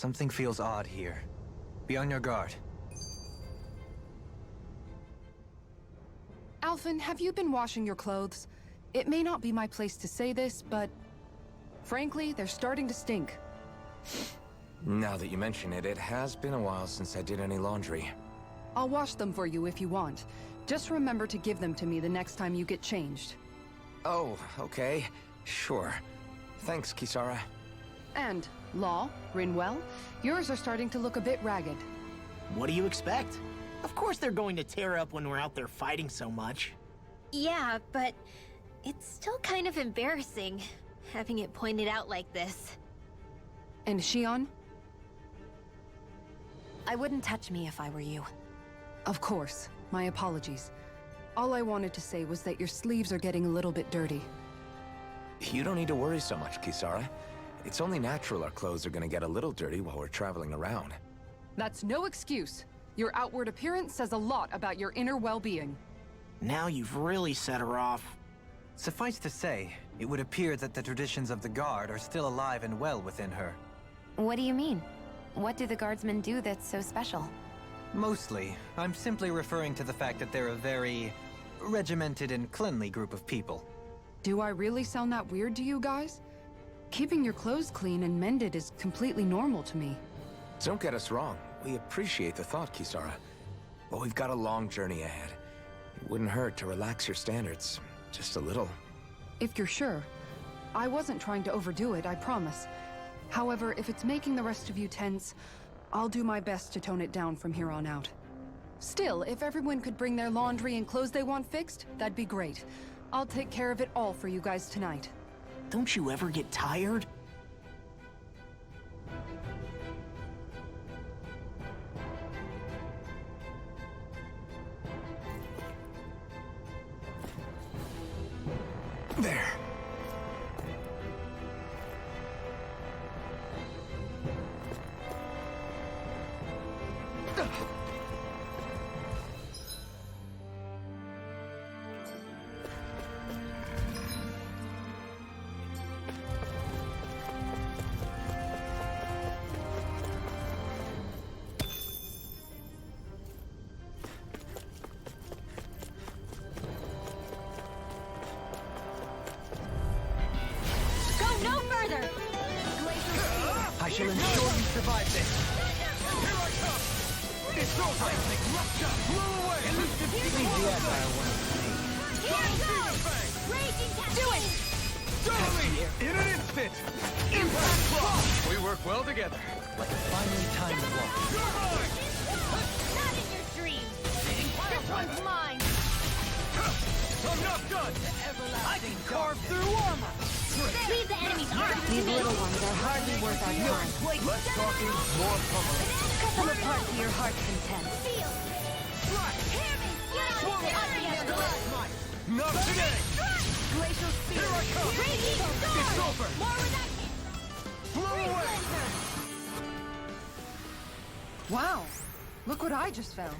Something feels odd here. Be on your guard. Alphen, have you been washing your clothes? It may not be my place to say this, but... frankly, they're starting to stink. Now that you mention it, it has been a while since I did any laundry. I'll wash them for you if you want. Just remember to give them to me the next time you get changed. Oh, okay. Sure. Thanks, Kisara. And, Law, Rinwell, yours are starting to look a bit ragged. What do you expect? Of course they're going to tear up when we're out there fighting so much. Yeah, but it's still kind of embarrassing, having it pointed out like this. And Shion? I wouldn't touch me if I were you. Of course. My apologies. All I wanted to say was that your sleeves are getting a little bit dirty. You don't need to worry so much, Kisara. It's only natural our clothes are gonna get a little dirty while we're traveling around. That's no excuse. Your outward appearance says a lot about your inner well-being. Now you've really set her off. Suffice to say, it would appear that the traditions of the Guard are still alive and well within her. What do you mean? What do the guardsmen do that's so special? Mostly, I'm simply referring to the fact that they're a very regimented and cleanly group of people. Do I really sound that weird to you guys? Keeping your clothes clean and mended is completely normal to me. Don't get us wrong. We appreciate the thought, Kisara. But we've got a long journey ahead. It wouldn't hurt to relax your standards. Just a little. If you're sure. I wasn't trying to overdo it, I promise. However, if it's making the rest of you tense, I'll do my best to tone it down from here on out. Still, if everyone could bring their laundry and clothes they want fixed, that'd be great. I'll take care of it all for you guys tonight. Don't you ever get tired? There. No further! I shall ensure you survive this. Here I come! Seismic rupture! Blow away! Elusive exile once made. Here it goes! Raging cascade! Do it! Totally! In an instant! Impact block! We work well together. Like a finely timed walk. Not in your dreams! This one's mine! I'm not done! I can carve through armor! Leave the enemy's arm! These little ones are hardly worth our time. Less talking, more pummeling. Cut them apart to your heart's content. Feel! Hear me! Not today! Glacial speed. Here I come! Raging storm! It's over! More reduction! Blow away! Wow! Look what I just found.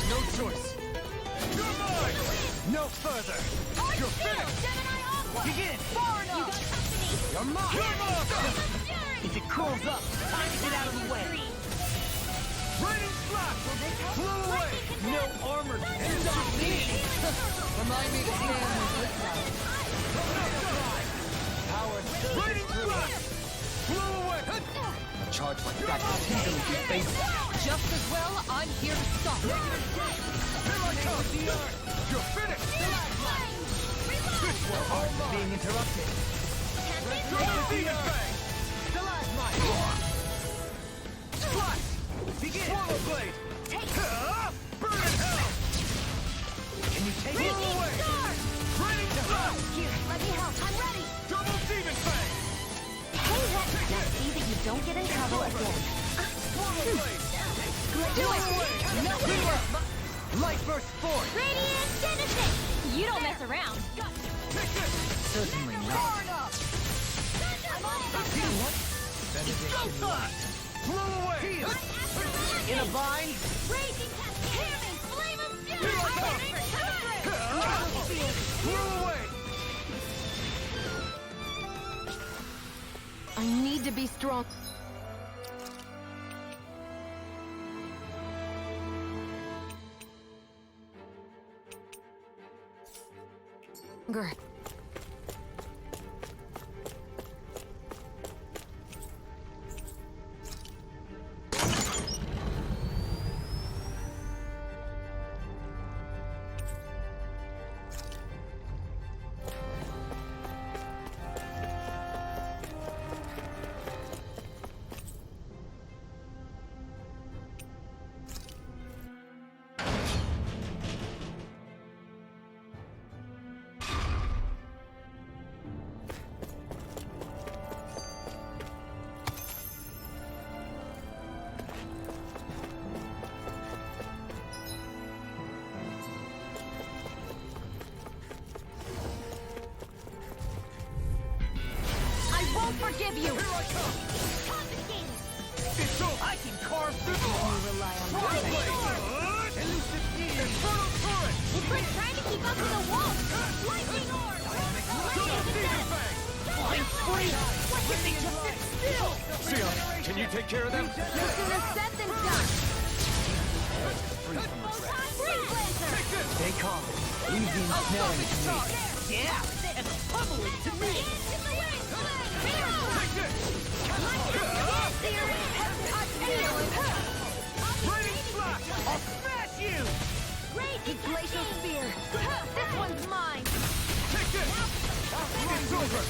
No choice. You're mine! No further! You're finished! Begin! Far enough! You got company! You're mine! You're If it curls up, time to get out of the way. Raining slash! Blow away! No armor can stop me! Remind me to stand with this side. Power Raining slash! Blow away! A charge like that can easily be faced. Just as well, I'm here to stop it. Here I come! You're finished! This will hurt being interrupted. Demon Fang! Stalagmite! Splash! Begin! Swallow Blade! Burn in hell! Can you take it? Blow away! Raining Slash! Don't get in trouble again. Do it! No fear! Light burst forth! Radiant Genesis! You don't mess around. Certainly not. Benediction light. Blow away! Heal! In a bind? Raging Cascade! Flame of Fury! Blow away! I need to be strong. Grr. Forgive you! Here I come! It's so I can carve through the wall! Rely on Elusive Eve! Infernal turret! We're trying to keep up with the wall! Lightning orb! I'm free! Why can't they just sit still? Sion, can you take care of them? As soon as said and done. Stay calm. Leave the ensnaring to me. Yeah! And pummeling to me! I'll smash you! Glacial spear. This one's mine. Take this! It's over!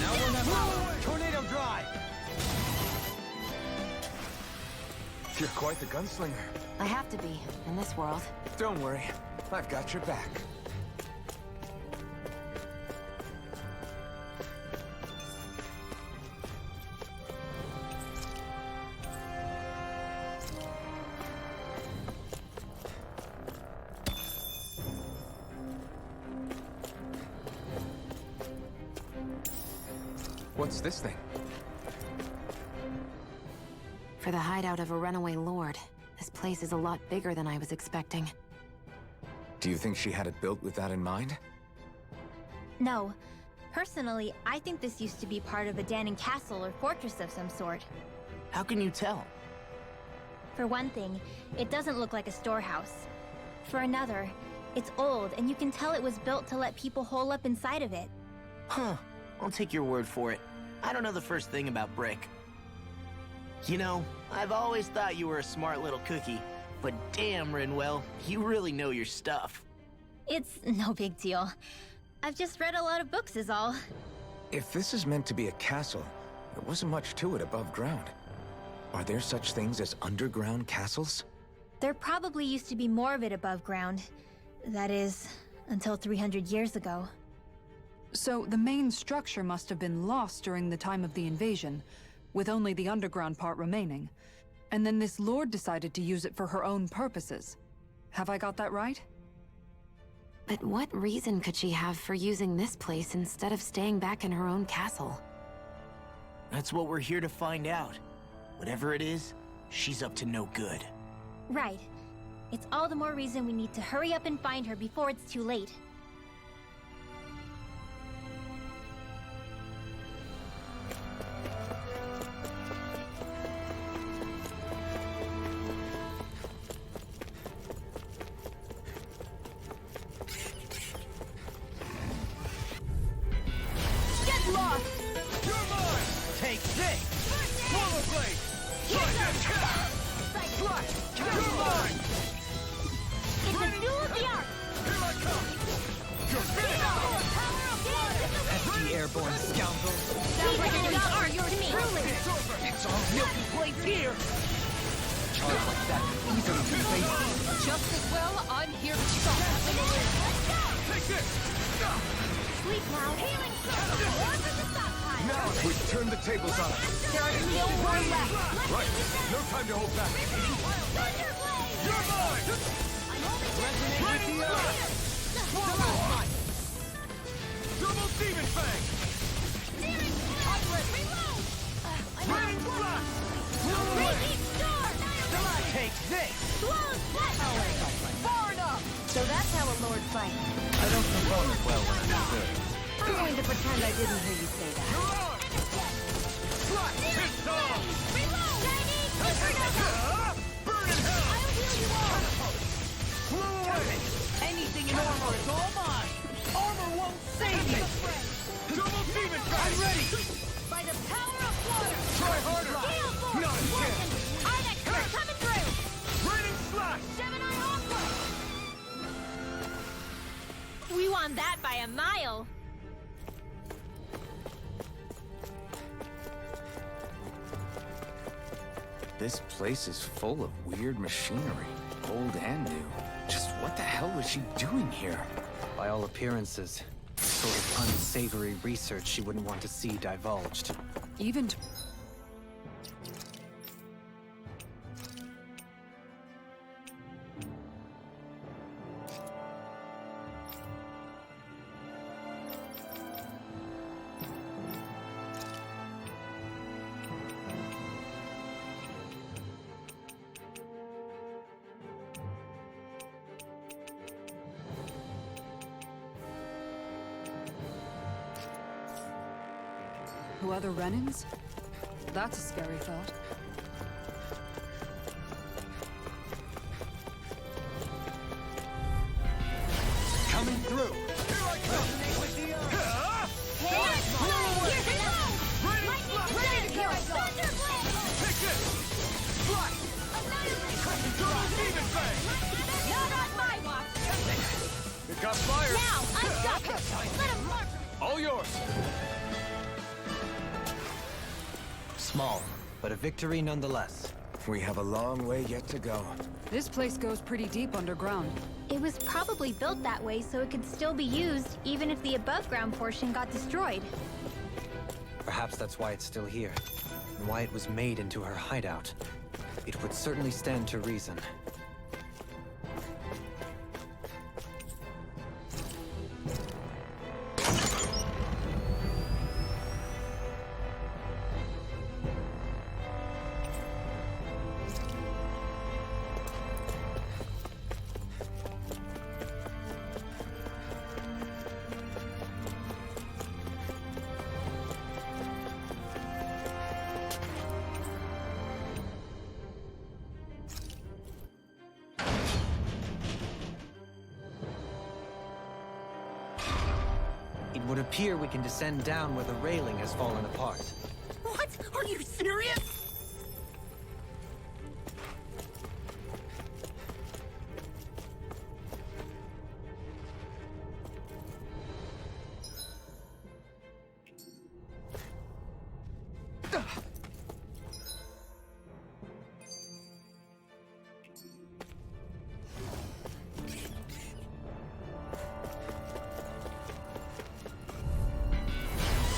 Now we're not Tornado drive! You're quite the gunslinger. I have to be, in this world. Don't worry. I've got your back. What's this thing? For the hideout of a runaway lord, this place is a lot bigger than I was expecting. Do you think she had it built with that in mind? No. Personally, I think this used to be part of a Danon castle or fortress of some sort. How can you tell? For one thing, it doesn't look like a storehouse. For another, it's old and you can tell it was built to let people hole up inside of it. Huh. I'll take your word for it. I don't know the first thing about brick. You know, I've always thought you were a smart little cookie, but damn, Rinwell, you really know your stuff. It's no big deal. I've just read a lot of books is all. If this is meant to be a castle, there wasn't much to it above ground. Are there such things as underground castles? There probably used to be more of it above ground. That is, until 300 years ago. So the main structure must have been lost during the time of the invasion, with only the underground part remaining. And then this lord decided to use it for her own purposes. Have I got that right? But what reason could she have for using this place instead of staying back in her own castle? That's what we're here to find out. Whatever it is, she's up to no good. Right. It's all the more reason we need to hurry up and find her before it's too late. Airborne scoundrel! Sounds like you're not arguing to me! It's all milky blades here! Charge like that can easily be faced. Just as well, I'm here to stop. Take this! sleep now. Healing circle. One for the stockpile. Now we've turned the tables on him. There are still more left. Right. No time to hold back. Thunderblade. You're mine! I'm holding Resonate with the earth! Swallow. Double demon fang! Searing blade. Reload. I'm out Raining of blast! Raging storm. Take this! Close that. Far enough. So that's how a lord fights. I don't perform as well when I'm disturbed. I'm going to pretend I didn't hear you say that. You're on! Slap! It's on! Reload! Shiny! Supernova! Burn in hell! I'll heal you all! Flew away! Anything in armor is all mine! Armor won't save me! Double demon fang! I'm ready! By the power of water! Try harder! Gale force! Not a Working! chance! Ardex are coming through! Raining slash! Gemini Aqua! We won that by a mile! This place is full of weird machinery, old and new. Just what the hell was she doing here? By all appearances, sort of unsavory research she wouldn't want to see divulged. Even who other Renans? That's a scary thought. Coming through! Here I come! With the Take this! Fly! Double demon fang! Not on my watch! It got fired! Now, unstuck! Let him march! All yours! Small, but a victory nonetheless. We have a long way yet to go. This place goes pretty deep underground. It was probably built that way so it could still be used, even if the above-ground portion got destroyed. Perhaps that's why it's still here, and why it was made into her hideout. It would certainly stand to reason. It would appear we can descend down where the railing has fallen apart. What? Are you serious?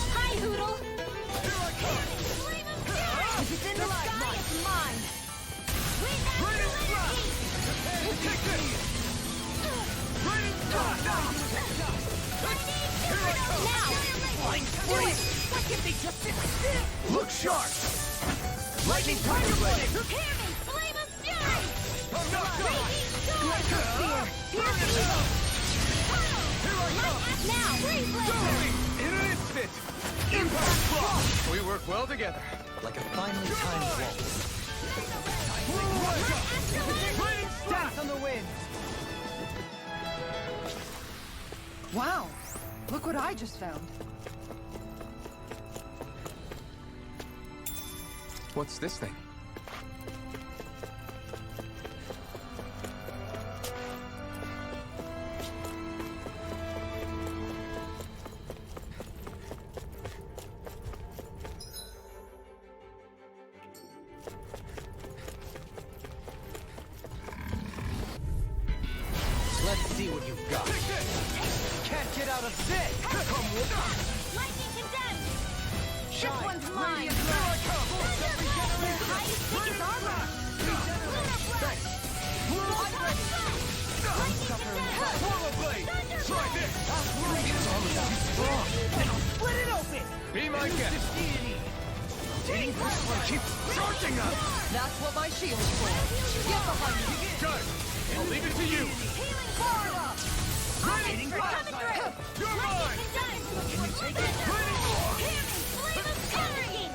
Hi, Hoodle! Here I come! Flame of fury! If it's in the sky, it's mine! We Raining slash! Take this! Raining slash! Here I come! Now! Why can't they just sit still? Look sharp! Lightning Tiger Blade! Hear me! Flame of fury! I'm not done! Here Here I come! now! Breathe blade! In an instant! Impact block! We work well together. Like a finely timed waltz. Raining slash! On the wind! Wow! Look what I just found. What's this thing? Let's see what you've got. Take this! can't get out of this! Come with us! Lightning condemned! This one's mine! Here I come! Their hide is thick as armor! Lunar blast! Lightning condemned! Portal blade! Try this! Split it open! Be my guest! This one keeps charging us! That's what my shield's for. Get behind me! Good! I'll leave it to you! Healing forward! Raining blast! You're mine! Condemned! Can you take it? Raining force! Flame of carrying!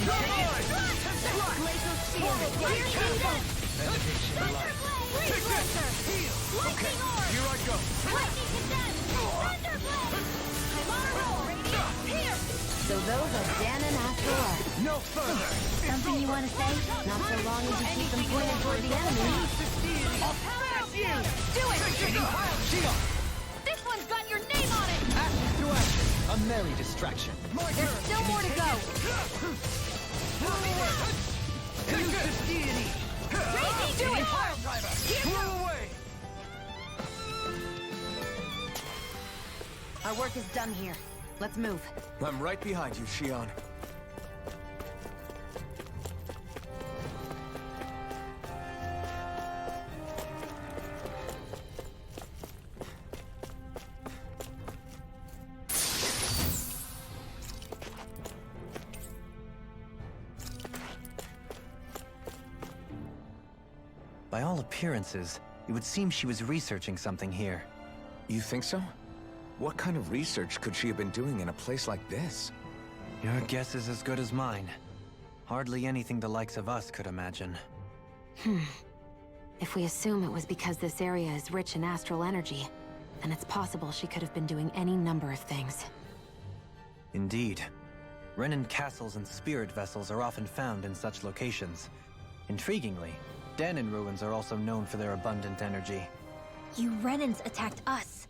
You're mine! Laser shield! Here condemned! Freeze-Lancer! Lightning orb! Here I go! Lightning condemned! Thunderblade! I'm on a roll! Radiant here! So those are Dan and Astral. No further! Something you want to say? Not so long as you keep them pointed toward the enemy. I'll smash you! Do it! Shield! This one's got your name on it! Ashes to ashes. A merry distraction. There's still more to go! Use this deity! Do it! Pile driver! Blow away! Our work is done here. Let's move. I'm right behind you, Shion. By all appearances, it would seem she was researching something here. You think so? What kind of research could she have been doing in a place like this? Your guess is as good as mine. Hardly anything the likes of us could imagine. If we assume it was because this area is rich in astral energy, then it's possible she could have been doing any number of things. Indeed. Renan castles and spirit vessels are often found in such locations. Intriguingly, Danon ruins are also known for their abundant energy. You Renans attacked us.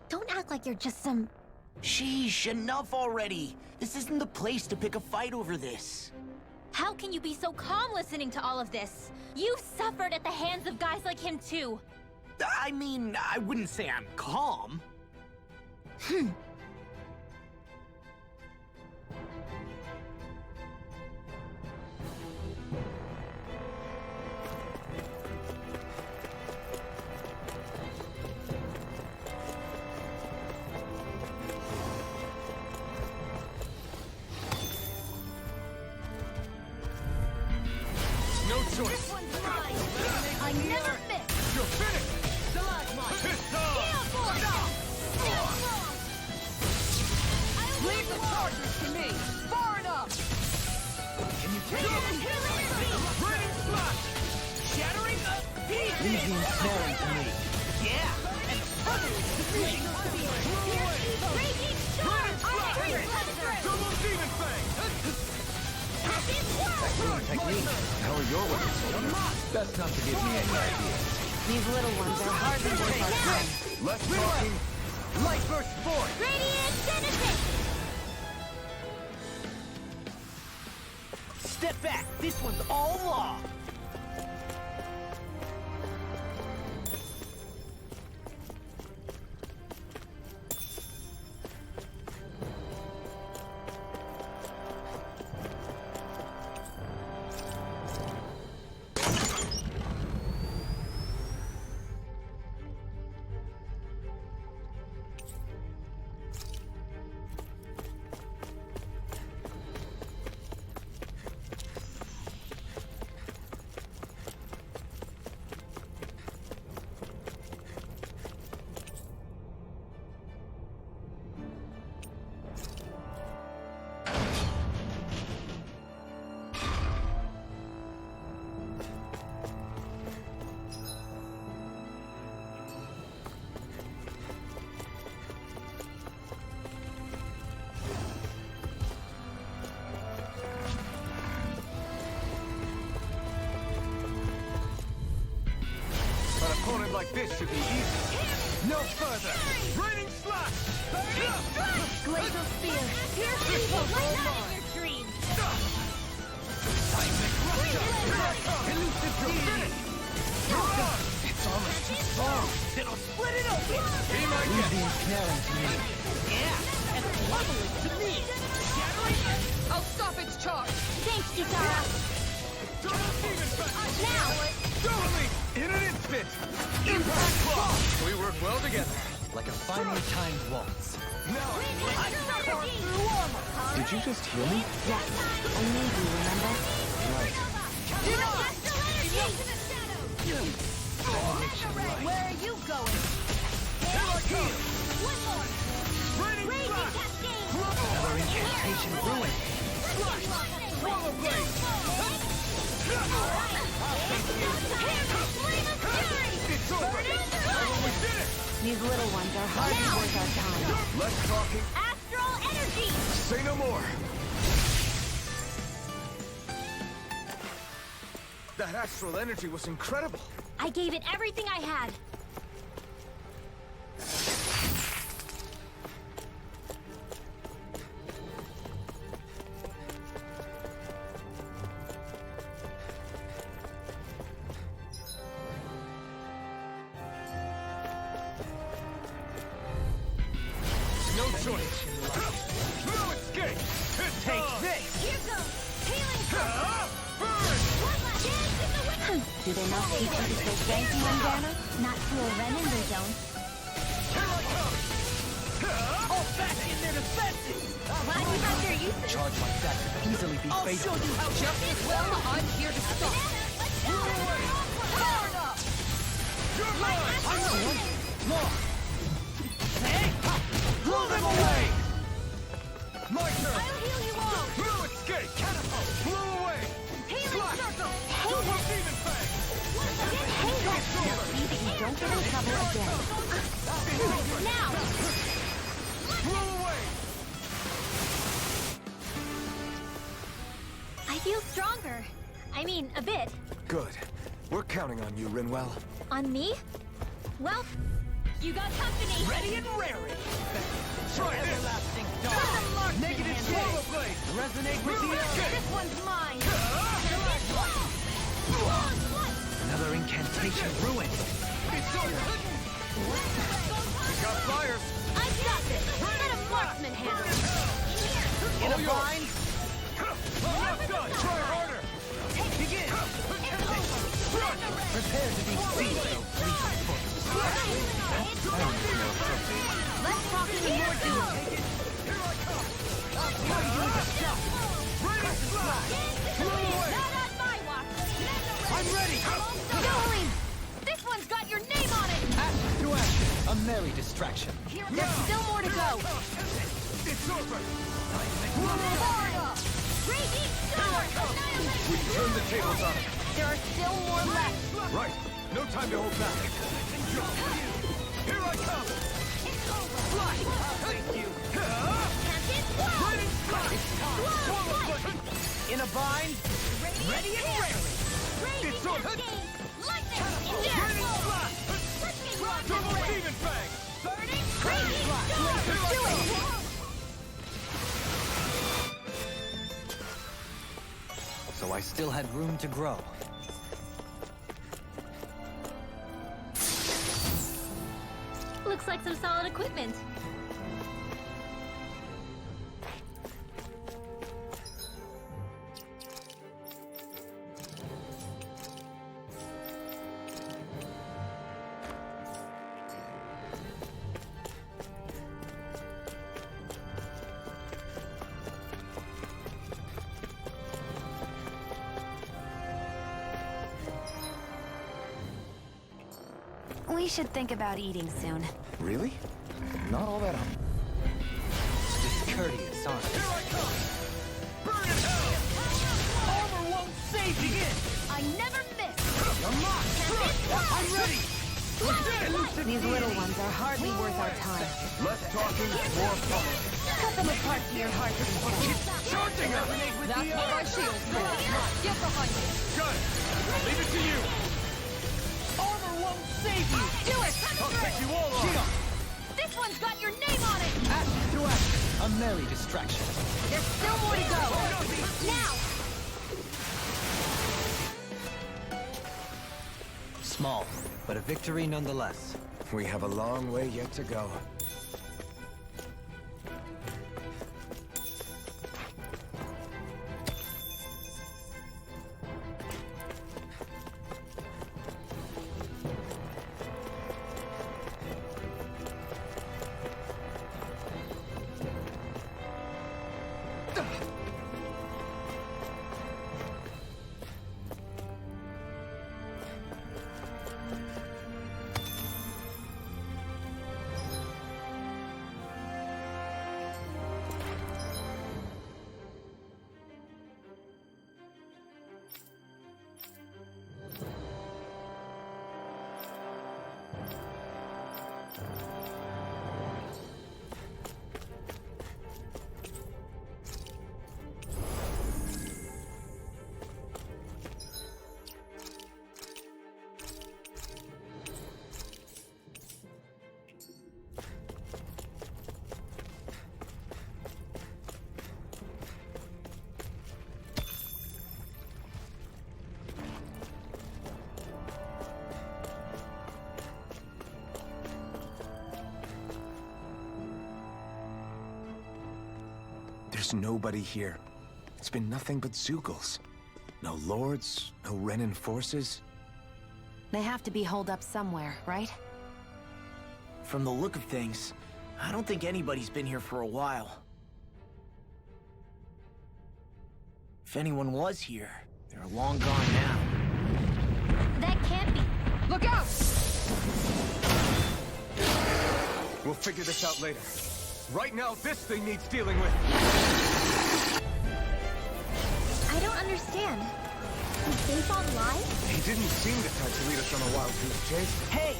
Don't act like you're just some... Sheesh, enough already! This isn't the place to pick a fight over this. How can you be so calm listening to all of this? You've suffered at the hands of guys like him too. I mean, I wouldn't say I'm calm. No choice! I never miss. You're finished! Piss off! Leave the charges to me! Far enough! Can you take it? Raining splash! Shattering the beast! Leave the ensnaring to me. Yeah! And perfect defeating Raging storm! Double demon fang! Technique. How are your weapons? Best not to give me any ideas. These little ones are hardly worth our time. Less talking. Light burst forth! Radiant Genesis! Step back! This one's all law! Opponent like this should be easy. No further! Raining slash! Glacial Spear! Pierce evil! Let that in your dreams! Seismic rupture! Elusive divinity! It's almost Then I'll split it open! Be my guest! to me. Yeah, and level it to me! Shattering! I'll stop its charge! Thanks, Kitara. Now! Totally! In an instant! Impact block! We work well together. Like a finely timed waltz. Now, Did you just hear me? Yes, I made you, remember? Right. Where are you going? here I come! One more! Raining blast! Another incantation ruined. Swallow blade! It's over! We did it! These little ones are hardly worth our time. Less talking, Astral energy! Say no more. That astral energy was incredible. I gave it everything I had. no choice. No escape! Take this! Here goes! Healing Burn! One last chance in the winner! Do they not teach you to stay cranky, Mandana? Not to a Renin, they don't. Here I come! All back in their defenses! Glad you have your uses. Charge like that could easily be I'll fatal. show you how Just as well, I'm here to stop. Power up! You're mine! Long! Hey! Blow them away! My turn! I'll heal you all! No escape! Catapult! Blow away! Healing Slash! circle! Double demon fang! See that you don't get in trouble again. Now! Blow away! I feel stronger. I mean, a bit. Good. We're counting on you, Rinwell. On me? Well, you got company. Ready and raring! Try this! Everlasting Let dark! them mark Negative me. swallow blade! Resonate with the This one's mine. Another incantation ruined. It's over! We got flyers! I got this. Let a marksman handle it. In a All yours. bind! I'm not done! Try harder! Begin! Prepare to be seized, O fleet foot. Let's talk in more detail. Here I come! Ready, slash! Blow away! Not on my watch. I'm ready! Jolene! This one's got your name on it. Ashes to ashes, a merry distraction. There's still more to go. It's over! Raging Star! We turn the tables on it! There are still more left. Right! No time to hold back! Here I come! Thank you! Ready, slash! In a bind! Ready and raring! It's on! Lightning! Ready, slash! Double demon fang! Burning! Raging Star! Do it! So I still had room to grow. Looks like some solid equipment. We should think about eating soon. Really? Not all that Discourteous, aren't Here I come! Burn in hell! Armor won't save you! Begin! I never miss. I'm ready! These little ones are hardly worth our time. Less talking, more fun! Cut them apart to your heart's content. Charging up! That's what my shield's for. Get behind me. Got it! I'll leave it to you! Armor won't save you! Do it! I'll take you all on! This one's got your name on it. Ashes to ashes, a merry distraction. There's still more to go. Now! Small, but a victory nonetheless. We have a long way yet to go. There's nobody here. It's been nothing but Zeugles. No lords, no Renan forces. They have to be holed up somewhere, right? From the look of things, I don't think anybody's been here for a while. If anyone was here, they're long gone now. That can't be. Look out! We'll figure this out later. Right now, this thing needs dealing with. I don't understand. Did Baseball lie? He didn't seem to try to lead us on a wild goose chase. Hey,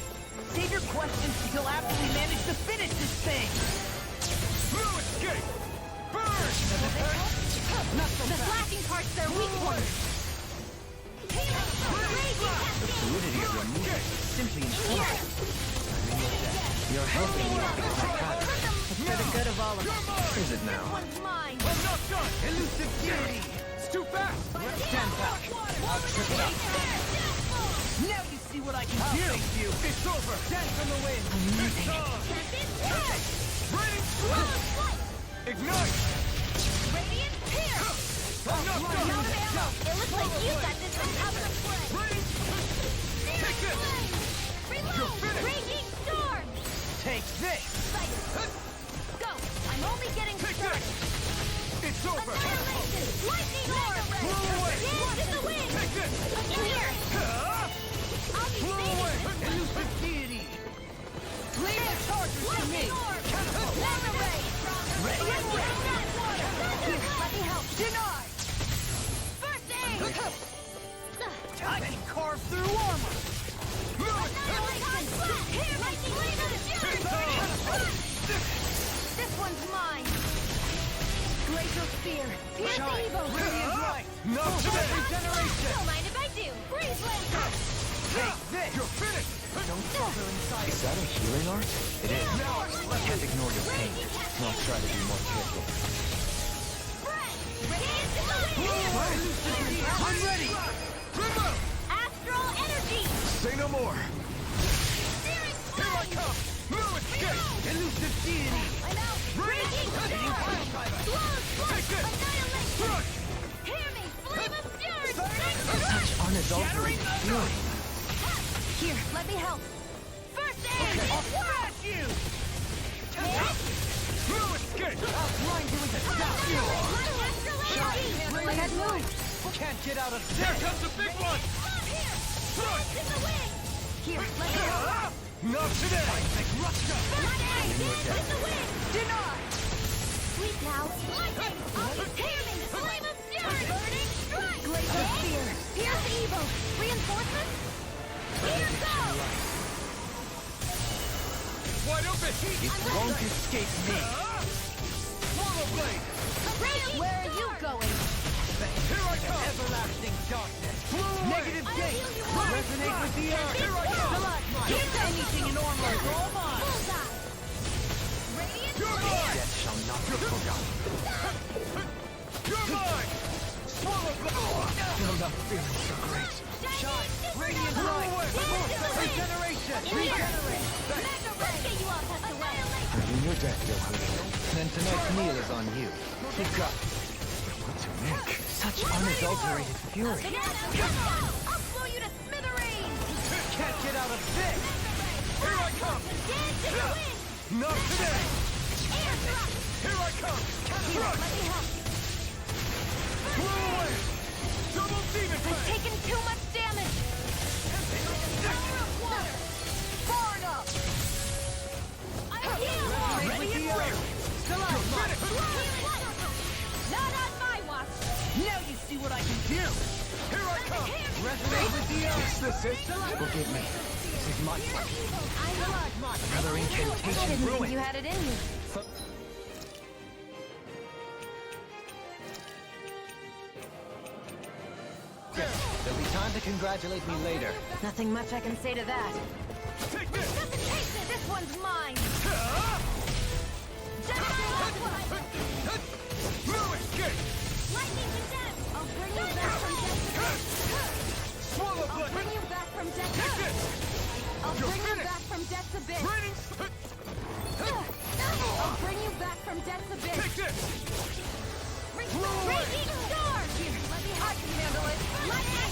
save your questions until after we manage to finish this thing! No escape! Burn! The flashing part's their weak point. The fluidity of your movement is simply incredible. You're helping me out with my pattern. It's for the good of all of us. Is it now? One's mine. I'm not done! Elusive deity! It's too fast! Stand back! I'll trip it up! Now you see what I can do! You! It's over! Dance on the wind! Raining slip! Ignite! Radiant pierce! I'm not done! Out of ammo! It looks like you've got this one out of the play! Raining! Take this! Reload! Raging storm! Take this! Go! I'm only getting started! It's over! Annihilation! Lightning orb! Blow away! Dance in the wind! Take this! Here! I'll be Blow away! saving this one! Elusive deity! Leave the charges to me! Lightning orb! Lava ray! Ready and wait! Here, let me help! Denied! First aid! I can carve through armor! Annihilation! Here, lightning laser! This one's mine! Glacial spear! Pierce evil! Radiant light! Not today! Regeneration! Don't mind if I do! Freeze laser! Take this! You're finished! Don't falter inside Is that a healing art? It is. I can't ignore your pain. I'll try to be more careful. I'm ready! Remove! Astral energy! Say no more! Searing Here I flame! come! No escape! Elusive deity! I'm out! Raging storm! Slow Take this! annihilation! Crush! Hear me! Flame of fury! Such unadulterated fury. Here, let me help! First aid! I'll smash you! No escape! I'll blind you with a stop you! Astral energy! Let it move! Can't get out of Here there! comes the big one! Here! Dance in the wind! Here, let me help! Not today! First aid! Dance in the wind! Denied! Sweet now! Lightning! Hear me! Flame of fury! Burning strike! Glacial spear! Pierce evil! Reinforcements? Here goes! Wide open! It won't escape me! Swallow blade! Where are you going? Here I come! Everlasting darkness! Blow away! Negative I'll gate! heal you all. Resonate with the earth! Here I come! Stalagmite! Anything in armor is all mine! Bullseye! Radiant You're mine! Death shall not be forgotten. You're mine! Swallow blade! I'm not feeling so great. Shine! Radiant Blow light! away! Regeneration! Regenerate! Bring your death, Yohane. Then tonight's meal is on you. You've got what to make. Such unadulterated fury. I'll blow you to smithereens! Can't get out of this! Here I come! Dance in the wind! Not today! Air thrust! Here I come! Let me help. Blow away! Double demon I've blade! taken too much damage! Power of water! Far enough! I'm healed! Ready with the air! Still out, Mark! Not on my watch! Now you see what I can do! Here I come! Resonate with the air! This is... Forgive me. This is my fault. Another incantation ruined. You had it in you. There'll be time to congratulate me later. Nothing much I can say to that. Take this! This one's mine! No escape! Lightning condemned! I'll bring you back from death's Swallow I'll blood! bring you back from Take death's this! I'll You're bring you finished! back from death's abyss! Raining... I'll bring you back from death's abyss! Take this! Raging storm! Let me I can handle it! Lightning!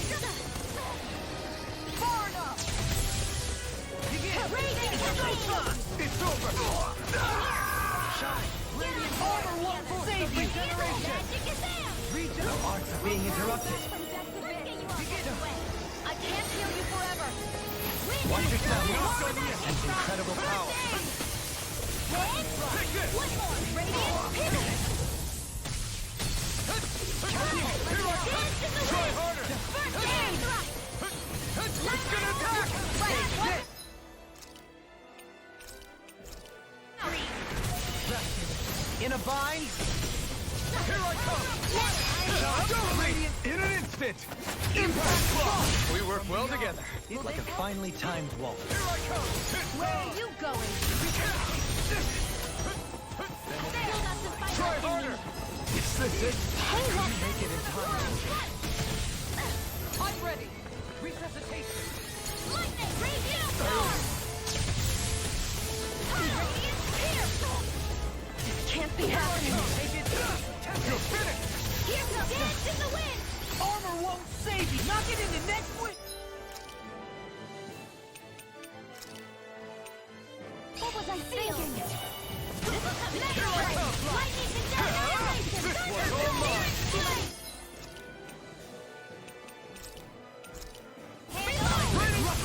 Far enough! Raging storm! It's over! Shine! Radiant armor won't save you! Regeneration! Magic is there! No arts are being interrupted. From death's abyss! I can't heal you forever! Watch yourself. Yes. And incredible power. Take this! One more! Radiant pivot! Here I come! Try harder! First aid thrust! It's gonna attack! Take this! In a bind? Here I come! Radiant in an instant! Impact block! We work well together. Like a finely timed waltz. Here I come! Where are you going? Try harder! Is this it? Make it in time. I'm ready! Resuscitation! Lightning! Radiant storm! Radiant here! This can't be happening! Take it! You're finished! Here comes dance in the wind! Armor won't save you! Knock it in the next one! What was I thinking? Mega Ray! Lightning condemned annihilation! This one's all mine!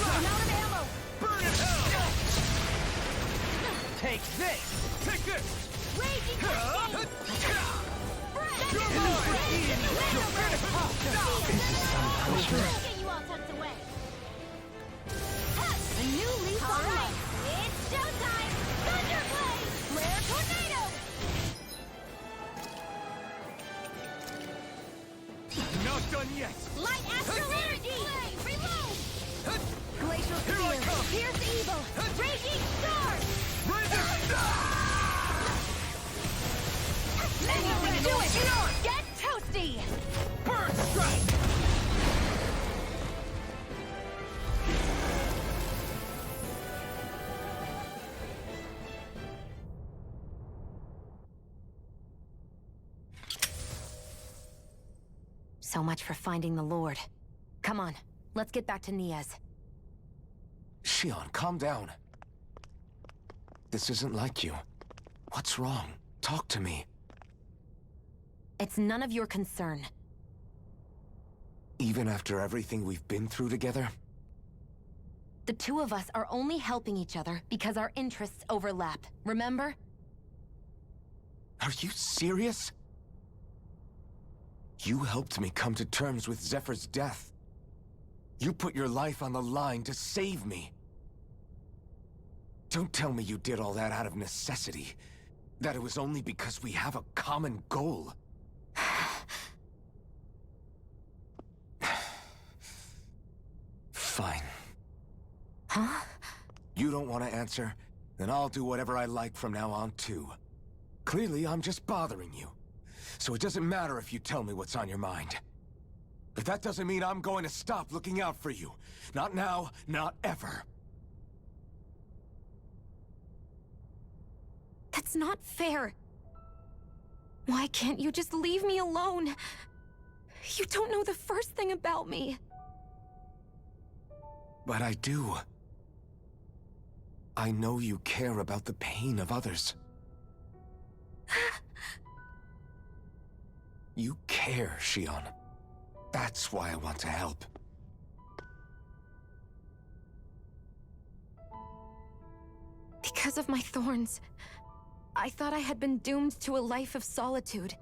I'm out of ammo! Burn in hell! Take this! Take this! Raging cascade! You're mine! You're finished! This is some punishment. Get you all tucked away! A new leaf on life! It's showtime! Thunderblade! Flare tornado! Not done yet! Light astral energy! Reload! Glacial Here I spear! come! Pierce evil! Raging storm! Anything do it! Get toasty! Burn strike! So much for finding the Lord. Come on, let's get back to Niaz. Shion, calm down. This isn't like you. What's wrong? Talk to me. It's none of your concern. Even after everything we've been through together? The two of us are only helping each other because our interests overlap, remember? Are you serious? You helped me come to terms with Zephyr's death. You put your life on the line to save me. Don't tell me you did all that out of necessity. That it was only because we have a common goal. Fine. Huh? You don't want to answer? Then I'll do whatever I like from now on, too. Clearly, I'm just bothering you. So it doesn't matter if you tell me what's on your mind. But that doesn't mean I'm going to stop looking out for you. Not now, not ever. That's not fair. Why can't you just leave me alone? You don't know the first thing about me. But I do. I know you care about the pain of others. You care, Shion. That's why I want to help. Because of my thorns, I thought I had been doomed to a life of solitude.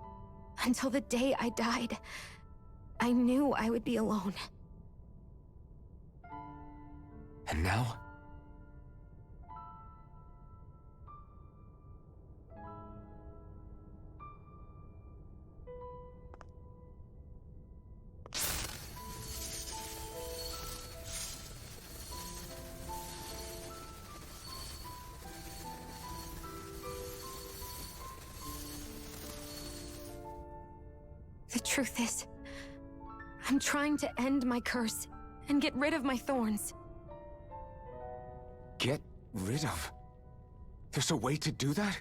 Until the day I died, I knew I would be alone. And now? The truth is, I'm trying to end my curse and get rid of my thorns. Get rid of? There's a way to do that?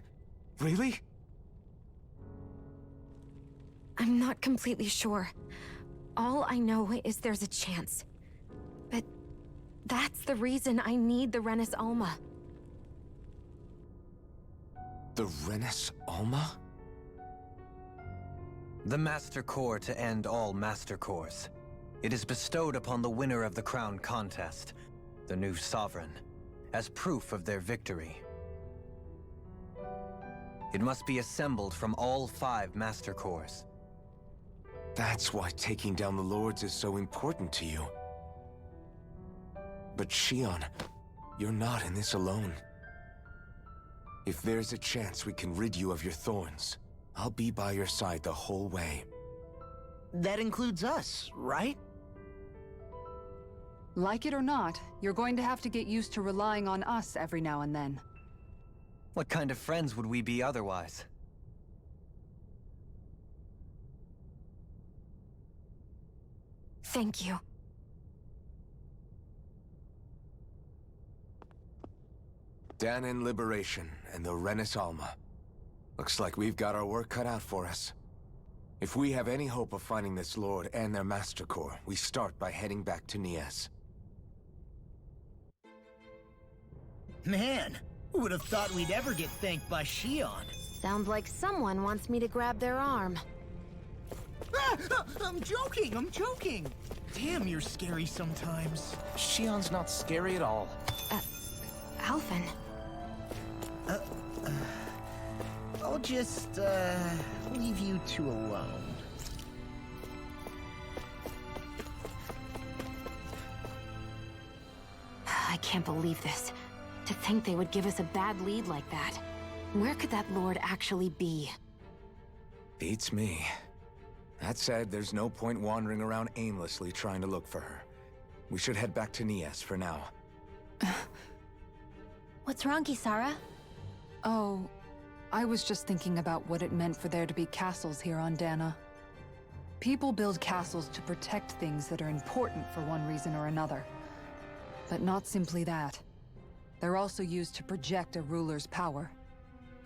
Really? I'm not completely sure. All I know is there's a chance. But that's the reason I need the Renis Alma. The Renis Alma? The Master Core to end all Master Cores. It is bestowed upon the winner of the Crown Contest, the new Sovereign, as proof of their victory. It must be assembled from all 5 Master Cores. That's why taking down the Lords is so important to you. But Shion, you're not in this alone. If there's a chance we can rid you of your thorns, I'll be by your side the whole way. That includes us, right? Like it or not, you're going to have to get used to relying on us every now and then. What kind of friends would we be otherwise? Thank you. Dahnan Liberation and the Renis Alma. Looks like we've got our work cut out for us. If we have any hope of finding this Lord and their Master Core, we start by heading back to Nies. Man, who would have thought we'd ever get thanked by Shion? Sounds like someone wants me to grab their arm. I'm joking! Damn, you're scary sometimes. Shion's not scary at all. Alphen. I'll just, leave you two alone. I can't believe this. To think they would give us a bad lead like that. Where could that Lord actually be? Beats me. That said, there's no point wandering around aimlessly trying to look for her. We should head back to Nies for now. What's wrong, Kisara? Oh, I was just thinking about what it meant for there to be castles here on Dana. People build castles to protect things that are important for one reason or another. But not simply that. They're also used to project a ruler's power.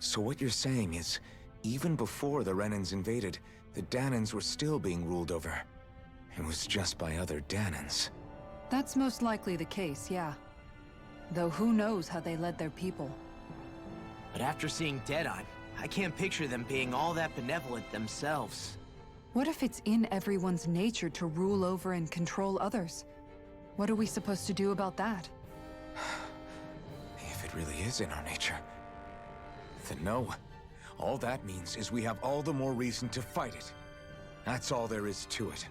So what you're saying is, even before the Renans invaded, the Dahnans were still being ruled over. It was just by other Dahnans. That's most likely the case, yeah. Though who knows how they led their people. But after seeing Deadeye, I can't picture them being all that benevolent themselves. What if it's in everyone's nature to rule over and control others? What are we supposed to do about that? If it really is in our nature, then no. All that means is we have all the more reason to fight it. That's all there is to it.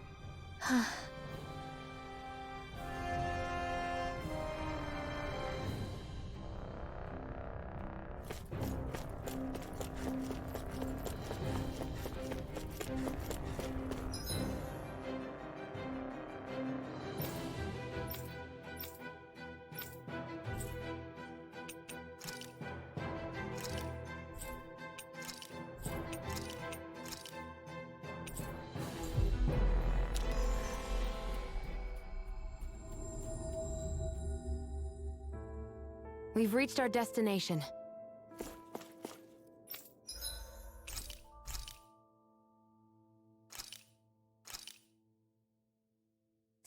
We've reached our destination.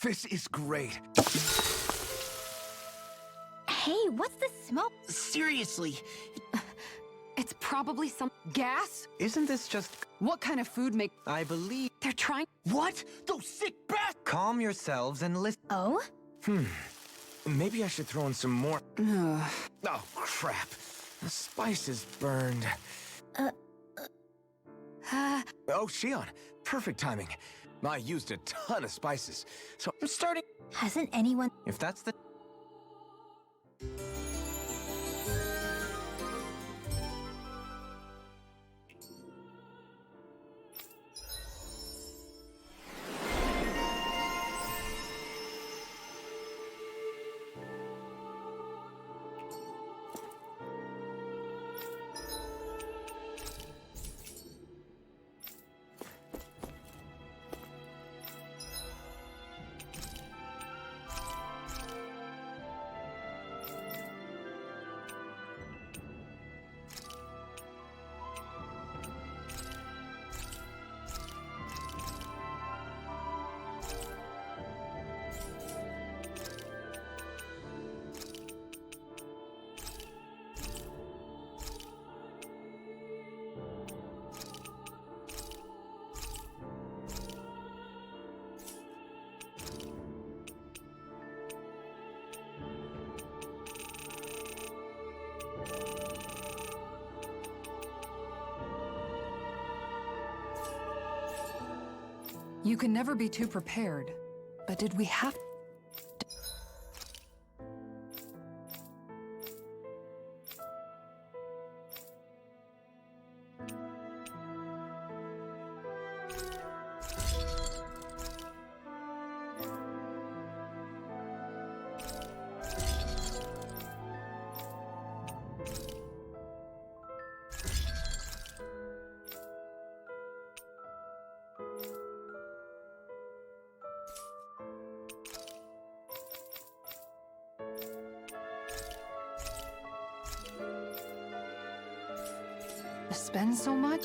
This is great. Hey, what's the smoke? Seriously, It's probably some gas? Isn't this just... What kind of food make... I believe... They're trying... what? Those sick bastards! Calm yourselves and listen. Oh? Maybe I should throw in some more. Ugh. Oh, crap. The spice is burned. Oh, Shion. Perfect timing. I used a ton of spices, so I'm starting... Hasn't anyone... If that's the... You can never be too prepared. But did we have... spend so much?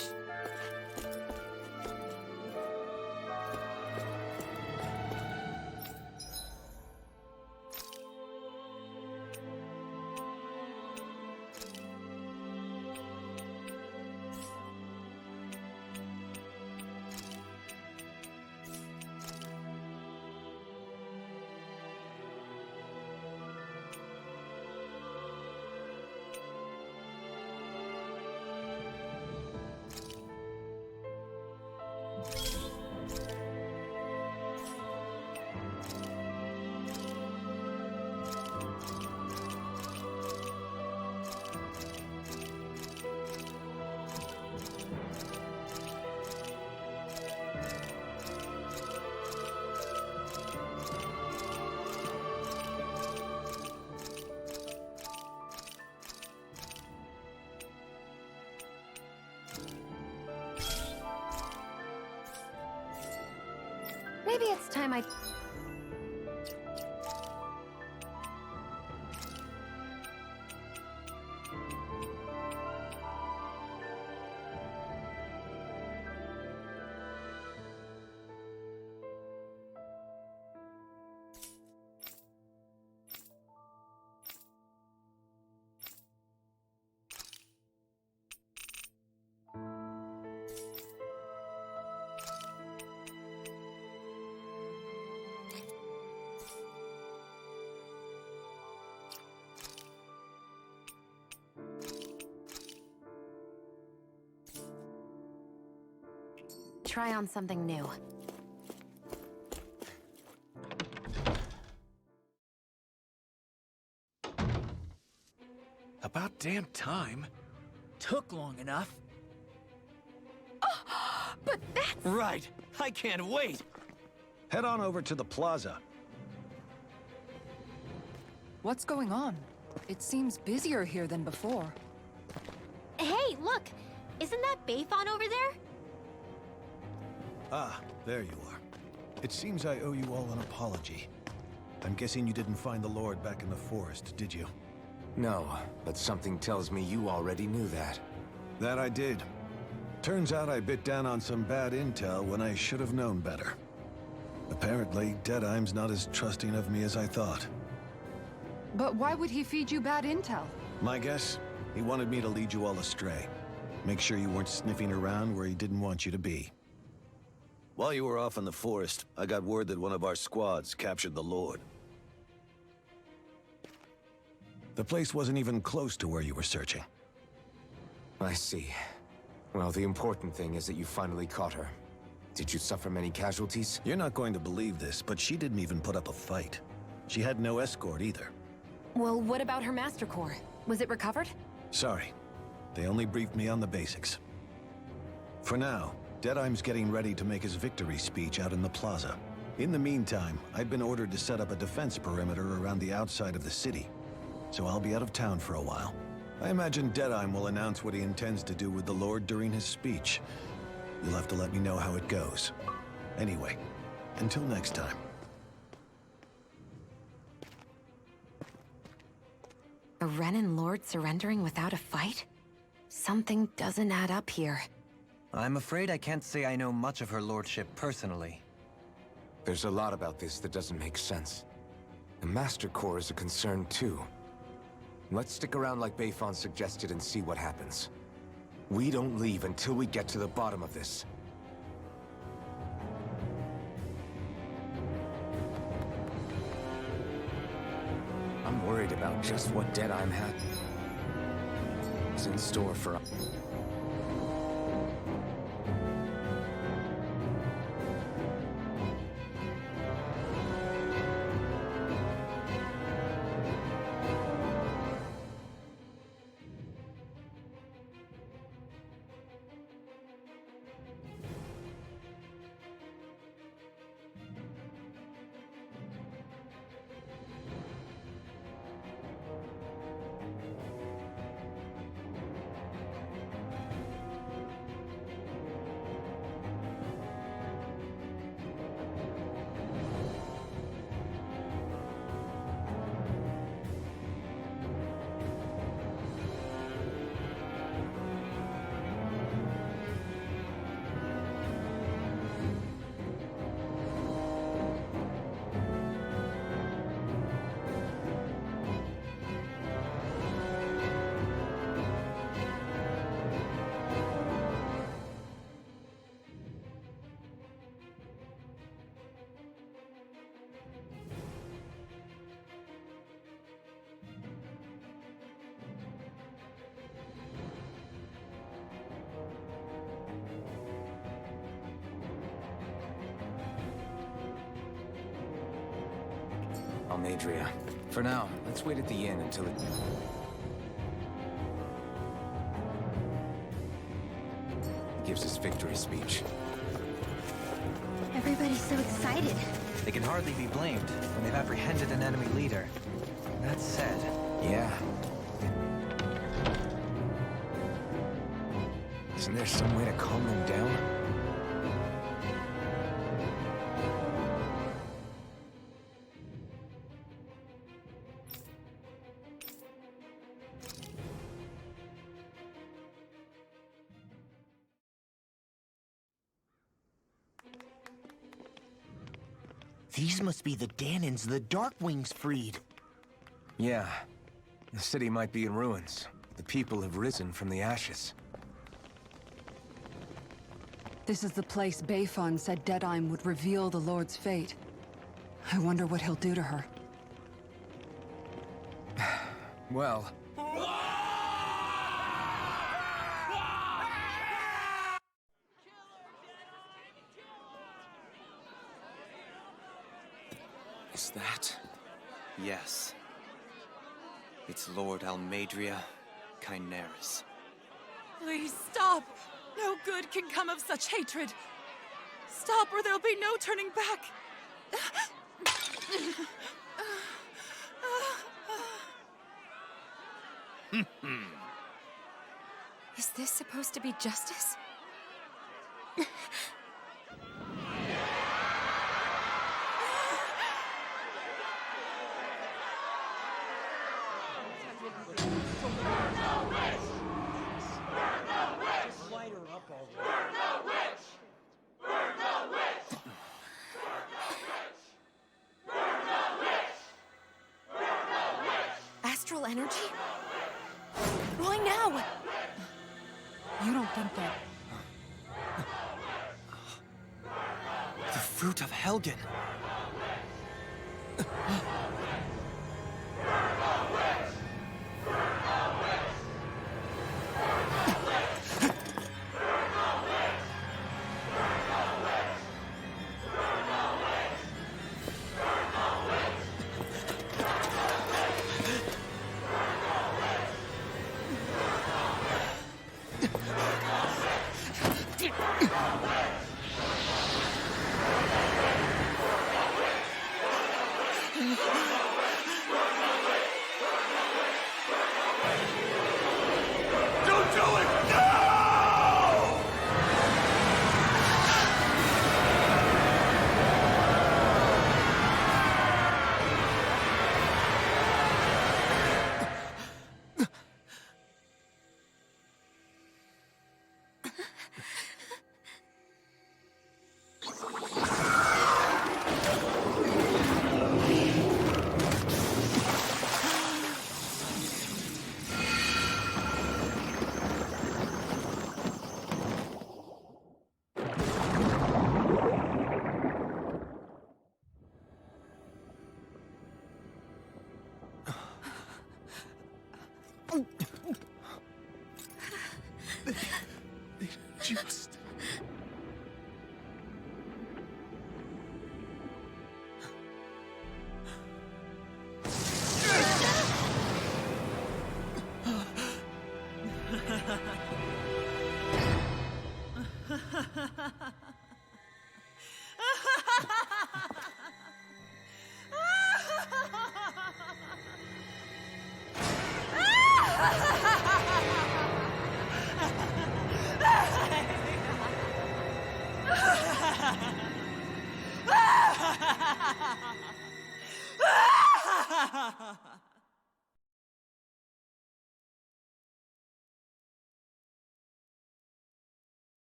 Maybe it's time I... Try on something new. About damn time. Took long enough. But that's... Right. I can't wait. Head on over to the plaza. What's going on? It seems busier here than before. Hey, look! Isn't that Bayfon over there? Ah, there you are. It seems I owe you all an apology. I'm guessing you didn't find the Lord back in the forest, did you? No, but something tells me you already knew that. That I did. Turns out I bit down on some bad intel when I should have known better. Apparently, Deadeye's not as trusting of me as I thought. But why would he feed you bad intel? My guess? He wanted me to lead you all astray. Make sure you weren't sniffing around where he didn't want you to be. While you were off in the forest, I got word that one of our squads captured the Lord. The place wasn't even close to where you were searching. I see. Well, the important thing is that you finally caught her. Did you suffer many casualties? You're not going to believe this, but she didn't even put up a fight. She had no escort either. Well, what about her Master Core? Was it recovered? Sorry. They only briefed me on the basics. For now, Deadeye's getting ready to make his victory speech out in the plaza. In the meantime, I've been ordered to set up a defense perimeter around the outside of the city. So I'll be out of town for a while. I imagine Deadeye will announce what he intends to do with the Lord during his speech. You'll have to let me know how it goes. Anyway, until next time. A Renan Lord surrendering without a fight? Something doesn't add up here. I'm afraid I can't say I know much of her lordship personally. There's a lot about this that doesn't make sense. The Master Core is a concern too. Let's stick around like Bayfon suggested and see what happens. We don't leave until we get to the bottom of this. I'm worried about just what Deadeye is in store for us. Almadria. For now, let's wait at the inn until it gives his victory speech. Everybody's so excited. They can hardly be blamed when they've apprehended an enemy leader. That said... Yeah. Isn't there some way to calm them down? These must be the Danans the Darkwings freed. Yeah. The city might be in ruins. The people have risen from the ashes. This is the place Bayfon said Deadeye would reveal the Lord's fate. I wonder what he'll do to her. Well... Is that... Yes. It's Lord Almadria Kynaris. Please stop! No good can come of such hatred. Stop or there'll be no turning back. Is this supposed to be justice? energy? Why now? You don't think that... The fruit of Helgen. Just...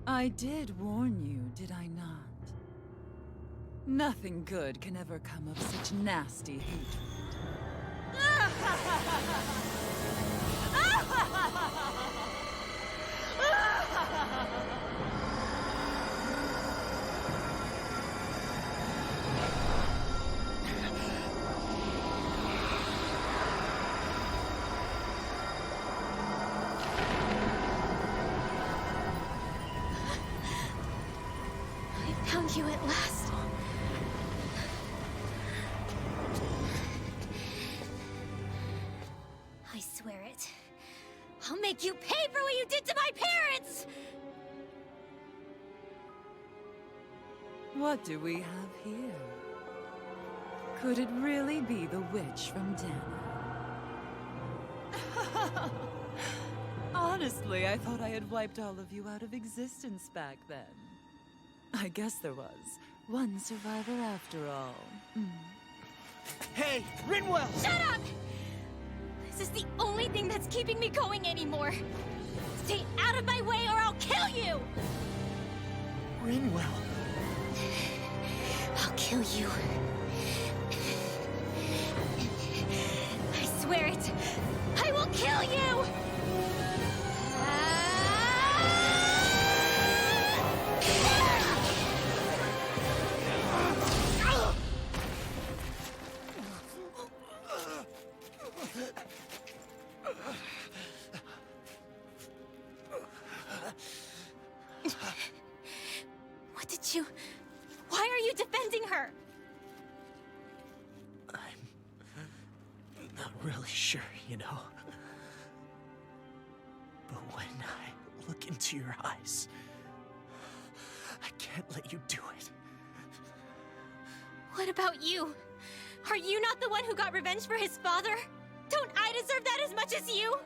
I did warn you, did I not? Nothing good can ever come of such nasty hatred. I found you at last. I swear it. I'll make you pay for what you did to my parents! What do we have here? Could it really be the witch from Dana? Honestly, I thought I had wiped all of you out of existence back then. I guess there was one survivor after all. Hey, Rinwell! Shut up! This is the only thing that's keeping me going anymore. Stay out of my way or I'll kill you! Rinwell. I'll kill you. I swear it. I will kill you! What did you... Why are you defending her? I'm not really sure, you know. But when I look into your eyes, I can't let you do it. What about you? Are you not the one who got revenge for his father? Don't I deserve that as much as you?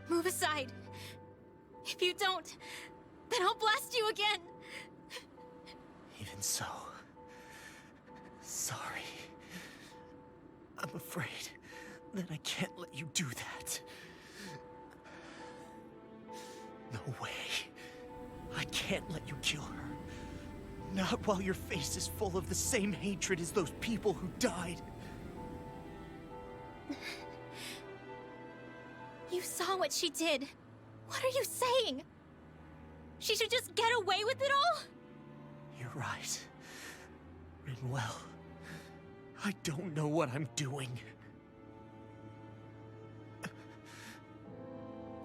Move aside. If you don't, then I'll blast you again. Even so, sorry. I'm afraid then I can't let you do that. No way. I can't let you kill her. Not while your face is full of the same hatred as those people who died. You saw what she did. What are you saying? She should just get away with it all? You're right. Rinwell. I don't know what I'm doing.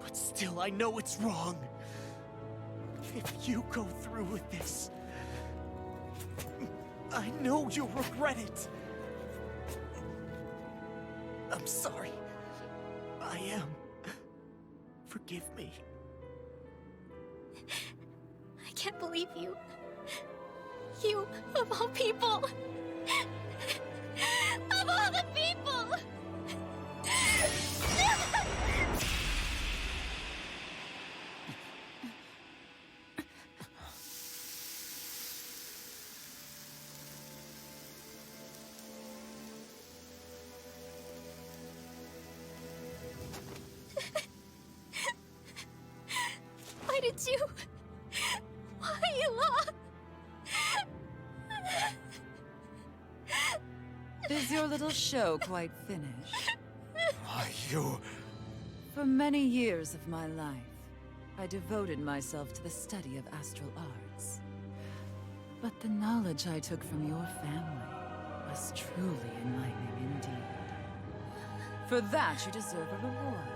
But still, I know it's wrong. If you go through with this, I know you'll regret it. I'm sorry. I am. Forgive me. I can't believe you. You, of all people. Of all the people! Why did you... Why, Law? Is your little show quite finished? Why, you... For many years of my life, I devoted myself to the study of astral arts. But the knowledge I took from your family was truly enlightening indeed. For that, you deserve a reward.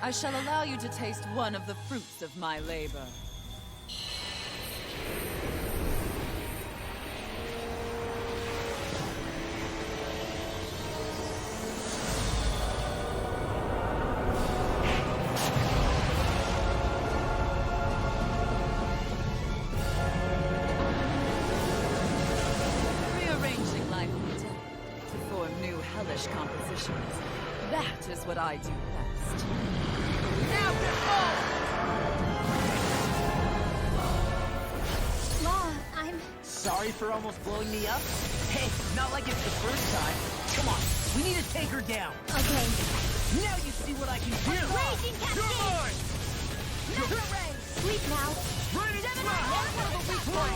I shall allow you to taste one of the fruits of my labor. Rearranging life and death to form new hellish compositions. That is what I do best. Now Law, I'm... Sorry for almost blowing me up? Hey, not like it's the first time. Come on, we need to take her down. Okay. Now you see what I can do. Raging Cascade! Mega Ray! Sleep now! Gemini, answer the weak point!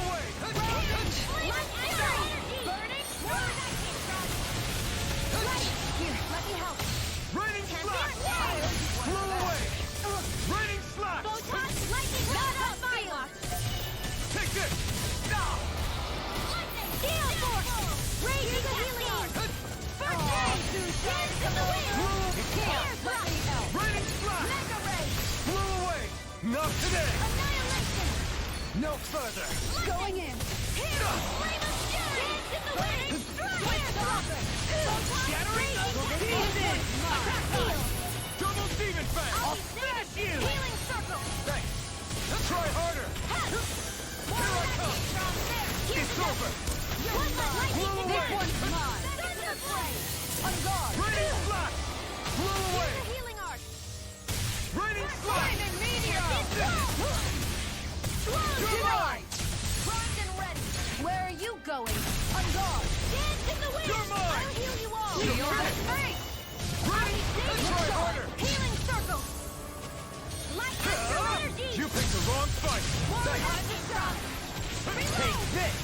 Light energy! Burning! Light! Here, let me help! Raining slash! Fire! Blow away! Raining slash! Photon! Lightning! Not on my watch! Take this! Now! Gale Force! Raging Helios! First aid! Dance in the wind! Air Blast! Raining slash! Mega Ray! Blow away! Not today! Annihilation! No further! Going in. Here! Flame of Fury! Dance in the wind! Air Blast! Shattering! Raging Attack Field! Double demon fan! I'll smash you! Healing Circle! Thanks! Try harder! More lightning from there! Here's It's the over! One lightning! Blow This away! one's mine! Thunder Flame! On guard. Raining slash! Blow away! Here's the healing art! Raining slash! Flaming Meteor! Denied! Primed and ready! Where are you going? On guard. Dance in the wind! You're mine! I'll heal you all! You're Out of mine! space! Raining! Try harder! Healing Circle! Light Astral Energy! You picked the wrong fight! More Thanks! lightning strong! Take this!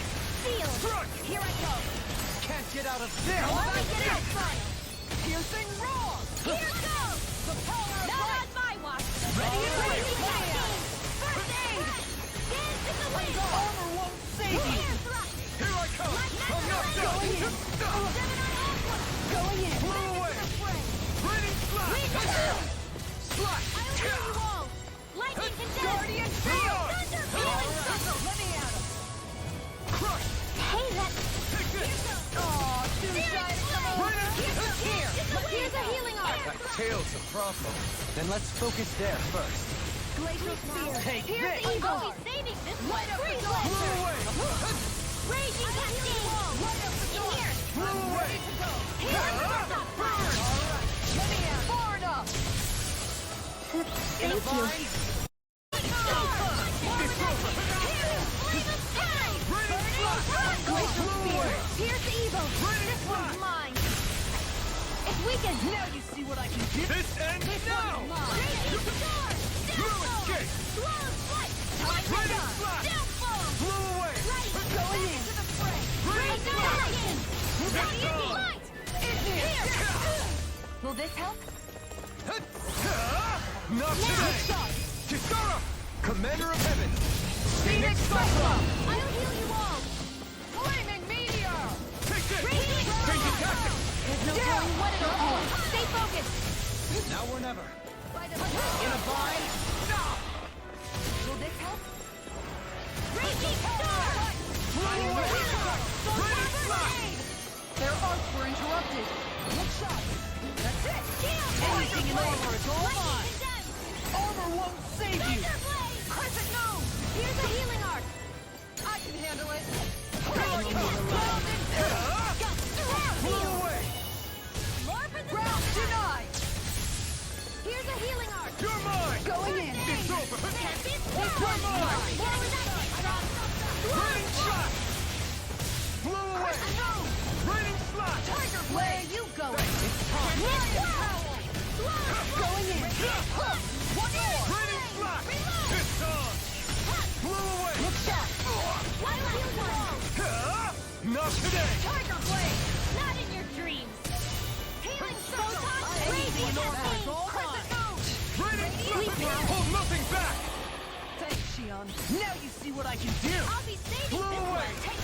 Seal! Struck! Here I go! Can't get out of this! Let me get out front! Piercing roar. Here goes! The power of Not light. on my watch! Ready and Ready waiting! First aid! Dance in the wind! Armor won't save you! Air thrust! Here I come! Light I'm not Astral done! Energy! Gemini Aqua! Going in. Blow away! Raining slash! Reach out! Slash! I'll heal you all! Lightning Condense! Guardian Field! Thunder Healing Circle! Let me at him. Crush! Hey, that... Take this! Aw, too shy to come over. Here's a healing art! That tail's a problem. Then let's focus there first. Glacial Spear. Take Here's this! the Eagle! I'll be saving this one! Freeze Blow Lancer! away! Raging Cascade! In here! Blow away! Healing Circle! Burn! Let me at him. Far enough. Thank you. Glacial Spear! Here's the Eagle! This one's mine! If we can... Now you see This ends now! No escape! Raining slash! Blew away! Going in! Raining slash! Will this help? Not today! Kisara! Commander of Heaven! Phoenix Cyclone! I'll heal you all! Flaming Meteor! Take this! Radiant Change the tactics! There's no telling what it'll do! Stay focused! Now or never. In a bind! Stop! Will this help? Raging Star! Raining slash! Their arcs were interrupted. Look sharp! That's it! Anything in armor is all mine! Armor won't save you! Crescent Moon! Here's a healing arc! I can handle it. Blew away! More for the Ground denied. Here's a healing arc! You're mine! Going in. It's over! This one's mine. Raining slash! Blew away! Raining slash! Tiger Blade! Where are you going? It's time! Going in! One more! Raining slash! It's on! Blew away! Look sharp! I'll heal you all! Not today! Tiger Blade! Not in your dreams! Healing Circle! Raging Cascade! Crescent Moon! Raining Sleep slash! now. Hold nothing back! Thanks, Shion. Now you see what I can do! I'll be saving Blow this away. one!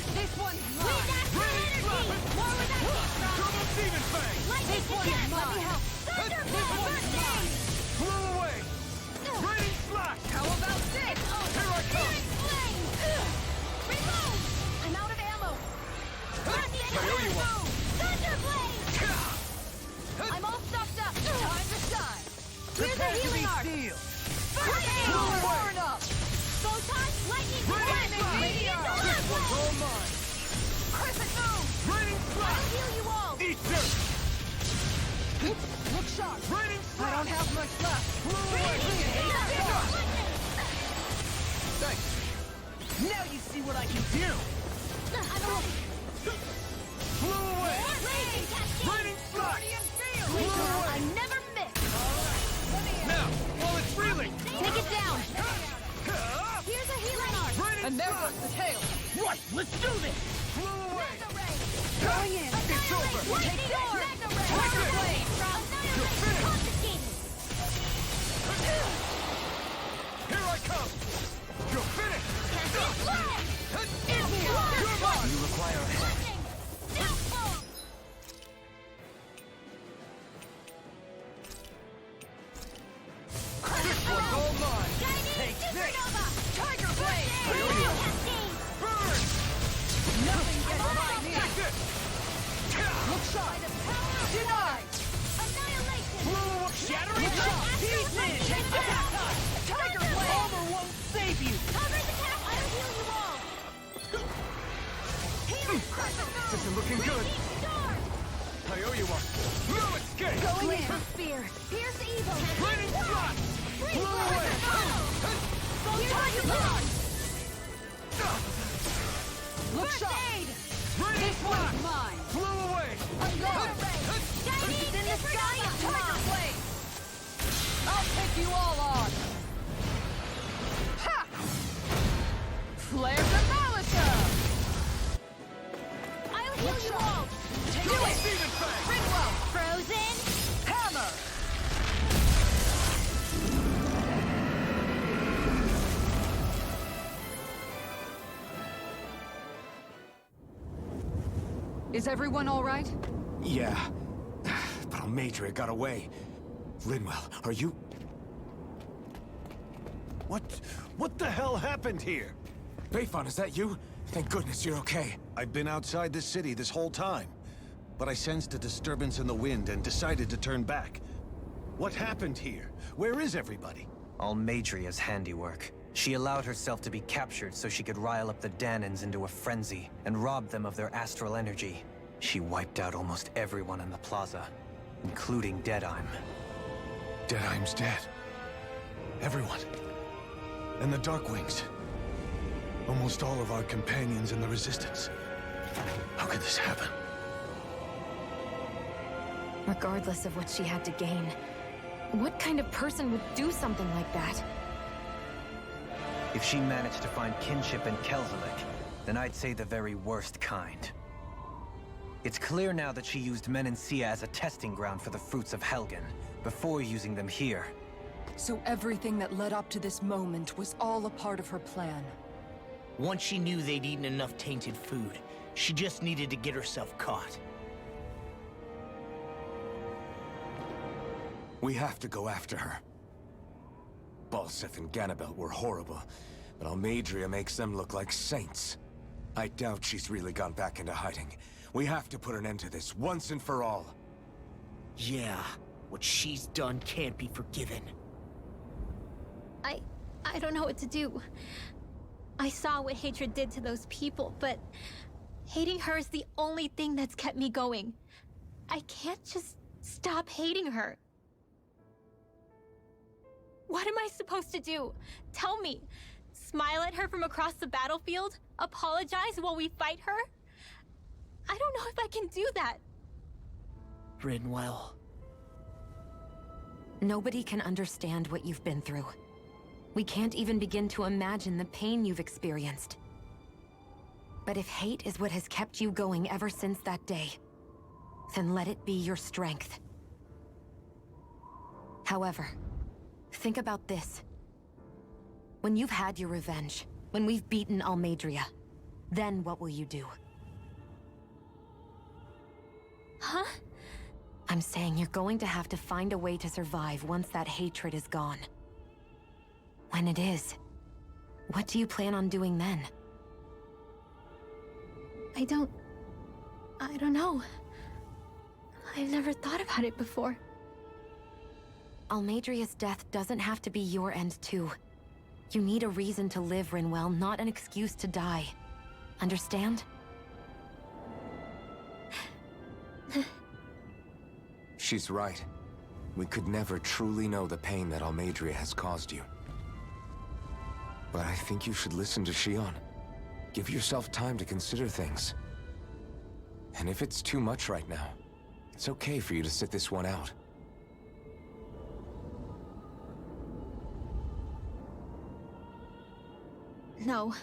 This one's With mine. astral Raining energy! slash! More with that heat Double demon fang! Lightning This one's again! mine. Let me help. Thunderbolt first aid! Blew away! Raining slash! How about this? Here I come! Searing flame! Reload! I'm out of ammo! Run the I owe you one. Thunderblade! I'm all stocked up! Time to shine! Here's a healing arc! Steel! First aid! Burn up. Photon! Lightning! Raining slash! Radiant This one's all mine! Crescent Moon! Raining I'll slash! heal you all! Eat dirt! Look sharp. Raining I slash! don't have much left. Blew away! Thanks! Now you see what I can do! I'm ready! Blew away! Raging Cascade! Raining slash! Blew away! I never miss! Now, while it's reeling! Take it down! Here's a healing arc! Raining And there slash! goes the tail. Right, let's do this! Blew away! Going in. It's over! Take this! Tiger Blade! You're finished! Confiscated! Here I come! You're finished! You're mine! You require a hand. This one's all mine! Take this! Tiger Blade. Burn! Nothing gets by me. Take this! Look sharp. Denied. Blew away! Shattering pieces! Attack us! Tiger Blade. Armor won't save you! This isn't looking good! I owe you one! No escape! Going in. Spear! Pierce evil! Raining slash! Blew away! Look sharp. Raining This slash! one's mine. Blew away! I'm gone. It's in the sky! Tiger Blade. I'll take you all on. Ha! Flare Demolisher. I'll heal you all! Do it. Demon fang! Ringwell. Frozen! Hammer. Is everyone all right? Yeah. But Major, it got away. Linwell, are you... What the hell happened here? Bayfon, is that you? Thank goodness you're okay. I've been outside the city this whole time, but I sensed a disturbance in the wind and decided to turn back. What happened here? Where is everybody? All Madria's handiwork. She allowed herself to be captured so she could rile up the Danans into a frenzy and rob them of their astral energy. She wiped out almost everyone in the plaza, including Deadheim. Deadheim's dead. Everyone. And the Darkwings. Almost all of our companions in the Resistance. How could this happen? Regardless of what she had to gain, what kind of person would do something like that? If she managed to find kinship in Kelzelik, then I'd say the very worst kind. It's clear now that she used Menancia as a testing ground for the fruits of Helgen, before using them here. So everything that led up to this moment was all a part of her plan. Once she knew they'd eaten enough tainted food, she just needed to get herself caught. We have to go after her. Balseth and Ganabelt were horrible, but Almadria makes them look like saints. I doubt she's really gone back into hiding. We have to put an end to this, once and for all. Yeah, what she's done can't be forgiven. I don't know what to do. I saw what hatred did to those people, but hating her is the only thing that's kept me going. I can't just stop hating her. What am I supposed to do? Tell me. Smile at her from across the battlefield? Apologize while we fight her? I don't know if I can do that. Rinwell. Nobody can understand what you've been through. We can't even begin to imagine the pain you've experienced. But if hate is what has kept you going ever since that day, then let it be your strength. However, think about this. When you've had your revenge, when we've beaten Almadria, then what will you do? Huh? I'm saying you're going to have to find a way to survive once that hatred is gone. When it is, what do you plan on doing then? I don't know. I've never thought about it before. Almadria's death doesn't have to be your end too. You need a reason to live, Rinwell, not an excuse to die. Understand? She's right. We could never truly know the pain that Almadria has caused you. But I think you should listen to Shion. Give yourself time to consider things. And if it's too much right now, it's okay for you to sit this one out. No.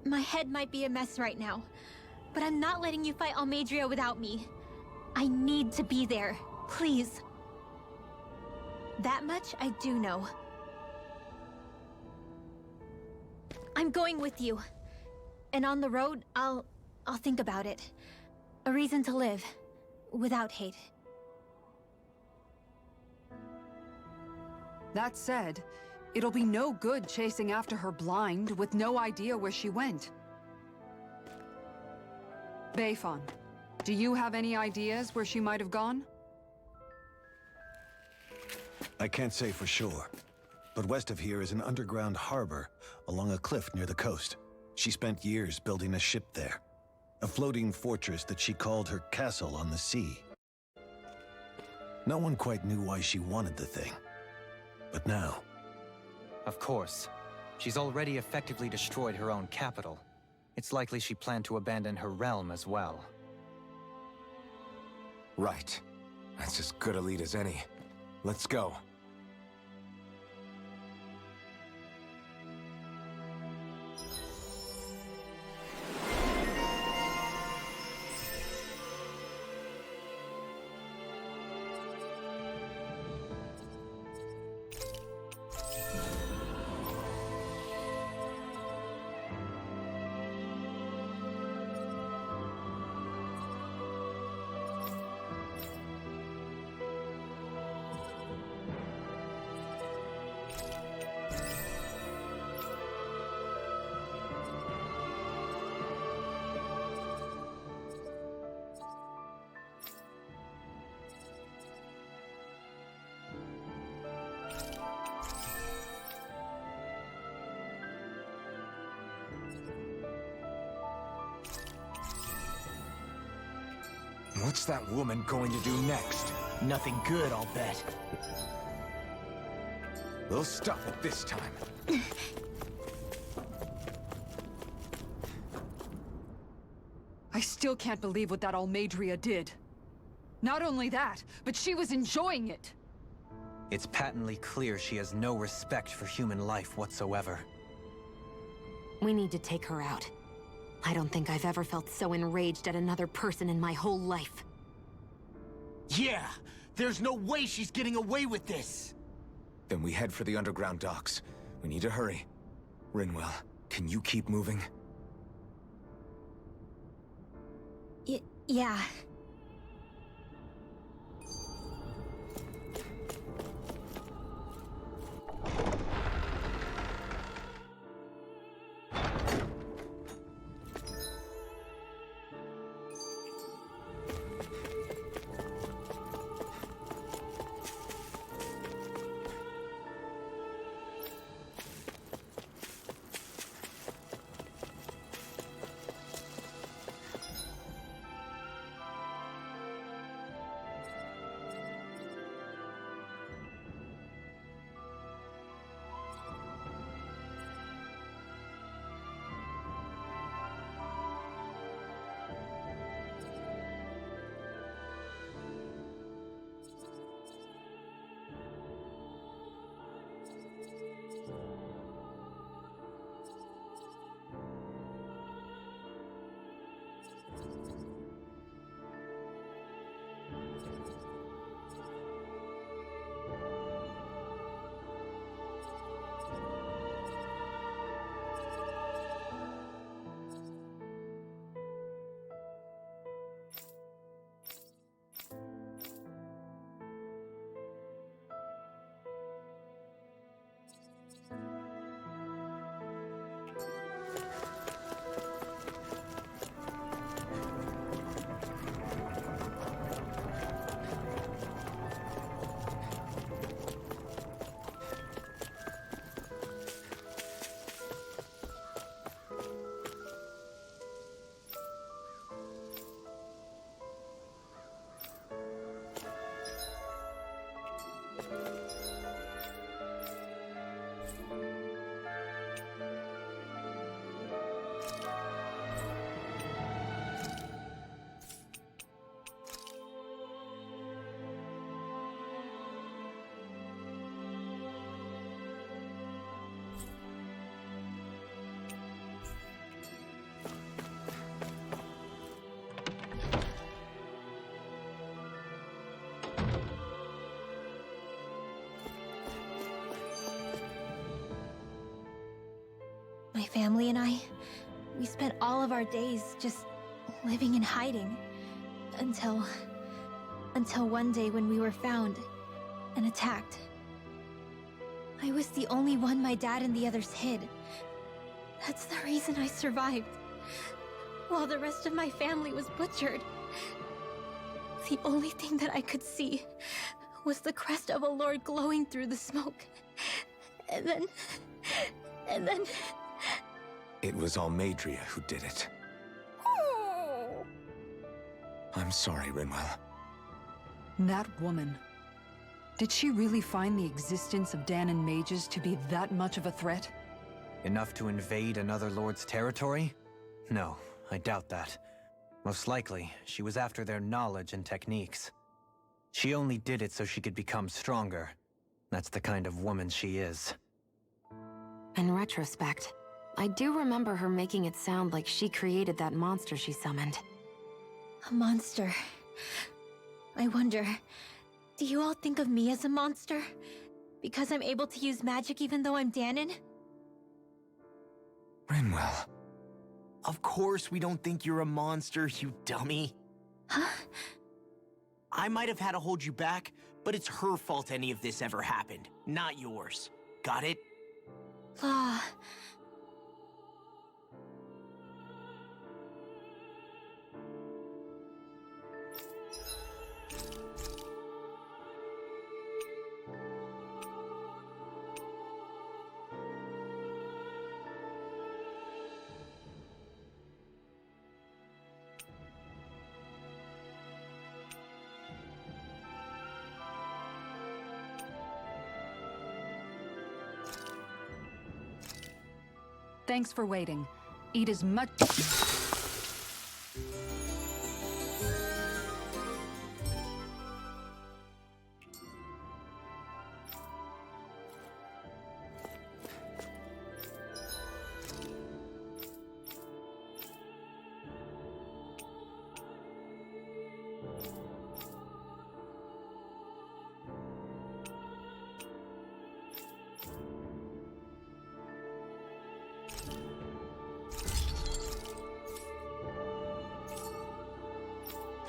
My head might be a mess right now, but I'm not letting you fight Almadria without me. I need to be there, please. That much I do know. I'm going with you. And on the road, I'll think about it. A reason to live, without hate. That said, it'll be no good chasing after her blind with no idea where she went. Beifan, do you have any ideas where she might have gone? I can't say for sure, but west of here is an underground harbor along a cliff near the coast. She spent years building a ship there, a floating fortress that she called her castle on the sea. No one quite knew why she wanted the thing, but now... Of course. She's already effectively destroyed her own capital. It's likely she planned to abandon her realm as well. Right. That's as good a lead as any. Let's go. What's that woman going to do next? Nothing good, I'll bet. We'll stop it this time. I still can't believe what that Almadria did. Not only that, but she was enjoying it. It's patently clear she has no respect for human life whatsoever. We need to take her out. I don't think I've ever felt so enraged at another person in my whole life. Yeah! There's no way she's getting away with this! Then we head for the underground docks. We need to hurry. Rinwell, can you keep moving? Yeah. My family and I, we spent all of our days just living in hiding. Until one day when we were found and attacked. I was the only one my dad and the others hid. That's the reason I survived. While the rest of my family was butchered. The only thing that I could see was the crest of a lord glowing through the smoke. And then... It was Almadria who did it. I'm sorry, Rinwell. That woman. Did she really find the existence of Danon mages to be that much of a threat? Enough to invade another lord's territory? No, I doubt that. Most likely, she was after their knowledge and techniques. She only did it so she could become stronger. That's the kind of woman she is. In retrospect, I do remember her making it sound like she created that monster she summoned. A monster. I wonder, do you all think of me as a monster? Because I'm able to use magic even though I'm Danon? Rinwell. Of course we don't think you're a monster, you dummy. Huh? I might have had to hold you back, but it's her fault any of this ever happened, not yours. Got it? Law. Thanks for waiting. Eat as much...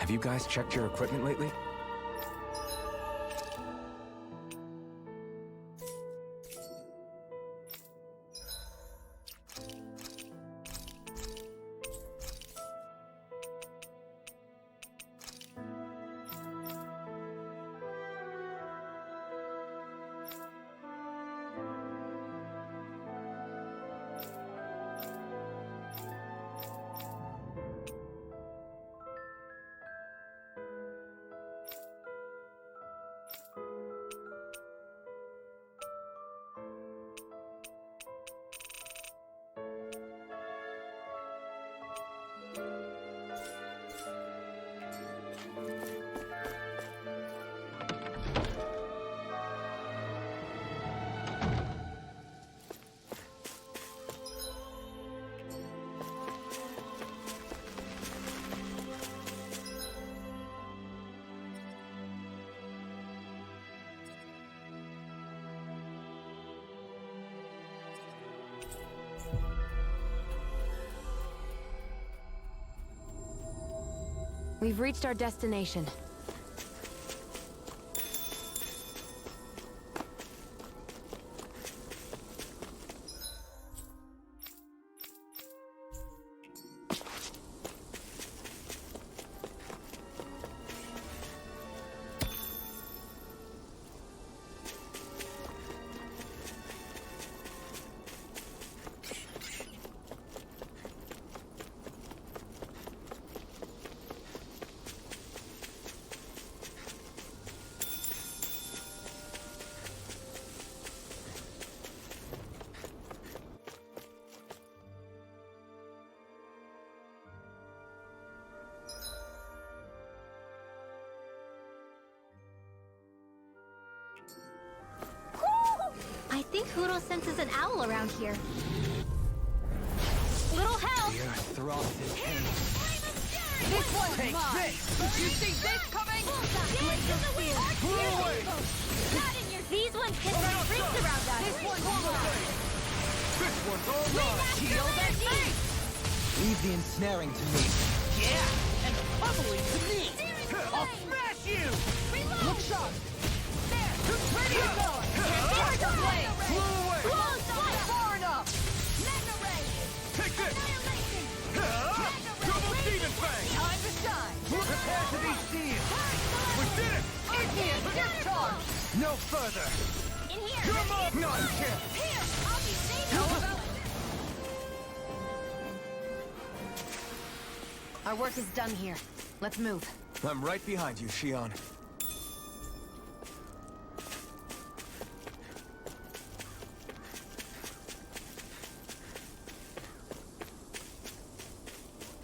Have you guys checked your equipment lately? We've reached our destination. I think Huro senses an owl around here. Little help! The earth throbs in pain. This one's mine! Did you see this coming? These ones get some freaks around us. This one's mine! This one's all mine! Shield and face! Leave the ensnaring to me. Yeah! And pummeling to me! I'll smash you! Look sharp! There! Ready to go! Fire to blade! Flew away! Far enough! Mega ray! Take this! Double demon fang! Time to shine! Prepare to be seen! We did it! Indian discharge! No further! In here! Come on! Not a chance! Here! I'll be safe! Our work is done here. Let's move. I'm right behind you, Shion.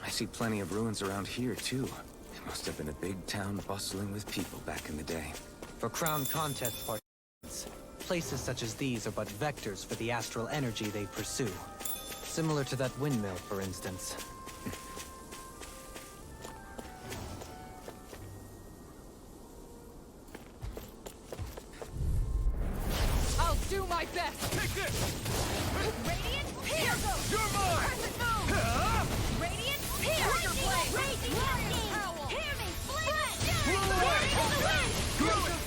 I see plenty of ruins around here, too. It must have been a big town bustling with people back in the day. For crown contest participants, places such as these are but vectors for the astral energy they pursue. Similar to that windmill, for instance. I'll do my best! Take this! Radiant, here! You're mine! Perfect move! Radiant, here! Raging Owl! Hear me! Flame! Here to the wind!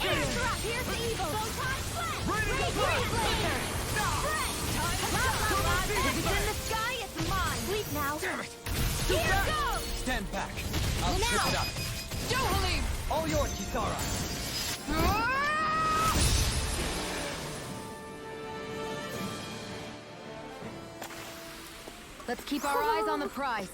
Airdrop! Here's the evil! Photon flash! Raging laser! If it's in the sky, it's mine! Sleep now! Here goes! Stand back. I'll trip it up. Johali! All yours, Kisara. Let's keep our eyes on the prize.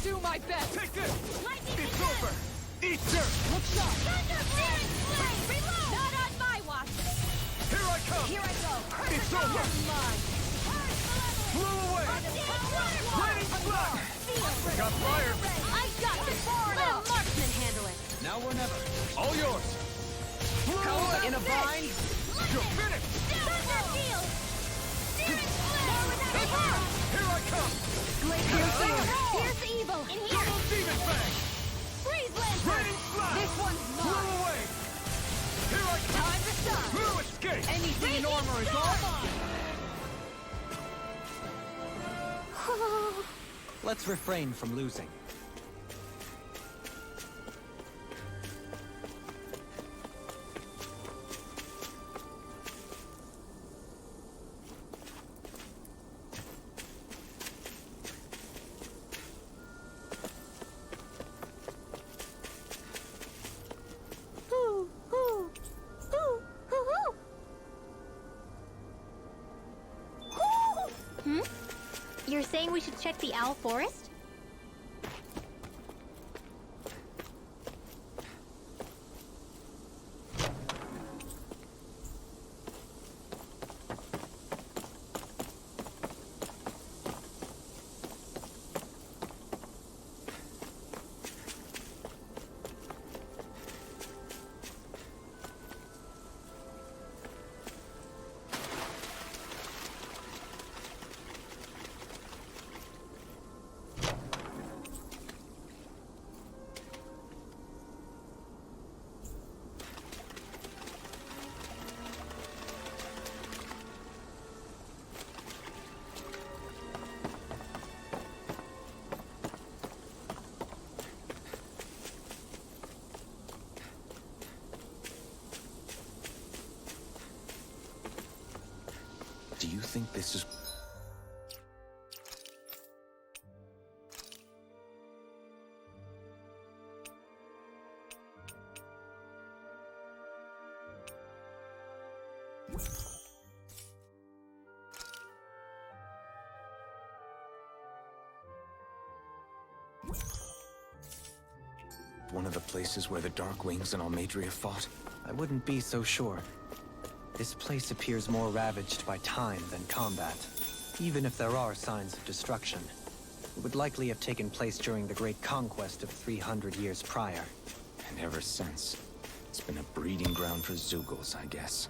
Do my best! Take this! Lightning It's over! Eat dirt! Look sharp! Thunder Flame! Reload! Not on my watch! Blew away! Raining flash! Got fire! I got this! Let a marksman handle it! Now or never. All yours! Caught in a bind? You're finished! Thunder field! Here I come! Here's evil! In here! Double demon fang! Freeze lantern! Raining flash! This one's Blew mine! away! Here I come! Time to shine! No escape! Anything in armor is all mine! Let's refrain from losing. You're saying we should check the owl forest? Do you think this is... one of the places where the Dark Wings and Almadria fought? I wouldn't be so sure. This place appears more ravaged by time than combat. Even if there are signs of destruction, it would likely have taken place during the Great Conquest of 300 years prior. And ever since, it's been a breeding ground for Zeugles, I guess.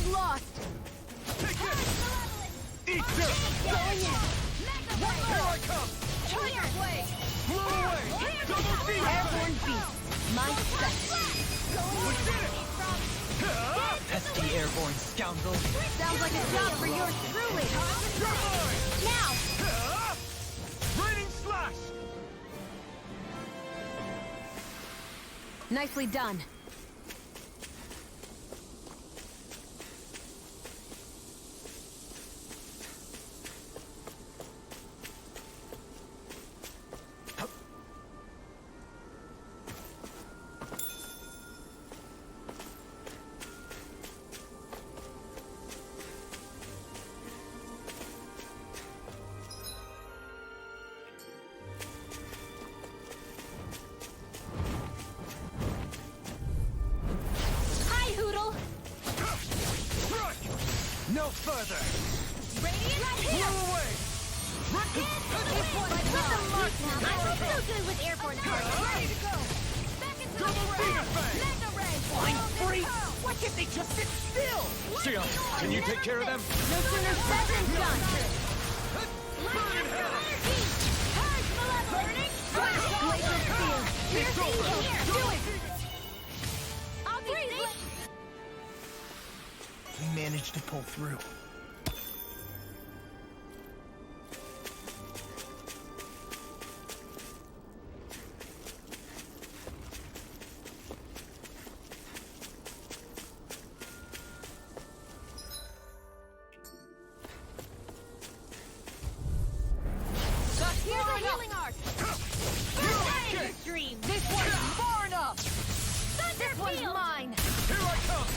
Lost! Take this! Eat this! Going in! Here I come! Tiger blade! Blew away! Double demon! Airborne beast! My special! We did it! Pesky airborne scoundrel! Sounds like a job for yours truly! Now! Raining slash! Nicely done. No further! Radiant right here! Blow away! This one with the mark now! I'm so good with airborne targets! Ready to go! Back into the ground! Mega ray! Flying free! Why can't they just sit still? Sion, can you take care of them? No sooner said than done! Lightning beast! Purge malevolence! Glacial field! Here's evil! Do it! I'll be safe! We managed to pull through.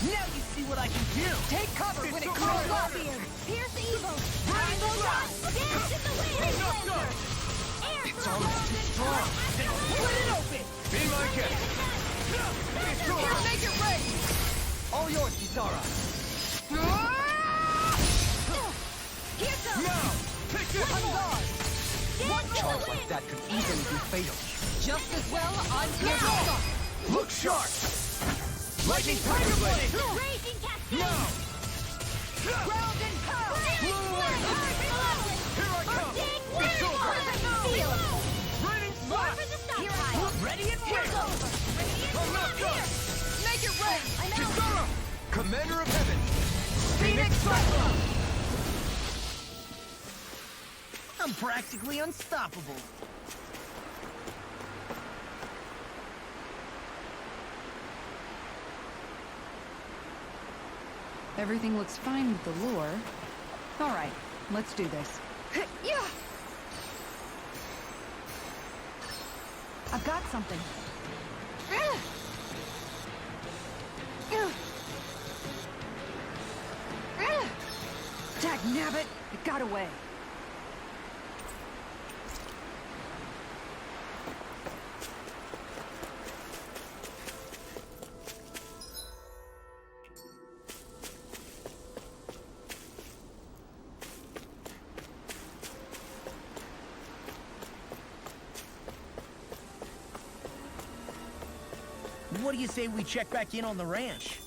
Now you see what I can do! Take cover when it It's comes over. up! Pierce evil! Rainbow Dance in the wind! Air It's almost too strong! Then split it open! Be my guest! Here, make it rain! All yours, Kisara. Here goes! Now! Pick this On guard! One charge like that could easily be fatal. Just as well, I'm here to stop! Look sharp! Lightning Tiger Blade! Raging cascade! Now! Ground and pound! Blow away! Here I come! It's over! Raining Slash! Ready and wait! I'm not done! Make it rain! Kisara! Commander of Heaven! Phoenix Cyclone! I'm practically unstoppable. Everything looks fine with the lure. All right, let's do this. Yeah. I've got something. Dagnabbit! It got away. What do you say we check back in on the ranch?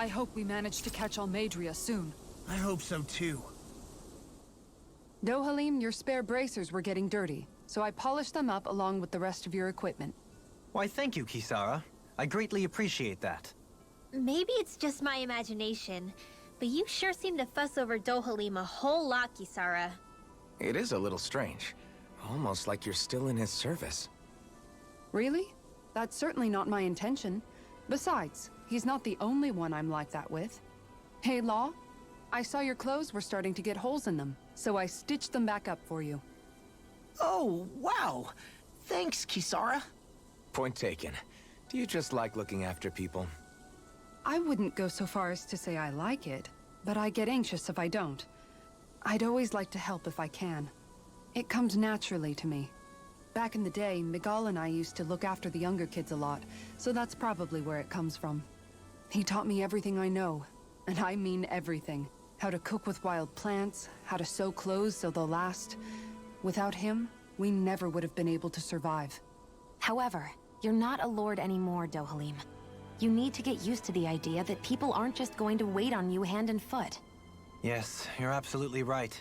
I hope we manage to catch Almadria soon. I hope so too. Dohalim, your spare bracers were getting dirty, so I polished them up along with the rest of your equipment. Why, thank you, Kisara. I greatly appreciate that. Maybe it's just my imagination, but you sure seem to fuss over Dohalim a whole lot, Kisara. It is a little strange. Almost like you're still in his service. Really? That's certainly not my intention. Besides, he's not the only one I'm like that with. Hey, Law, I saw your clothes were starting to get holes in them, so I stitched them back up for you. Oh, wow! Thanks, Kisara. Point taken. Do you just like looking after people? I wouldn't go so far as to say I like it, but I get anxious if I don't. I'd always like to help if I can. It comes naturally to me. Back in the day, Miguel and I used to look after the younger kids a lot, so that's probably where it comes from. He taught me everything I know, and I mean everything. How to cook with wild plants, how to sew clothes so they'll last. Without him, we never would have been able to survive. However, you're not a lord anymore, Dohalim. You need to get used to the idea that people aren't just going to wait on you hand and foot. Yes, you're absolutely right.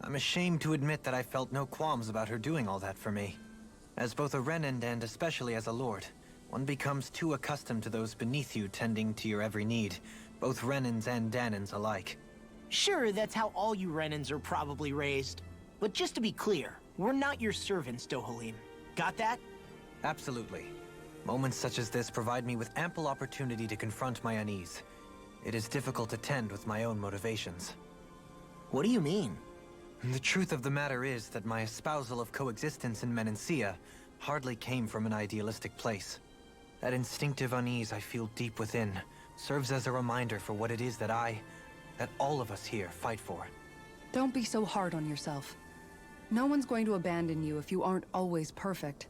I'm ashamed to admit that I felt no qualms about her doing all that for me. As both a Renan and especially as a lord, one becomes too accustomed to those beneath you tending to your every need, both Renans and Danans alike. Sure, that's how all you Renans are probably raised. But just to be clear, we're not your servants, Dohalim. Got that? Absolutely. Moments such as this provide me with ample opportunity to confront my unease. It is difficult to tend with my own motivations. What do you mean? The truth of the matter is that my espousal of coexistence in Menancia hardly came from an idealistic place. That instinctive unease I feel deep within serves as a reminder for what it is that all of us here fight for. Don't be so hard on yourself. No one's going to abandon you if you aren't always perfect.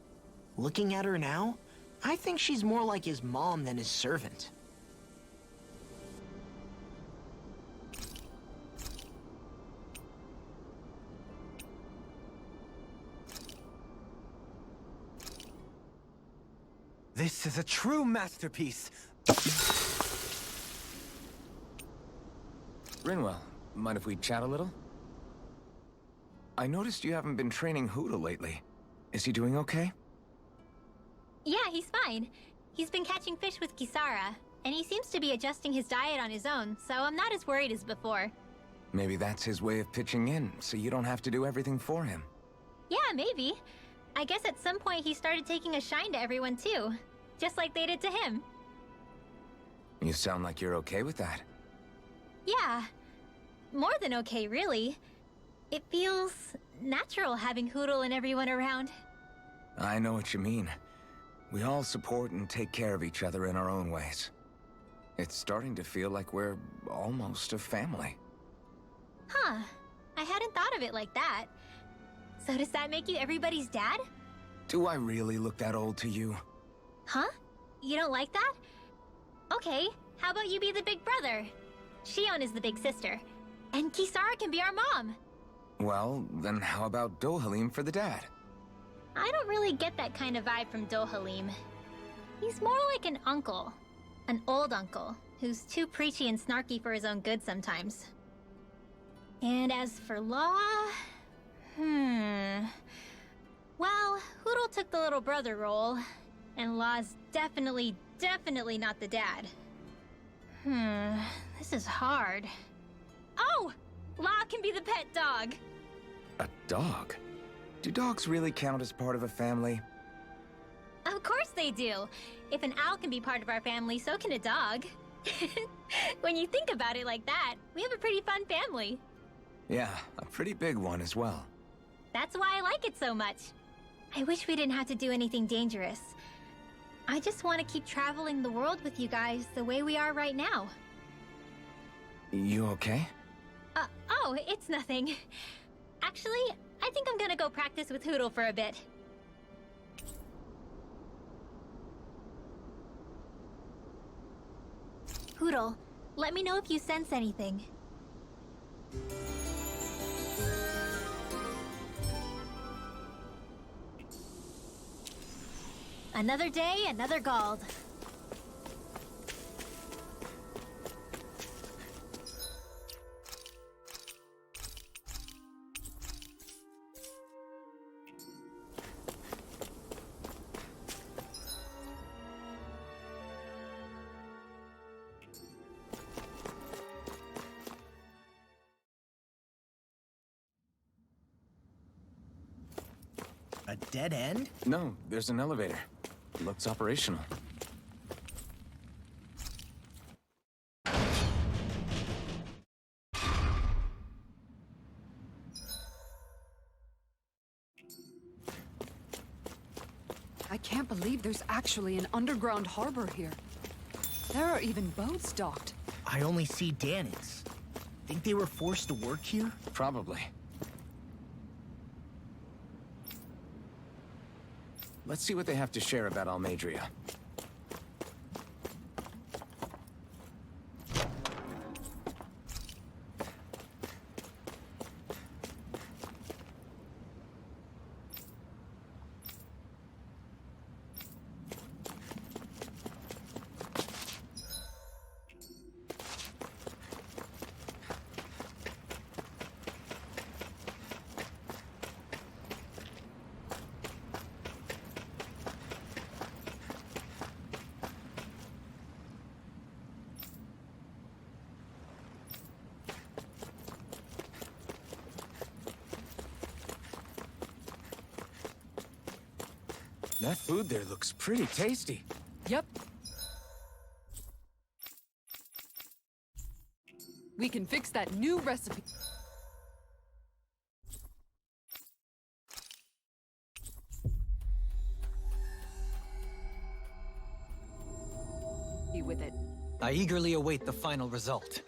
Looking at her now, I think she's more like his mom than his servant. This is a true masterpiece! Rinwell, mind if we chat a little? I noticed you haven't been training Hoodle lately. Is he doing okay? Yeah, he's fine. He's been catching fish with Kisara, and he seems to be adjusting his diet on his own, so I'm not as worried as before. Maybe that's his way of pitching in, so you don't have to do everything for him. Yeah, maybe. I guess at some point he started taking a shine to everyone too, just like they did to him. You sound like you're okay with that. Yeah. More than okay, really. It feels natural having Hoodle and everyone around. I know what you mean. We all support and take care of each other in our own ways. It's starting to feel like we're almost a family. Huh. I hadn't thought of it like that. So does that make you everybody's dad? Do I really look that old to you? Huh? You don't like that? Okay, how about you be the big brother? Shion is the big sister. And Kisara can be our mom. Well, then how about Dohalim for the dad? I don't really get that kind of vibe from Dohalim. He's more like an uncle. An old uncle, who's too preachy and snarky for his own good sometimes. And as for Law... Well, Hoodle took the little brother role, and Law's definitely not the dad. This is hard. Oh! Law can be the pet dog! A dog? Do dogs really count as part of a family? Of course they do! If an owl can be part of our family, so can a dog. When you think about it like that, we have a pretty fun family. Yeah, a pretty big one as well. That's why I like it so much. I wish we didn't have to do anything dangerous. I just want to keep traveling the world with you guys the way we are right now. You okay? Oh, it's nothing. Actually, I think I'm gonna go practice with Hoodle for a bit. Hoodle, let me know if you sense anything. Another day, another Gald. A dead end? No, there's an elevator. Looks operational. I can't believe there's actually an underground harbor here. There are even boats docked. I only see Danits. Think they were forced to work here? Probably. Let's see what they have to share about Almadria. That food there looks pretty tasty. Yep. We can fix that new recipe. With it. I eagerly await the final result.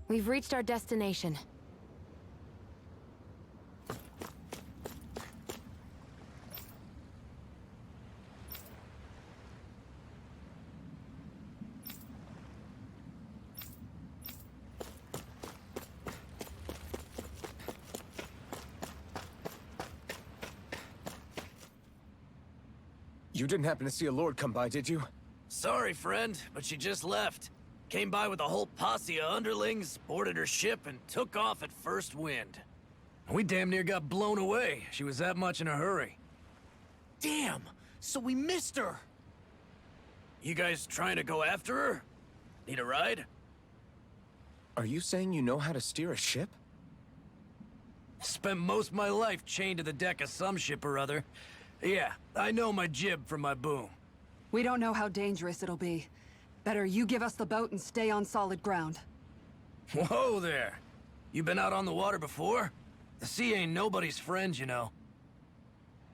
We've reached our destination. You didn't happen to see a lord come by, did you? Sorry, friend, but she just left. Came by with a whole posse of underlings, boarded her ship, and took off at first wind. We damn near got blown away. She was that much in a hurry. Damn! So we missed her! You guys trying to go after her? Need a ride? Are you saying you know how to steer a ship? Spent most of my life chained to the deck of some ship or other. Yeah, I know my jib from my boom. We don't know how dangerous it'll be. Better you give us the boat and stay on solid ground. Whoa there! You been out on the water before? The sea ain't nobody's friend, you know.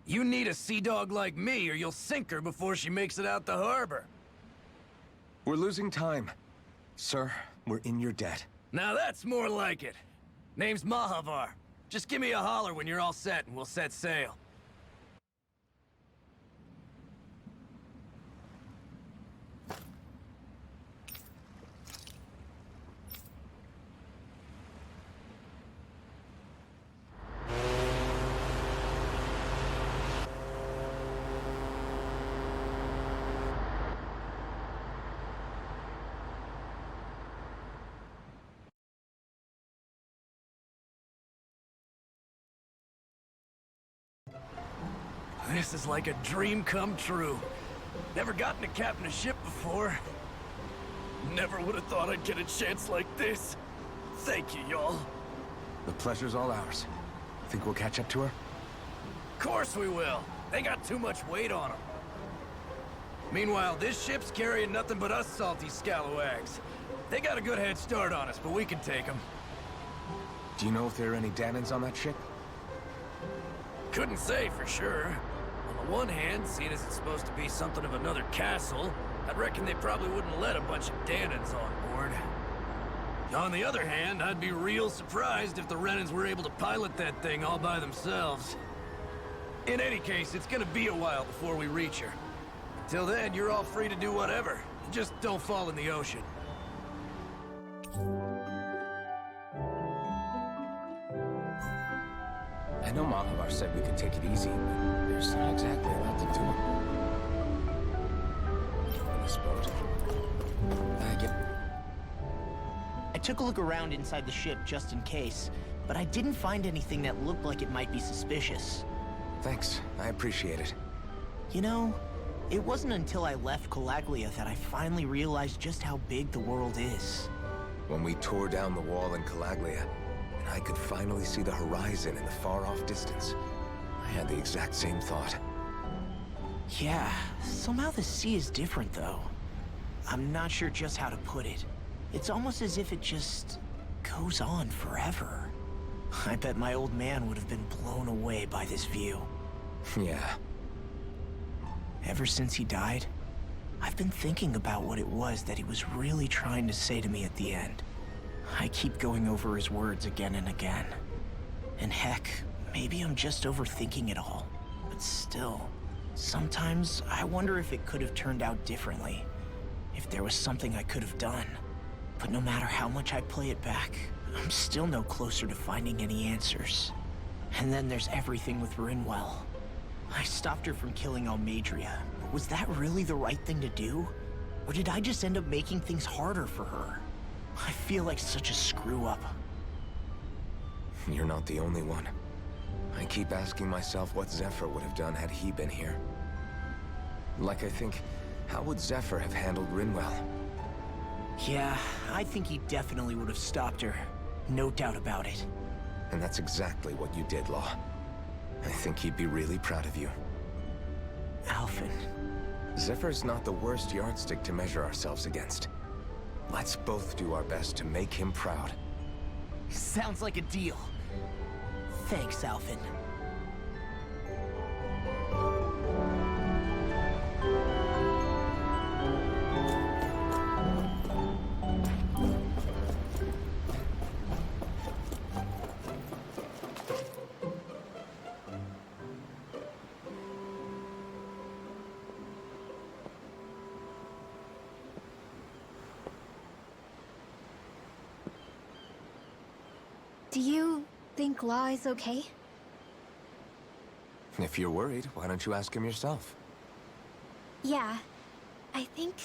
You need a sea dog like me, or you'll sink her before she makes it out the harbor. We're losing time. Sir, we're in your debt. Now that's more like it. Name's Mahavar. Just give me a holler when you're all set and we'll set sail. This is like a dream come true. Never gotten to captain a ship before. Never would have thought I'd get a chance like this. Thank you, y'all. The pleasure's all ours. Think we'll catch up to her? Course we will. They got too much weight on them. Meanwhile, this ship's carrying nothing but us salty scalawags. They got a good head start on us, but we can take them. Do you know if there are any Danans on that ship? Couldn't say for sure. On the one hand, seeing as it's supposed to be something of another castle, I'd reckon they probably wouldn't let a bunch of Danans on board. On the other hand, I'd be real surprised if the Renans were able to pilot that thing all by themselves. In any case, it's gonna be a while before we reach her. Till then, you're all free to do whatever. Just don't fall in the ocean. I know Mahavar said we could take it easy, but there's not exactly a lot to do. On this boat. I took a look around inside the ship just in case, but I didn't find anything that looked like it might be suspicious. Thanks, I appreciate it. You know, it wasn't until I left Calaglia that I finally realized just how big the world is. When we tore down the wall in Calaglia, and I could finally see the horizon in the far-off distance, I had the exact same thought. Yeah, somehow the sea is different though. I'm not sure just how to put it. It's almost as if it just goes on forever. I bet my old man would have been blown away by this view. Yeah. Ever since he died, I've been thinking about what it was that he was really trying to say to me at the end. I keep going over his words again and again. And heck, maybe I'm just overthinking it all. But still, sometimes I wonder if it could have turned out differently. If there was something I could have done. But no matter how much I play it back, I'm still no closer to finding any answers. And then there's everything with Rinwell. I stopped her from killing Almadria, but was that really the right thing to do? Or did I just end up making things harder for her? I feel like such a screw-up. You're not the only one. I keep asking myself what Zephyr would have done had he been here. Like I think, how would Zephyr have handled Rinwell? Yeah, I think he definitely would have stopped her. No doubt about it. And that's exactly what you did, Law. I think he'd be really proud of you. Alphen. Zephyr's not the worst yardstick to measure ourselves against. Let's both do our best to make him proud. Sounds like a deal. Thanks, Alphen. Do you think Law is okay? If you're worried, why don't you ask him yourself? Yeah. I think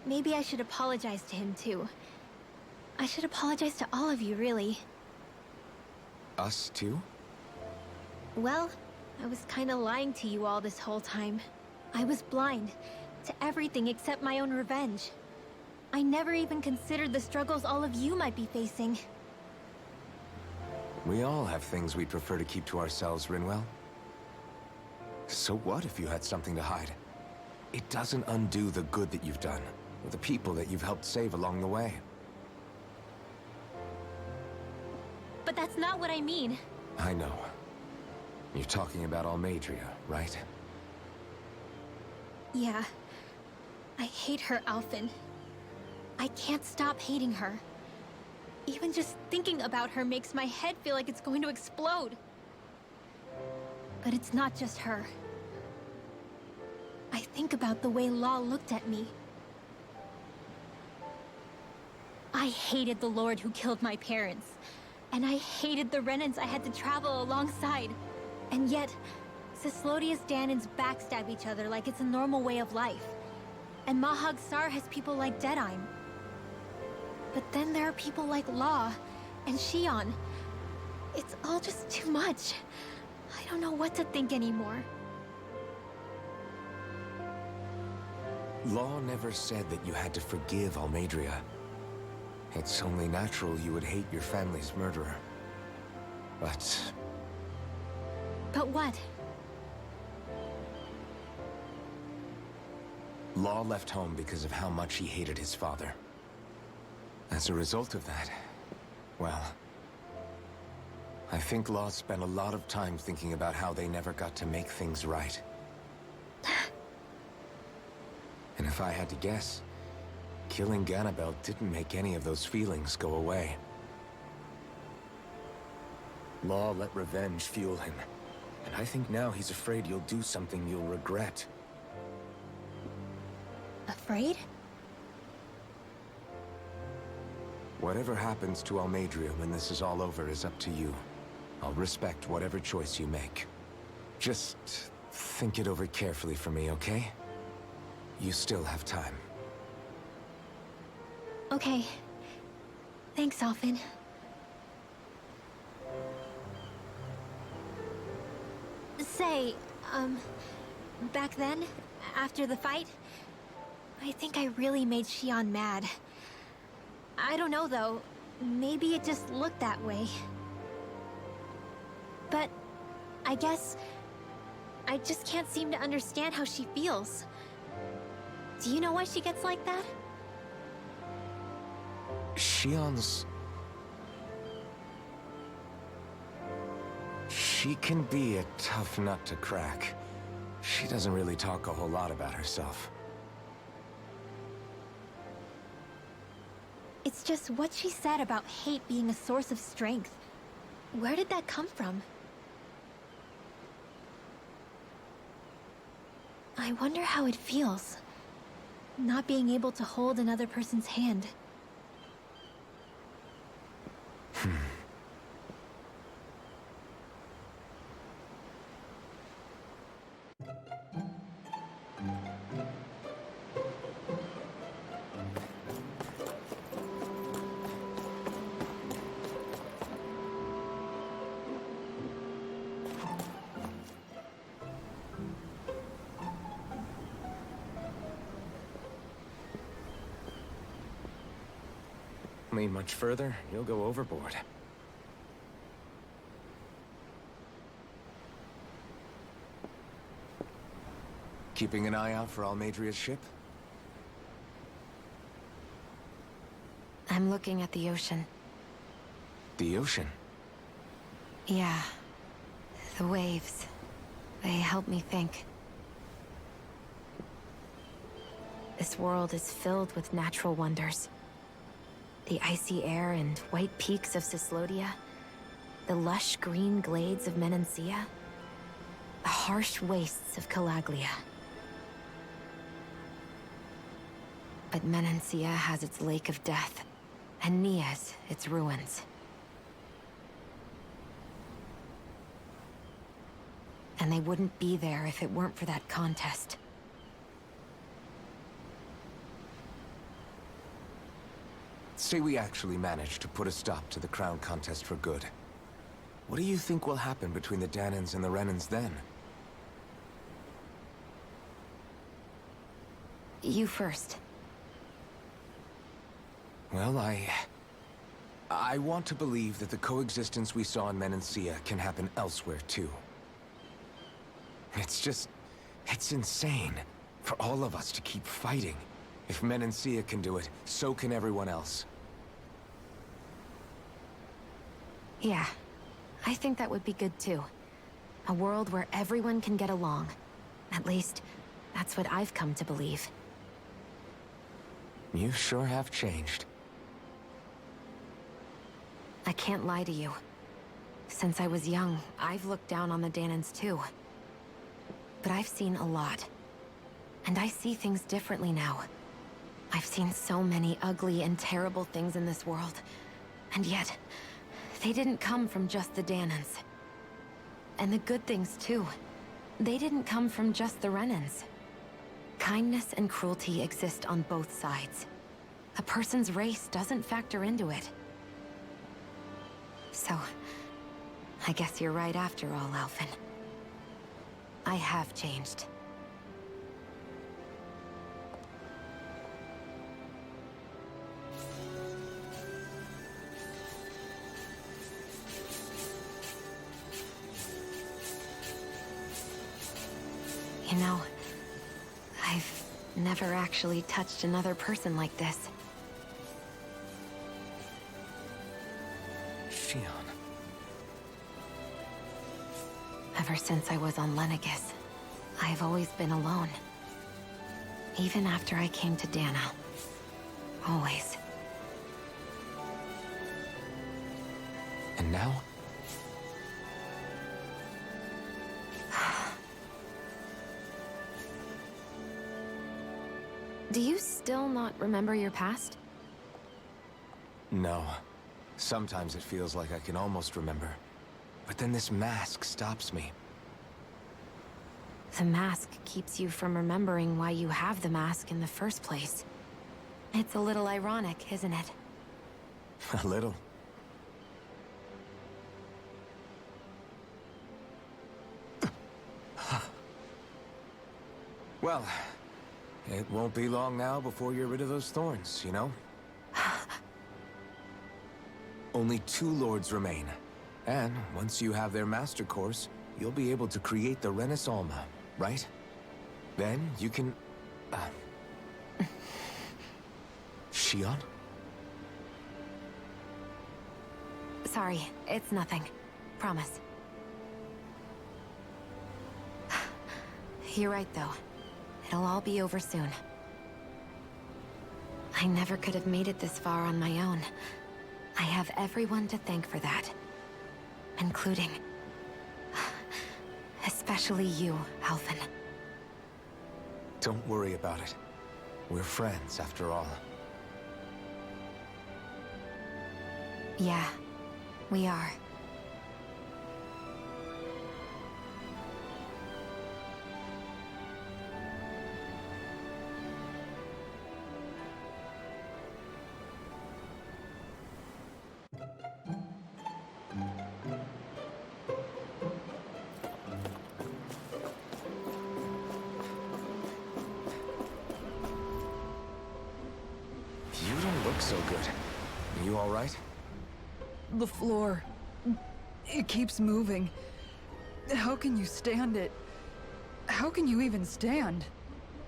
maybe I should apologize to him too. I should apologize to all of you, really. Us too? Well, I was kinda lying to you all this whole time. I was blind to everything except my own revenge. I never even considered the struggles all of you might be facing. We all have things we'd prefer to keep to ourselves, Rinwell. So what if you had something to hide? It doesn't undo the good that you've done, or the people that you've helped save along the way. But that's not what I mean. I know. You're talking about Almadria, right? Yeah. I hate her, Alphen. I can't stop hating her. Even just thinking about her makes my head feel like it's going to explode. But it's not just her. I think about the way Law looked at me. I hated the Lord who killed my parents. And I hated the Renans I had to travel alongside. And yet, Cislodius Danans backstab each other like it's a normal way of life. And Mahag Sar has people like Deadime. But then there are people like Law and Shion. It's all just too much. I don't know what to think anymore. Law never said that you had to forgive Almadria. It's only natural you would hate your family's murderer. But But what? Law left home because of how much he hated his father. As a result of that, well, I think Law spent a lot of time thinking about how they never got to make things right. And if I had to guess, killing Ganabel didn't make any of those feelings go away. Law let revenge fuel him, and I think now he's afraid you'll do something you'll regret. Afraid? Whatever happens to Almadria when this is all over is up to you. I'll respect whatever choice you make. Just think it over carefully for me, okay? You still have time. Okay. Thanks, Alphen. Say, back then, after the fight, I think I really made Xion mad. I don't know, though. Maybe it just looked that way. But I guess I just can't seem to understand how she feels. Do you know why she gets like that? Xion's... She can be a tough nut to crack. She doesn't really talk a whole lot about herself. It's just what she said about hate being a source of strength. Where did that come from? I wonder how it feels, not being able to hold another person's hand. Lean much further, you'll go overboard. Keeping an eye out for Almadria's ship? I'm looking at the ocean. The ocean? Yeah. The waves. They help me think. This world is filled with natural wonders. The icy air and white peaks of Cyslodia, the lush green glades of Menancia, the harsh wastes of Calaglia. But Menancia has its Lake of Death, and Nias its ruins. And they wouldn't be there if it weren't for that contest. Say we actually manage to put a stop to the crown contest for good. What do you think will happen between the Danans and the Renans then? You first. Well, I want to believe that the coexistence we saw in Menancia can happen elsewhere, too. It's insane for all of us to keep fighting. If Menancia can do it, so can everyone else. Yeah, I think that would be good too. A world where everyone can get along. At least, that's what I've come to believe. You sure have changed. I can't lie to you. Since I was young, I've looked down on the Danans too. But I've seen a lot. And I see things differently now. I've seen so many ugly and terrible things in this world. And yet, they didn't come from just the Danans. And the good things too. They didn't come from just the Renans. Kindness and cruelty exist on both sides. A person's race doesn't factor into it. So, I guess you're right after all, Alphen. I have changed. You know, I've never actually touched another person like this. Xion. Ever since I was on Lenegis, I've always been alone. Even after I came to Dana. Always. And now? Do you still not remember your past? No. Sometimes it feels like I can almost remember. But then this mask stops me. The mask keeps you from remembering why you have the mask in the first place. It's a little ironic, isn't it? A little. Well, it won't be long now before you're rid of those thorns, you know? Only 2 lords remain. And once you have their master cores, you'll be able to create the Renis Alma, right? Then you can... Shion? Sorry, it's nothing. Promise. You're right, though. It'll all be over soon. I never could have made it this far on my own. I have everyone to thank for that. Including... especially you, Alphen. Don't worry about it. We're friends, after all. Yeah, we are. You don't look so good. Are you all right? The floor. It keeps moving. How can you stand it? How can you even stand?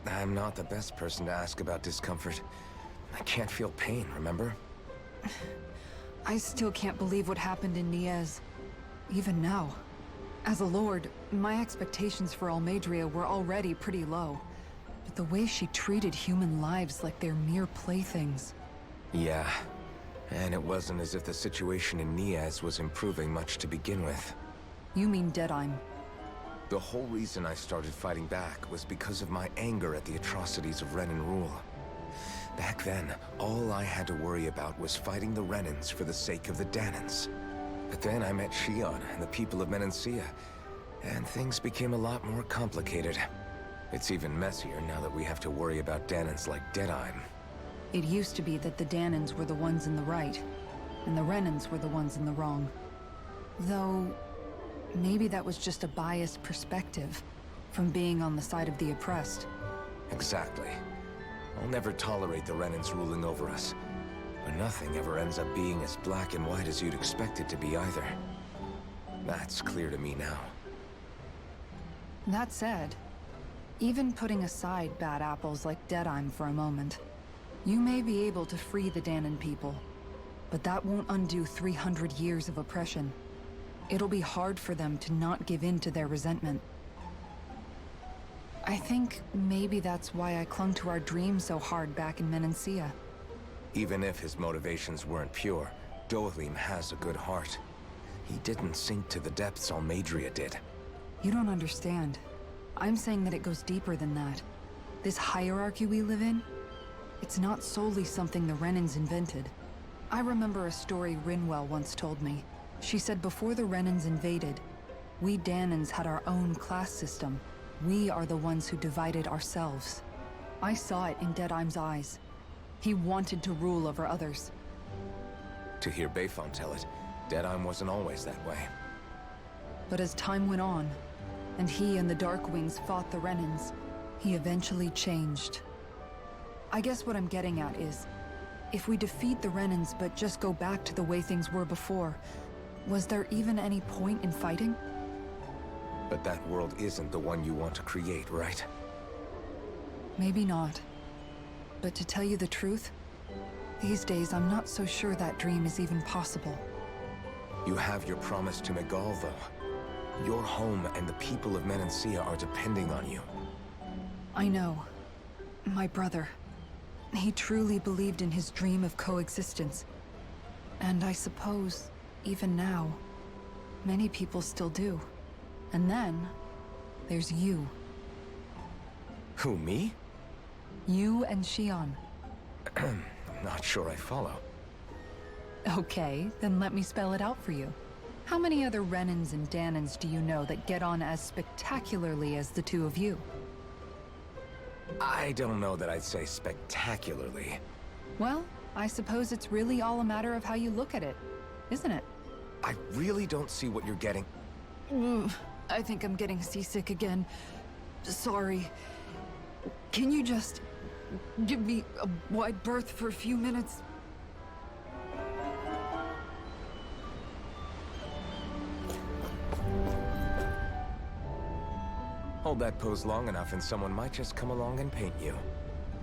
I'm not the best person to ask about discomfort. I can't feel pain, remember? I still can't believe what happened in Niez. Even now. As a lord, my expectations for Almadria were already pretty low. But the way she treated human lives like they're mere playthings. Yeah. And it wasn't as if the situation in Niez was improving much to begin with. You mean Deadheim? The whole reason I started fighting back was because of my anger at the atrocities of Renin rule. Back then, all I had to worry about was fighting the Renins for the sake of the Danans. But then I met Shion and the people of Menancia, and things became a lot more complicated. It's even messier now that we have to worry about Danans like Deadheim. It used to be that the Danans were the ones in the right, and the Renins were the ones in the wrong. Though, maybe that was just a biased perspective from being on the side of the oppressed. Exactly. I'll never tolerate the Renins ruling over us. But nothing ever ends up being as black and white as you'd expect it to be either. That's clear to me now. That said, even putting aside bad apples like Deadheim for a moment, you may be able to free the Danan people, but that won't undo 300 years of oppression. It'll be hard for them to not give in to their resentment. I think maybe that's why I clung to our dream so hard back in Menancia. Even if his motivations weren't pure, Dohalim has a good heart. He didn't sink to the depths Almadria did. You don't understand. I'm saying that it goes deeper than that. This hierarchy we live in, it's not solely something the Renins invented. I remember a story Rinwell once told me. She said before the Renins invaded, we Danans had our own class system. We are the ones who divided ourselves. I saw it in Deadheim's eyes. He wanted to rule over others. To hear Bayfon tell it, Deadheim wasn't always that way. But as time went on, and he and the Darkwings fought the Renins, he eventually changed. I guess what I'm getting at is, if we defeat the Renins but just go back to the way things were before, was there even any point in fighting? But that world isn't the one you want to create, right? Maybe not. But to tell you the truth, these days I'm not so sure that dream is even possible. You have your promise to Megal, though. Your home and the people of Menancia are depending on you. I know. My brother. He truly believed in his dream of coexistence. And I suppose, even now, many people still do. And then, there's you. Who, me? You and Xion. I'm not sure I follow. Okay, then let me spell it out for you. How many other Renans and Danans do you know that get on as spectacularly as the two of you? I don't know that I'd say spectacularly. Well, I suppose it's really all a matter of how you look at it, isn't it? I really don't see what you're getting. I think I'm getting seasick again. Sorry. Can you just give me a wide berth for a few minutes? Hold that pose long enough and someone might just come along and paint you.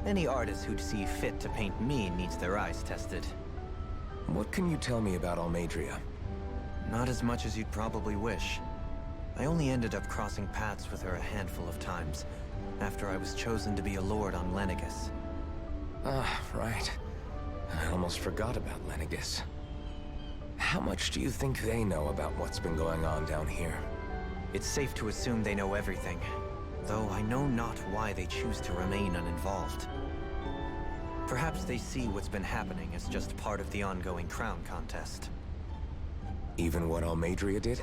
Any artist who'd see fit to paint me needs their eyes tested. What can you tell me about Almadria? Not as much as you'd probably wish. I only ended up crossing paths with her a handful of times, after I was chosen to be a lord on Lenegis. Ah, right. I almost forgot about Lenegis. How much do you think they know about what's been going on down here? It's safe to assume they know everything, though I know not why they choose to remain uninvolved. Perhaps they see what's been happening as just part of the ongoing crown contest. Even what Almadria did?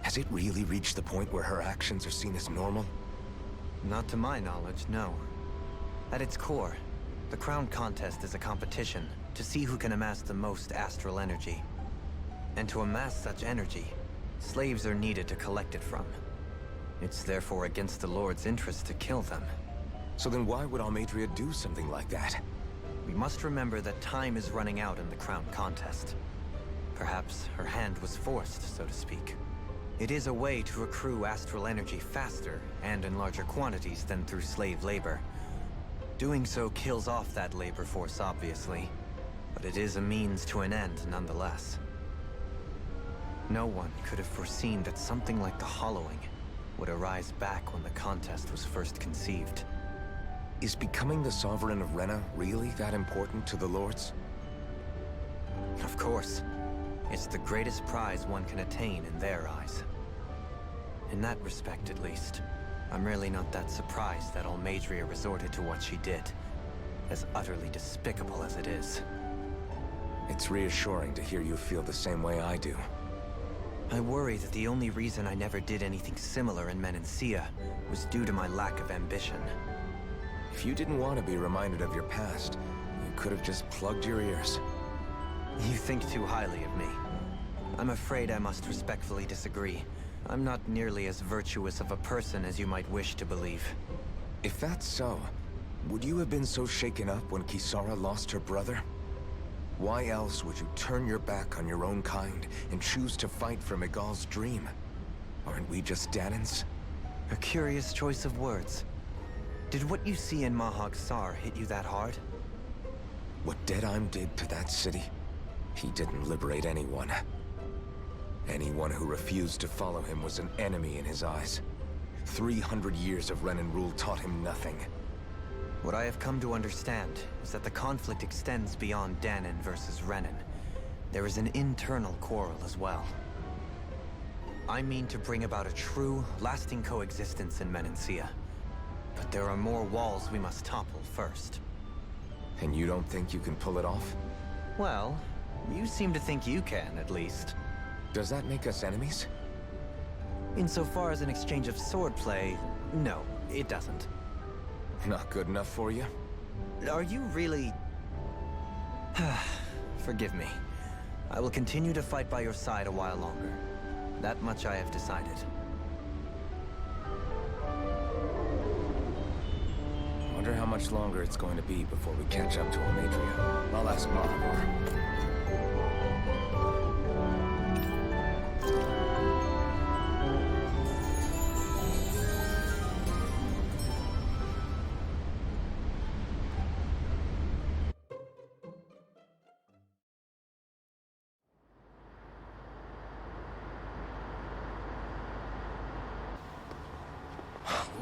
Has it really reached the point where her actions are seen as normal? Not to my knowledge, no. At its core, the crown contest is a competition to see who can amass the most astral energy. And to amass such energy, slaves are needed to collect it from. It's therefore against the Lord's interest to kill them. So then why would Almadria do something like that? We must remember that time is running out in the crown contest. Perhaps her hand was forced, so to speak. It is a way to accrue astral energy faster and in larger quantities than through slave labor. Doing so kills off that labor force, obviously, but it is a means to an end nonetheless. No one could have foreseen that something like the Hollowing would arise back when the contest was first conceived. Is becoming the Sovereign of Rena really that important to the Lords? Of course. It's the greatest prize one can attain in their eyes. In that respect, at least, I'm really not that surprised that Almadria resorted to what she did, as utterly despicable as it is. It's reassuring to hear you feel the same way I do. I worry that the only reason I never did anything similar in Menancia was due to my lack of ambition. If you didn't want to be reminded of your past, you could have just plugged your ears. You think too highly of me. I'm afraid I must respectfully disagree. I'm not nearly as virtuous of a person as you might wish to believe. If that's so, would you have been so shaken up when Kisara lost her brother? Why else would you turn your back on your own kind and choose to fight for Miguel's dream? Aren't we just Danans? A curious choice of words. Did what you see in Mahag Sar hit you that hard? What Deadheim did to that city, he didn't liberate anyone. Anyone who refused to follow him was an enemy in his eyes. 300 years of Renan rule taught him nothing. What I have come to understand is that the conflict extends beyond Danan versus Renan. There is an internal quarrel as well. I mean to bring about a true, lasting coexistence in Menancia. But there are more walls we must topple first. And you don't think you can pull it off? Well, you seem to think you can, at least. Does that make us enemies? Insofar as an exchange of swordplay, no, it doesn't. Not good enough for you? Are you really... Forgive me. I will continue to fight by your side a while longer. That much I have decided. Wonder how much longer it's going to be before we catch up to Almadria. I'll ask Mom.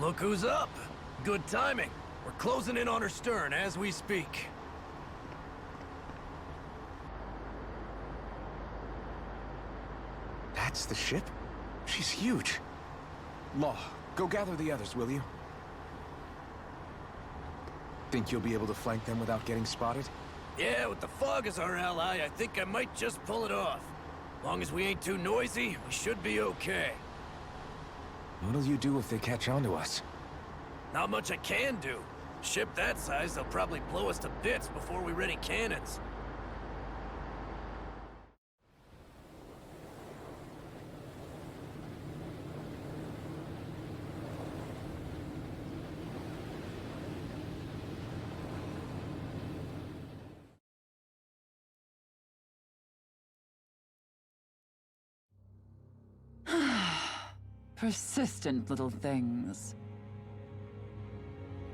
Look who's up. Good timing. We're closing in on her stern as we speak. That's the ship? She's huge. Law, go gather the others, will you? Think you'll be able to flank them without getting spotted? Yeah, with the fog as our ally, I think I might just pull it off. Long as we ain't too noisy, we should be okay. What'll you do if they catch on to us? Not much I can do. Ship that size, they'll probably blow us to bits before we ready cannons. Persistent little things.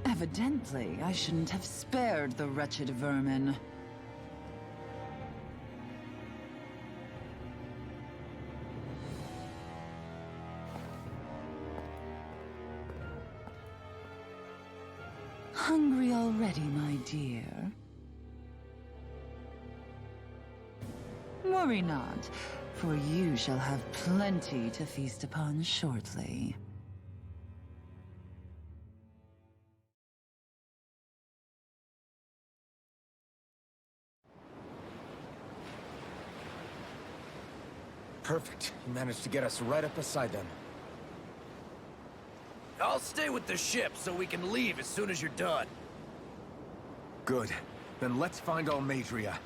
Evidently, I shouldn't have spared the wretched vermin. Hungry already, my dear? Worry not, for you shall have plenty to feast upon shortly. Perfect. You managed to get us right up beside them. I'll stay with the ship so we can leave as soon as you're done. Good. Then let's find Almadria.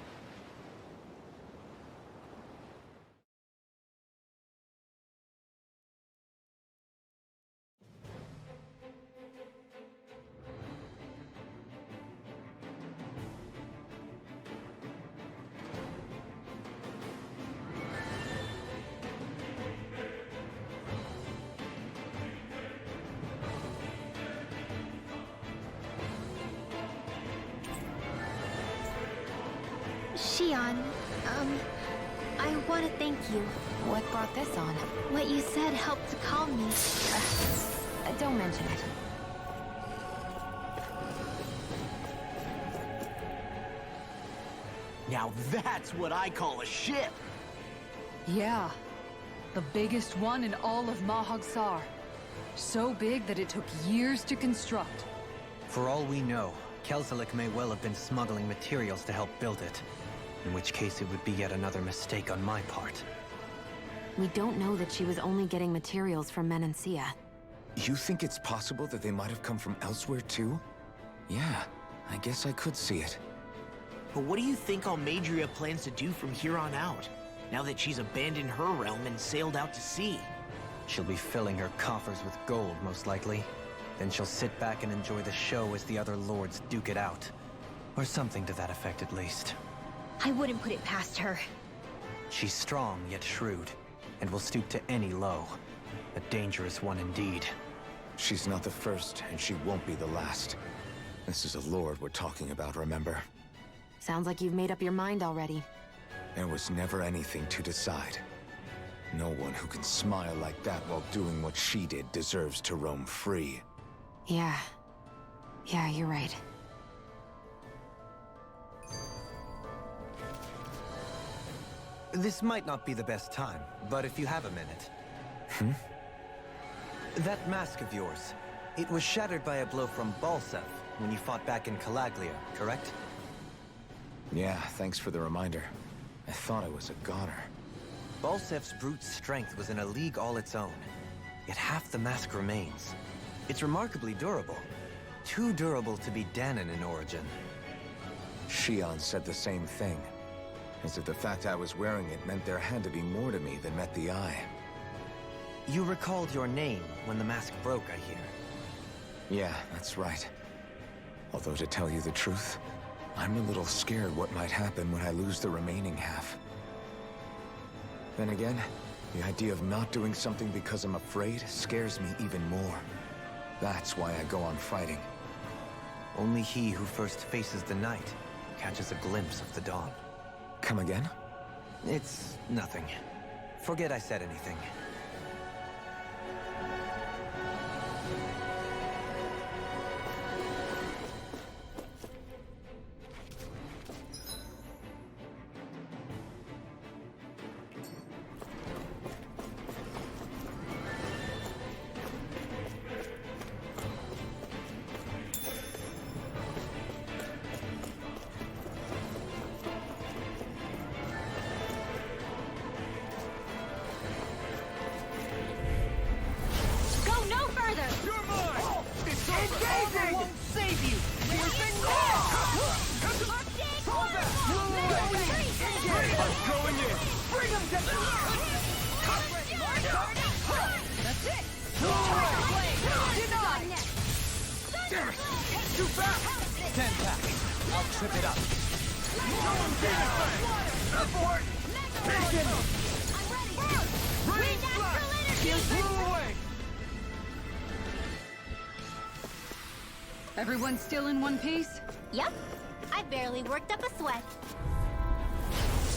Xion, I want to thank you. What brought this on? What you said helped to calm me. Don't mention it. Now that's what I call a ship! Yeah. The biggest one in all of Mahagsar. So big that it took years to construct. For all we know, Kelzelik may well have been smuggling materials to help build it. In which case it would be yet another mistake on my part. We don't know that she was only getting materials from Menancia. You think it's possible that they might have come from elsewhere too? Yeah, I guess I could see it. But what do you think Almadria plans to do from here on out, now that she's abandoned her realm and sailed out to sea? She'll be filling her coffers with gold, most likely. Then she'll sit back and enjoy the show as the other lords duke it out. Or something to that effect, at least. I wouldn't put it past her. She's strong, yet shrewd, and will stoop to any low. A dangerous one indeed. She's not the first, and she won't be the last. This is a lord we're talking about, remember? Sounds like you've made up your mind already. There was never anything to decide. No one who can smile like that while doing what she did deserves to roam free. Yeah, you're right. This might not be the best time, but if you have a minute. That mask of yours, it was shattered by a blow from Balsef when you fought back in Calaglia, correct? Yeah, thanks for the reminder. I thought I was a goner. Balsef's brute strength was in a league all its own, yet half the mask remains. It's remarkably durable. Too durable to be Danon in origin. Xion said the same thing. As if the fact I was wearing it meant there had to be more to me than met the eye. You recalled your name when the mask broke, I hear. Yeah, that's right. Although to tell you the truth, I'm a little scared what might happen when I lose the remaining half. Then again, the idea of not doing something because I'm afraid scares me even more. That's why I go on fighting. Only he who first faces the night catches a glimpse of the dawn. Come again? It's nothing. Forget I said anything. Armor won't save you! Piercing wall! I'm going in! Bring him to That's it! Denied! Damn it! Too fast! 10 pack. I'll trip it up. Abort! Taken! Rain natural energy! Blew away! Everyone still in one piece? Yep. I barely worked up a sweat.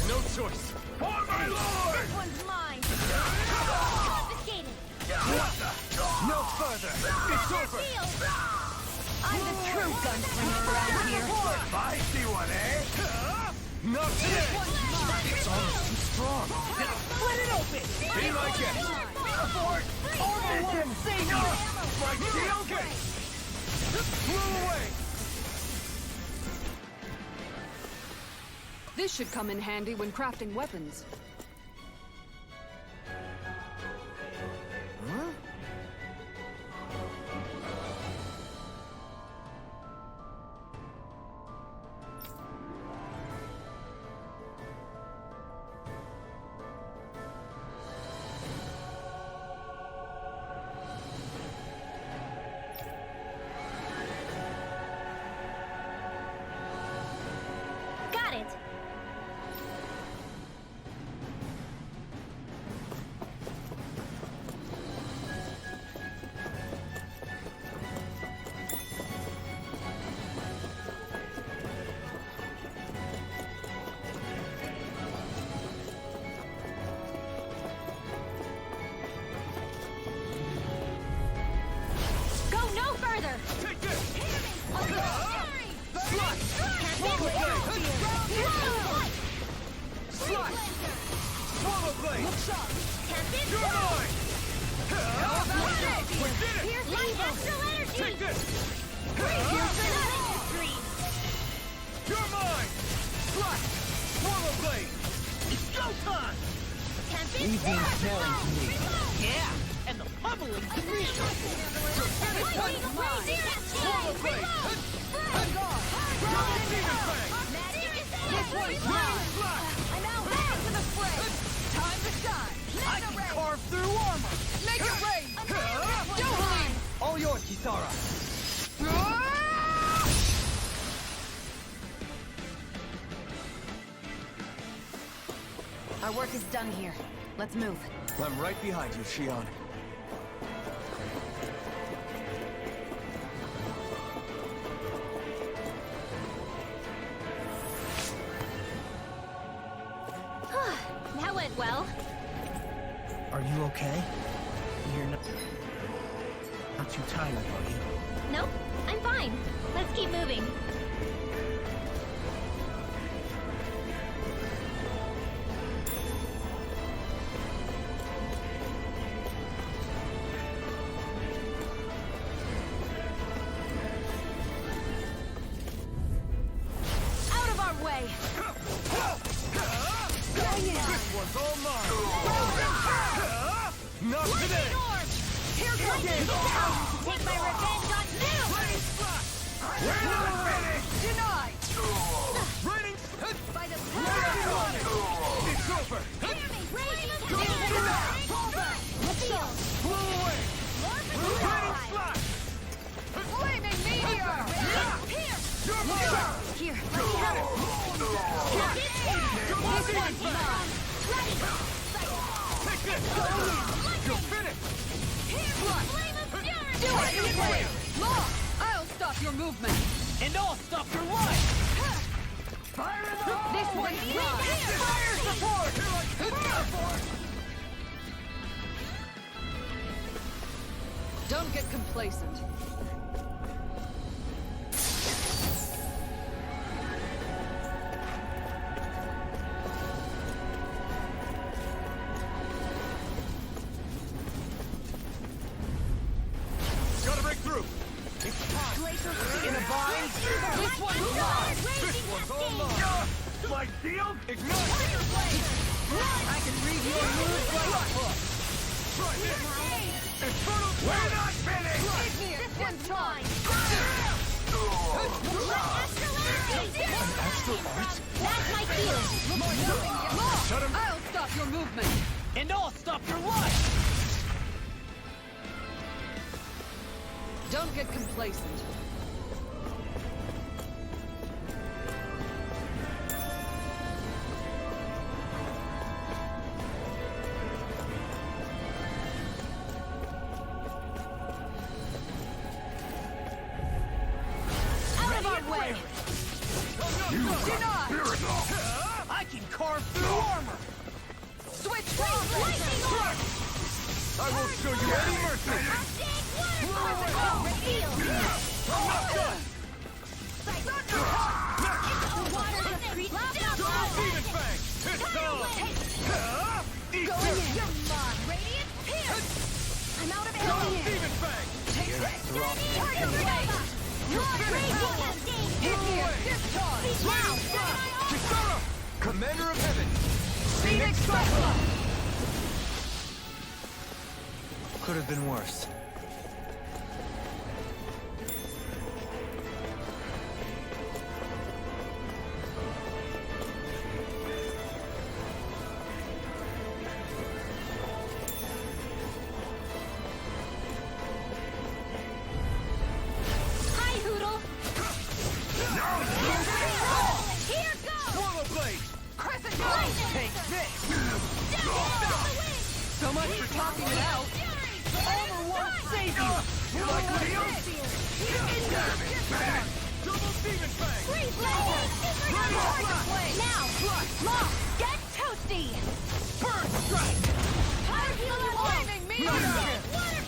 No choice! For my lord! This one's mine! Confiscated! No further! It's over! I'm the true gunslinger around here! I see one, eh? Not today! It's almost too strong! Split it open! Be my guest! Abort! Armor won't save you! My shield gate! Blew away! This should come in handy when crafting weapons. Got it. Go no further. Take this! Swallow blade! You're mine! We did it! Take this! You're mine! Slash! Swallow blade! It's go time! Leave the impairing to me. Yeah! And the pummeling to me! Swallow blade! Double demon fang! This one's mine! I'm out back to the fray! Time to shine! I can carve through armor! Make it rain! All yours, Kisara! Our work is done here. Let's move. I'm right behind you, Shion. That went well. Are you okay? You're not too tired, are you? Nope, I'm fine. Let's keep moving. Out of our way! This one's all mine! Not today! Here comes the Take my revenge on you! We're not finished! Denied! Raining! By the It's over! Blew away! Raining slash! Flaming meteor! You're mine! Here, let's have it! This one's mine! Take this! You're finished! Do it anyway! Law! I'll stop your movement! And I'll stop your life! Fire in the hole! This one's mine! Fire support! Don't get complacent. Gotta break through! It's time! In a bind? This one's mine! This one's all mine! My shield? Ignite! I can read your moves like a book! Try this! Infernal! We're not finished! This one's mine! Shut him. I'll stop your movement. And I'll stop your life! Don't get complacent. Out of our way! I can carve through armor! Switch Lightning orb! I won't show you any mercy! I'm out of ammo. Commander of Heaven! Phoenix Cyclone! Could have been worse. Hi, Hoodle. Here goes. Swallow blade! Crescent Take this! So much for talking it out. Armor won't save you! You like Leo? Double demon fang! Freeze blade. Now, Law, get toasty. Burn strike! Fire healer Blaming me on this.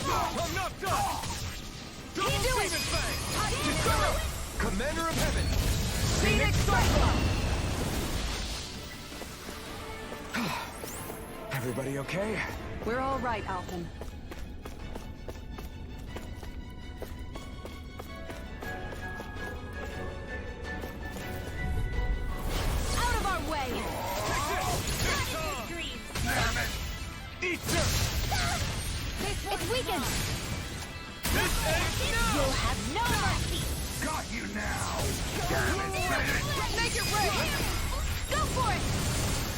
I'm not done! Double do it. demon fang! Commander of Heaven! Phoenix Cyclone! Everybody okay? We're all right, Alton. Out of our way. Damn it! Eat this! It's weakened. This ain't You'll have no mercy. Got you now! Damn it, Bennett! Make it rain! Go for it.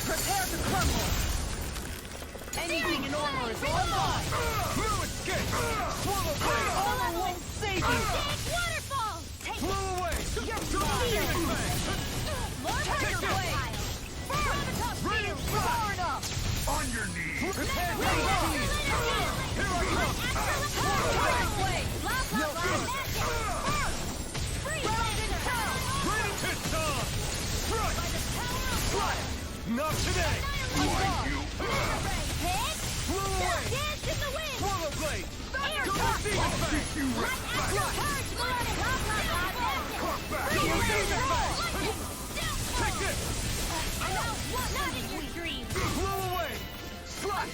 Prepare to crumble! anything in armor is all mine! No escape! Swallow blade! Armor won't save you! Waterfall. Take Blow away! Demon fang! Turn your blade. Ready to fly! Far enough. On your knees! Prepare to Here receive! Here I come! Turn blade. No good! Ready to charge! Strike! Strike! Not today! Blew away! Swallow blade! Double demon fang! Double demon fang! Take this! Blow away! Strike!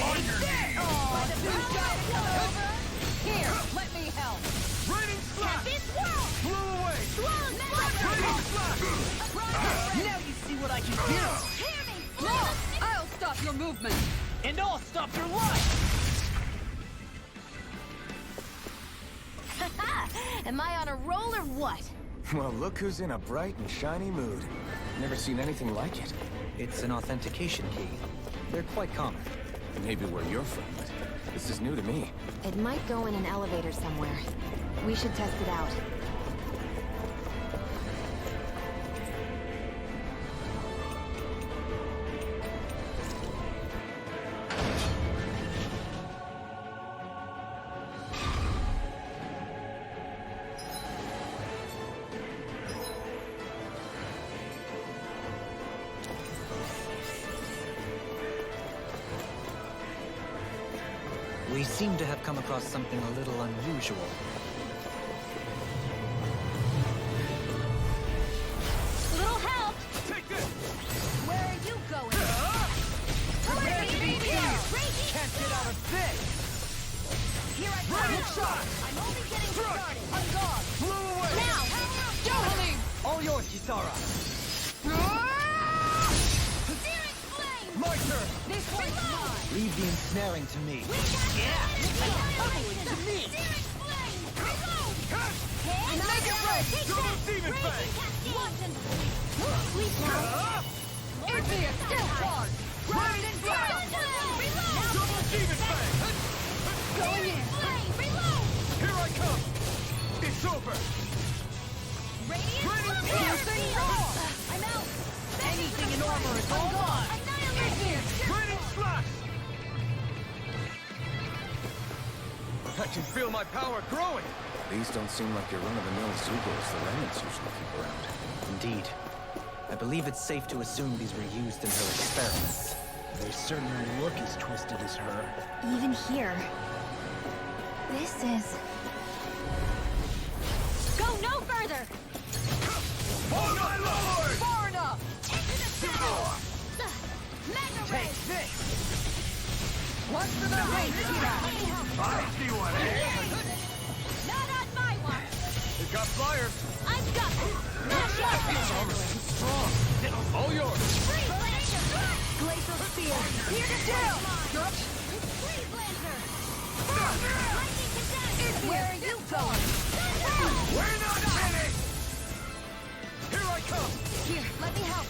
On your knees! Here, let me help. Raining slash! Blew away! Raining slash! Now you see what I can do! I'll stop your movement. And I'll stop your life! Am I on a roll or what? Well, look who's in a bright and shiny mood. Never seen anything like it. It's an authentication key. They're quite common. Maybe where you're from, but this is new to me. It might go in an elevator somewhere. We should test it out. We seem to have come across something a little unusual. Little help. Take this! Where are you going? Prepare to be healed! Can't get out of this! Here I Raining shot! I'm only getting Struck! started. On guard. Blew away! Now. Johalim! All yours, Kisara! Searing flame. My turn! This one's mine. Leave the ensnaring to me. Yeah. To me! Make it rain! Double demon fang! Sleep now! India, still charge! Ground and ground! Double demon fang! Going in! Here I come! It's over! Piercing roar! I'm out! Anything in armor is all gone! Raining slash! I can feel my power growing! These don't seem like your run-of-the-mill Zugos the remnants usually keep around. Indeed. I believe it's safe to assume these were used in her experiments. They certainly look as twisted as her. Even here. This is... Go no further! Oh my lord! Far enough! Take this! What's for the race here? I see what it is! Not on my watch! It got fire! I've got this! Smash it! Strong! All yours! Freeze Blazer! Glacial spear! Here to kill! Freeze Blazer! Where are you going? We're not finished! Here I come! Here, let me help.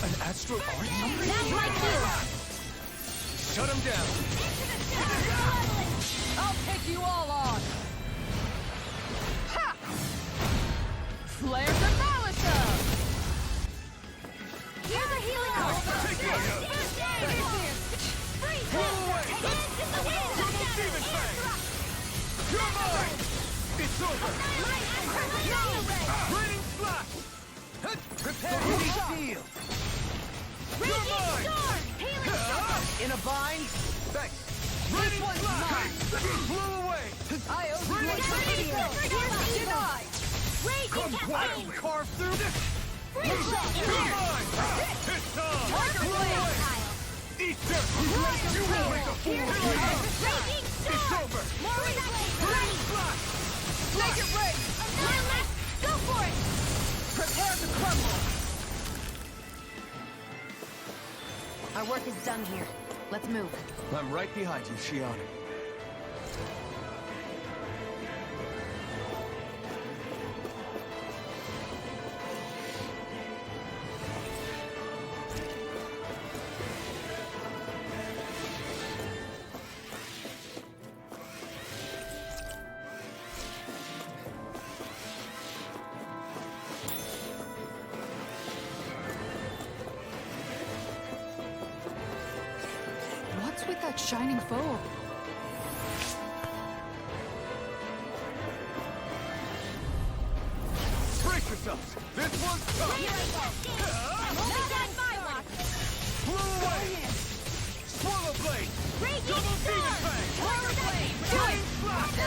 An astral art? That's my cue! Shut him down! I'll take you all on. Ha! Flare to Malisa! Here's a healing art! Take it! Freeze! Pull away! Hands in the wind! Double demon fang! You're mine! It's over! Raining slash! Prepare to be sealed! You're mine! Storm! Healing In a bind? Thanks! Raining slash! Blew away! I owe you Raining a slash! Denied! Come quietly carve through this! Freeze You're mine! It's time! Tiger Blew away! Eat dirt! You will make a fool of me! It's over! Raining slash! Make it rain! Go for it! Prepare to crumble! Our work is done here. Let's move. I'm right behind you, Shion. What's with that shining foe? Brace yourselves! This one's tough! Not on my watch! Blew away! Swallow blade! Double demon fang! Raining slash!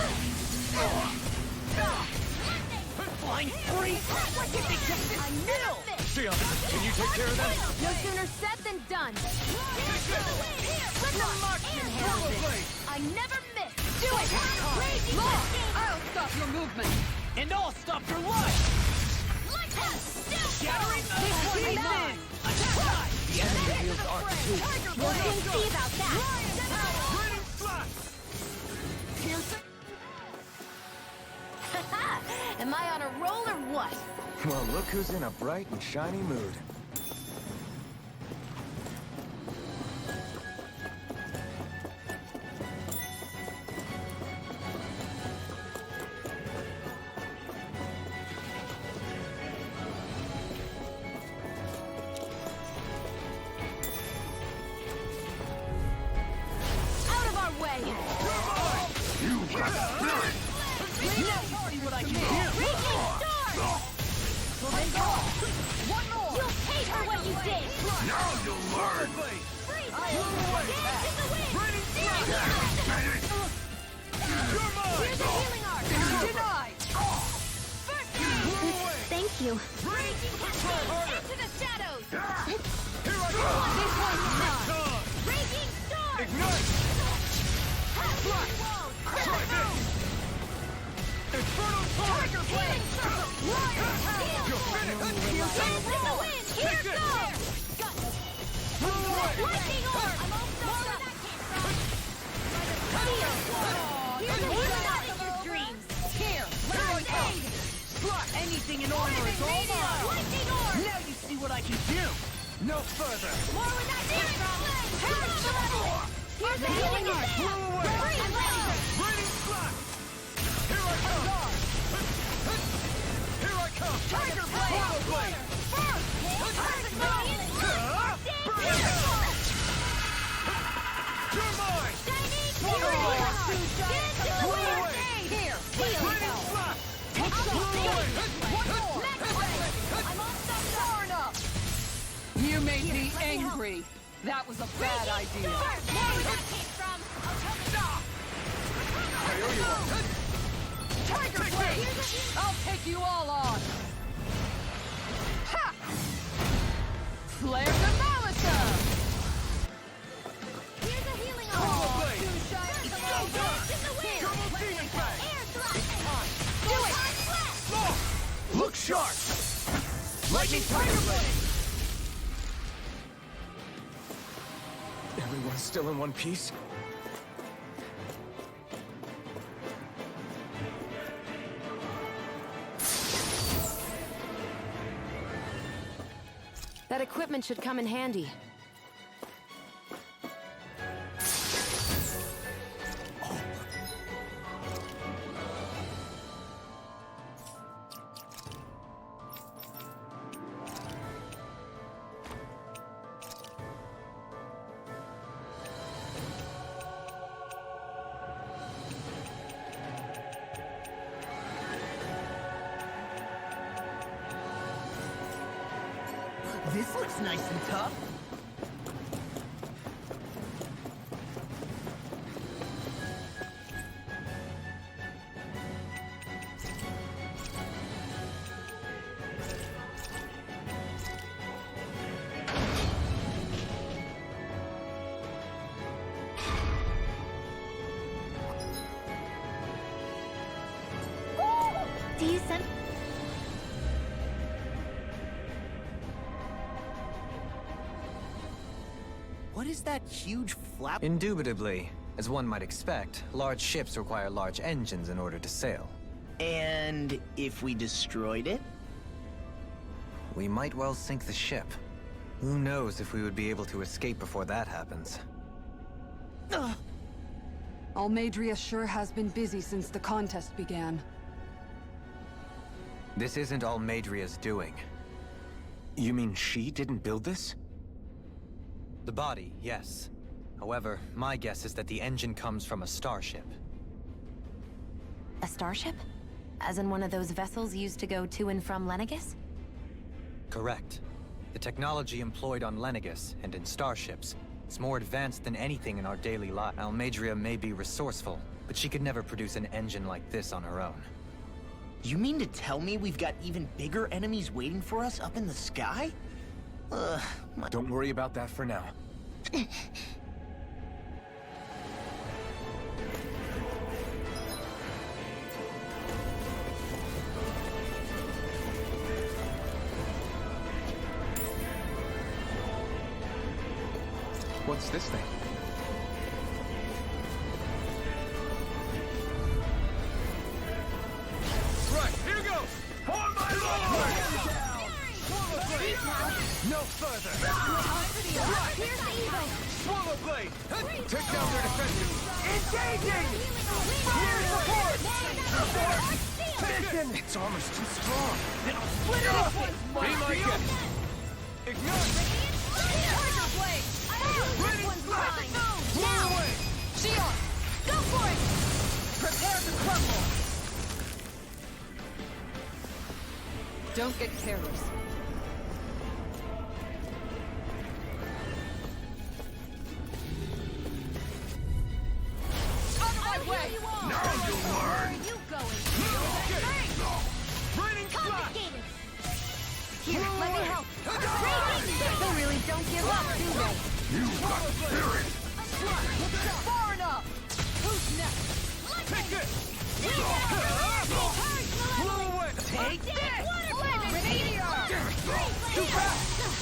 Flying free! What did they just I never fit! Shion, can you take care of them? No sooner said than done! Let the marksman handle this! I never miss! Do it! Law! I'll stop your movement! And I'll stop your life! Shattering This one is mine! The enemy wields art too. We'll soon see about that! Raining slash! Am I on a roll or what? Well, look who's in a bright and shiny mood. Out of our way! You got spirit! See what I can do! Raging storm! Well then go! One more! You'll pay for what you did! Now you'll learn! Freeze! away! Hands in the wind! Raining slash! You're mine! Here's a healing art! Denied! First aid! Thank you. Raging cascade! Into the shadows! Here I go! This one's mine! Done! Raging storm! Ignite! Healing walls! Try this! Infernal torrent! Tiger blade! Lion power! You're finished! Hands in the wind! Here Take this! goes! Blow away! Lightning orb! I'm all done! Where that came from! Here's a healing art of your dreams! Here! Anything in armor is all mine! Lightning orb! Now you see what I can do! No further! More where that came from! Here's the healing art! Raining slash! Here I come! Here I come! Tiger blade! Modo blade! First! You're mine! Modo blade! Blow away! Here! Raining slash! Far enough! You made me angry. That was a bad idea. More where that came from! I owe you one. Tiger blade! I'll take you all on. Ha! Flare the Malisa! Here's a healing Modo art! blade! It's so good! In the wind! Double demon fang! Air thrust! Do it! Look sharp! Lightning tiger blade! Everyone still in one piece? That equipment should come in handy. This looks nice and tough. Do you sense? What is that huge flap? Indubitably. As one might expect, large ships require large engines in order to sail. And if we destroyed it? We might well sink the ship. Who knows if we would be able to escape before that happens. Almadria sure has been busy since the contest began. This isn't Almadria's doing. You mean she didn't build this? The body, yes. However, my guess is that the engine comes from a starship. A starship? As in one of those vessels used to go to and from Lenegus? Correct. The technology employed on Lenegus and in starships is more advanced than anything in our daily life. Almadria may be resourceful, but she could never produce an engine like this on her own. You mean to tell me we've got even bigger enemies waiting for us up in the sky? Don't worry about that for now. What's this thing? Right, here goes! On my lord! No further! Swallow blade! Take down their defenses! Engaging! Fire support! Mission! Its armor's too strong! Split it up! Be my guest! Ignite! Tiger blade! Ready! Blow away! Shion! Go for it! Prepare to crumble! Don't get careless. Out of my way! Now you learn! Where are you going? Raining slash! Confiscated! Here, let me help. They really don't give up, do they? You got spirit! Far enough! Who's next? Take it! Blow away! Take this! Meteor! Too fast!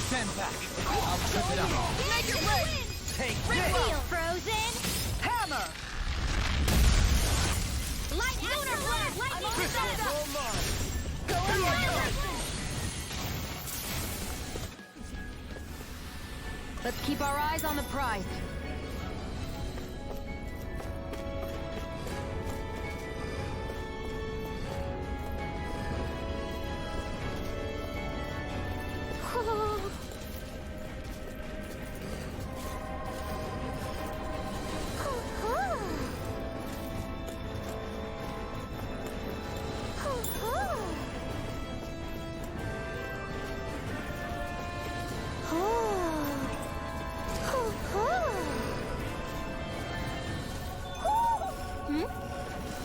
Stand back! I'll trip it up. Make it rain! Take Reveal, Frozen! Hammer! Lunar blast! This one's all mine! Let's keep our eyes on the prize.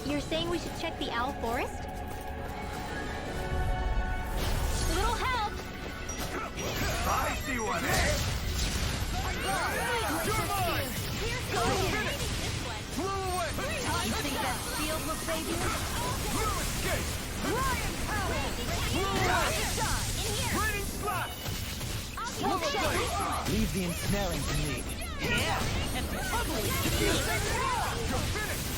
You're saying we should check the Owl Forest? Little help! I see one, eh? You're mine! Flew away! You think that field will save you? You escape! Ryan Powell! Flew away! Raining slash! Leave the ensnaring to me. Yeah! And ugly! You're finished!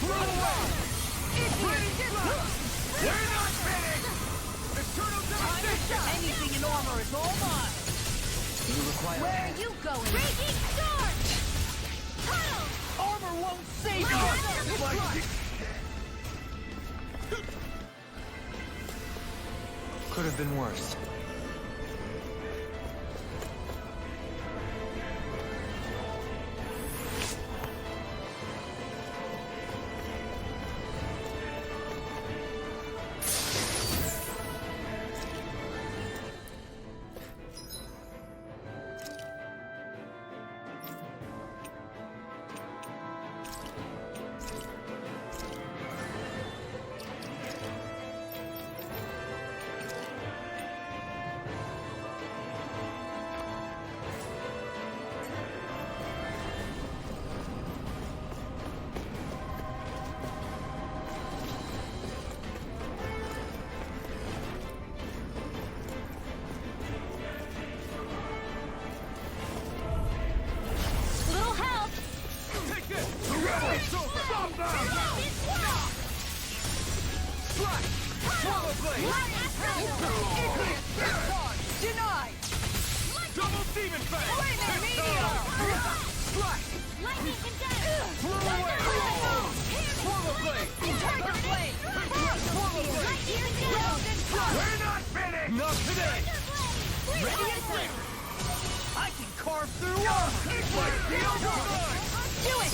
Flew away! Raining slash! We're not finished! Eternal devastation! Anything in armor is all mine! Do you require Where are you going? Raging Storm! Tunnel! armor won't save you! Could have been worse. Little help! Take this! Stop them! Slash! Swallow blade! Denied! Double demon fang! Flaming meteor! Slash! Lightning condensed! Flew away! Swallow blade! Tiger blade! Swallow blade! We're not finished! Not today! Ready and clear! I can carve through armor! Like steel gun! Do it!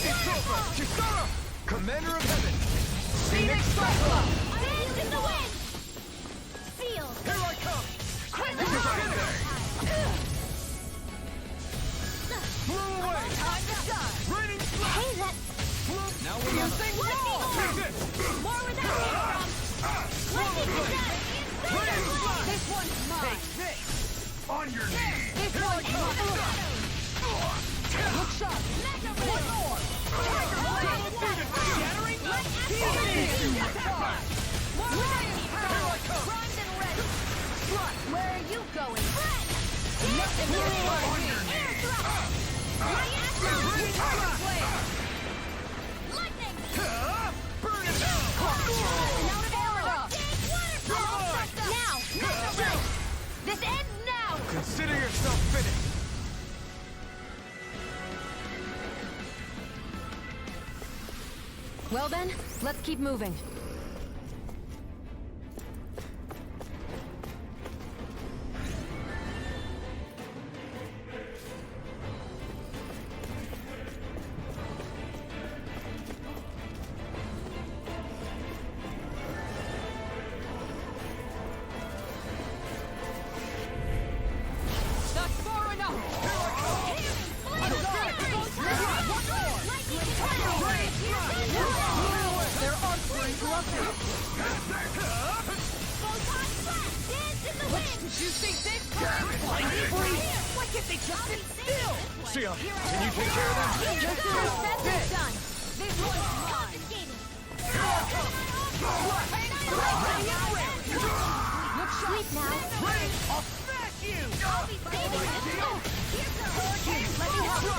Kisara! Commander of Heaven! Phoenix Cyclone! Dance in the wind! Seal! Here I come! Flew away! Time to shine! Raining slash! Hey, that... Now we're on the... Take this! More where that came from! Lightning condensed! Raining slash! This one's mine! On your knees! This one's mine! Look sharp! One more! Tiger blade! Shattering! Ryan Powell! Primed and ready! Where are you going? Nothing to Air thrust! Tiger blade! Lightning! Burn it down! Now Florida! Now! This ends now! Consider yourself finished! Well then, let's keep moving. That's far enough! There are three bluffers! Did you think this time? Why can't they just sit still? Sia, can you take care of that? That's done! This one's mine! Look sharp now! I'll smash you! I'll be saving this one! Here's the hurricane! Let me help!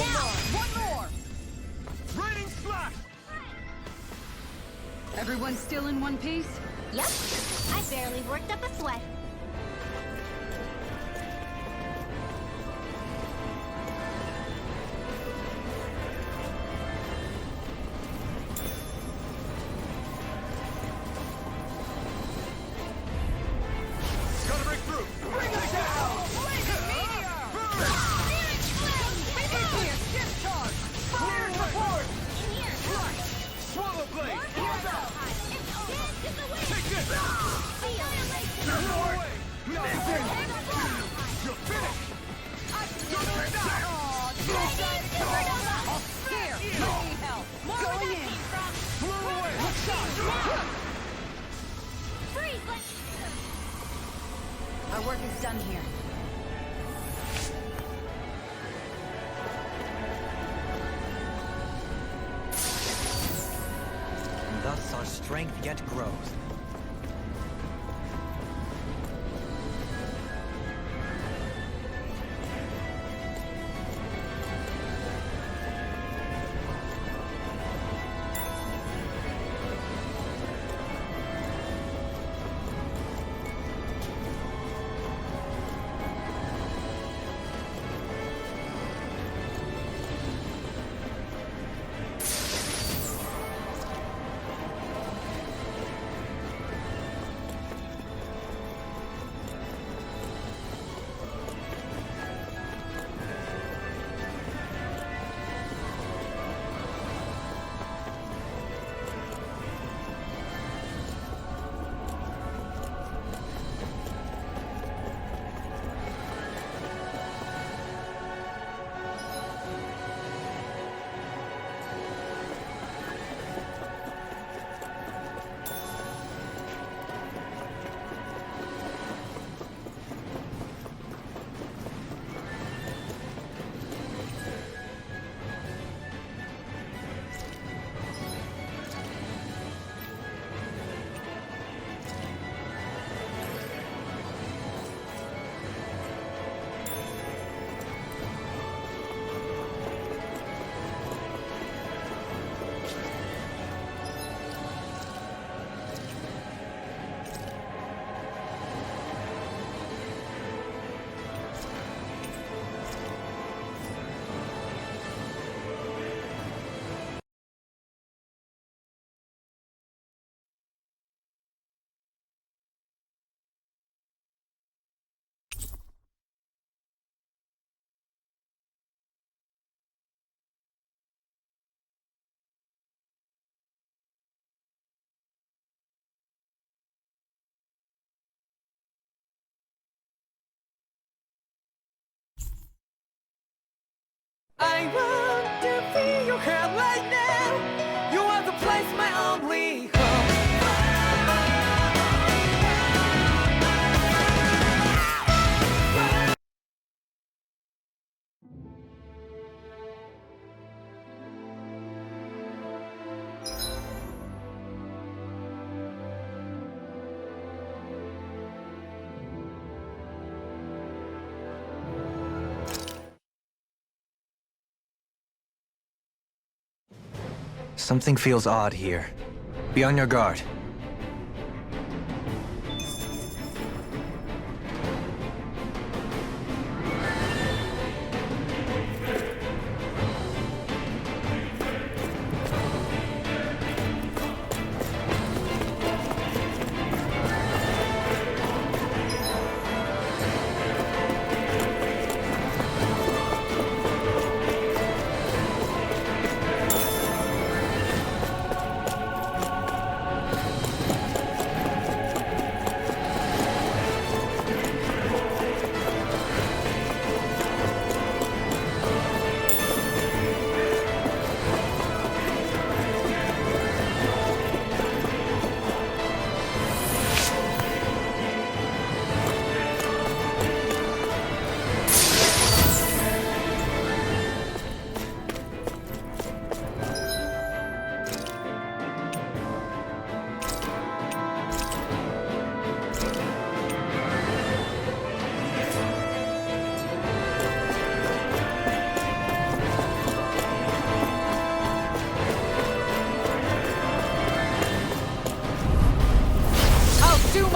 Now! One more! Raining slash! Everyone still in one piece? Yep. I barely worked up a sweat. Gotta break through! Bring it down! Blazing meteor! Spirit flame! Prometheus, discharge! Fire support! In here! Swallow blade! Get the wind! Take this! Annihilation! No way! Nothing! You're finished! Here! Need help! Going in! Blew away! Freeze! Our work is done here. And thus our strength yet grows. I want to feel your hand right now. You are the place, my only home. Something feels odd here. Be on your guard.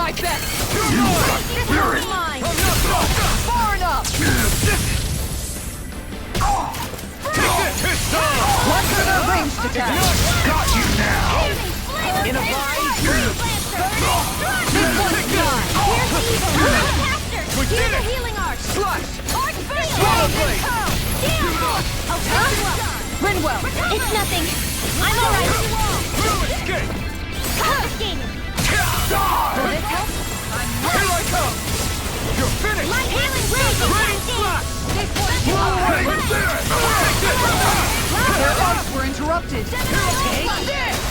my best! Spirit! Mine! Far enough! What's in a ranged attack? Got you now! In a bind! This one's mine! Here's the evil! Caster! We did Here's the it! healing arch! Slash! Arch field! Swallow blade! Okay. Rinwell! It's nothing. I'm alright. Escape! Confiscated. Will this help? Here I come! You're finished! My healing rage is cascade. This one's Hey, mine! there! Take this! Their arcs were interrupted.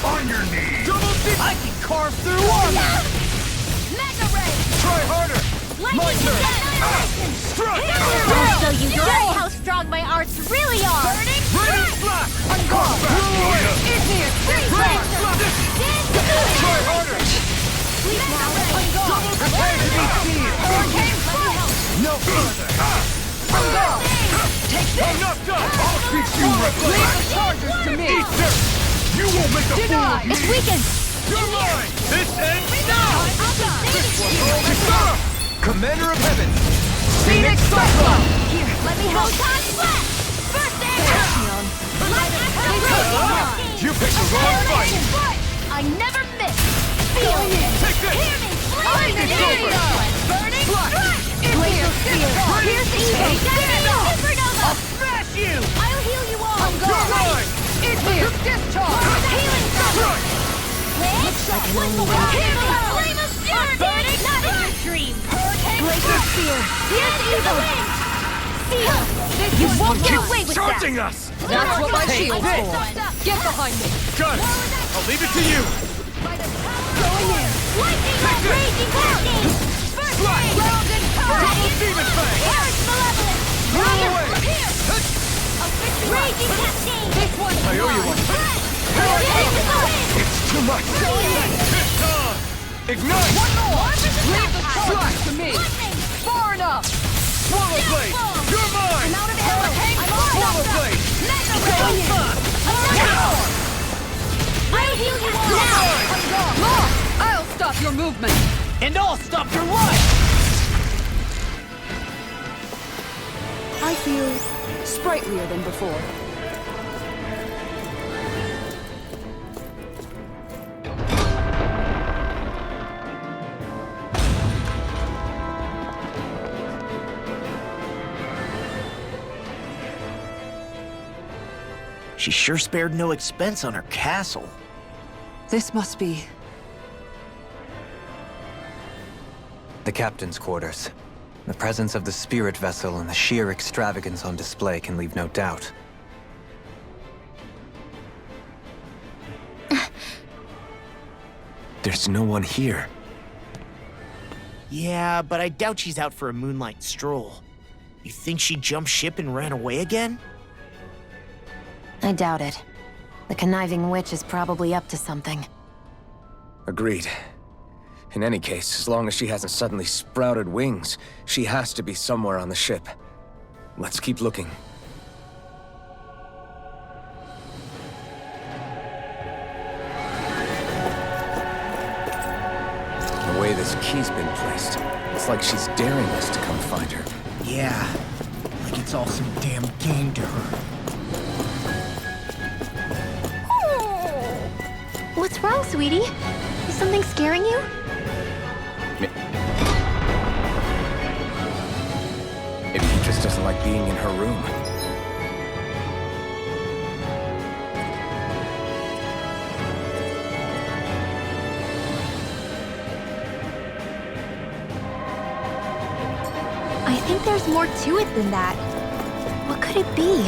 On your knees! Double dip! I can carve through armor! Mega ray. Try harder! My turn! Strike! I'll show you just how strong my arts really are. Burning Ready, slash! Try harder! Prepare to be seen! No further! Take this! Enough done! I'll teach you Leave the reflex! chargers to me! Eat this! You won't make a fool Deny! of me! It's weakened. You're mine! This ends now! I'll Commander of Heaven! Phoenix Cyclone! Here, let me help. Proton Flash! First aid! Light Astral You picked the wrong fight! I never miss! Feel it! Take this! Hear me! I'm Flame the Inferno! Burning Strike! Blaze of Here's the evil! Supernova! I'll smash you! I'll heal you all! I'm gone! mine! It's here! Discharge! Healing Strike! Flame of Fury! Burning not in your dream! Blaze of Spear! Here's the evil! Seal! You won't get away with that! Charging us! That's what my Take shield's this! for! Get behind me! Done! I'll leave it to you! Going in! Lightning bolt! Raging cascade! First Slash! aid! Round and power! Double demon fang! Here's malevolence! Roll away! Here! Raging cascade! This one's I owe you mine. one. It's too much! It's on! Ignite! One more! Leave the Slash! chargers to me! Far enough! Swallow blade! You're mine! I'm out of arrows! I'm all Swallow knocked up! blade! I'll heal you all! Now! Lost! I'll stop your movement! And I'll stop your life! I feel sprightlier than before. She sure spared no expense on her castle. This must be... The captain's quarters. The presence of the spirit vessel and the sheer extravagance on display can leave no doubt. There's no one here. Yeah, but I doubt she's out for a moonlight stroll. You think she jumped ship and ran away again? I doubt it. The conniving witch is probably up to something. Agreed. In any case, as long as she hasn't suddenly sprouted wings, she has to be somewhere on the ship. Let's keep looking. The way this key's been placed, it's like she's daring us to come find her. Yeah, like it's all some damn game to her. What's wrong, sweetie? Is something scaring you? Maybe he just doesn't like being in her room. I think there's more to it than that. What could it be?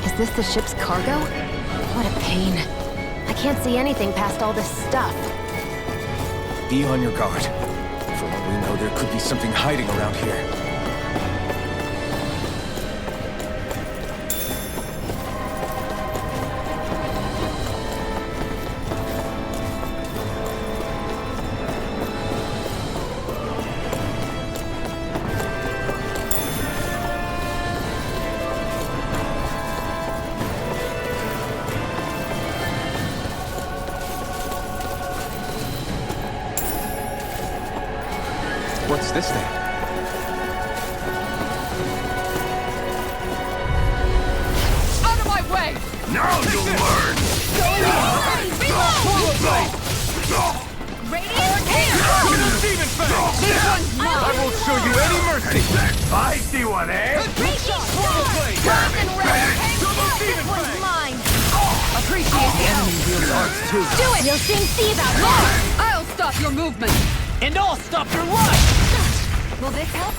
Is this the ship's cargo? What a pain. I can't see anything past all this stuff. Be on your guard. For what we know, there could be something hiding around here. What's this thing? Out of my way! Now you'll learn! I won't show you any mercy! Feisty one, eh? Appreciate the enemy wields arts too. Do it! You'll soon see about that! I'll stop your movement! And I'll stop your life! Will this help?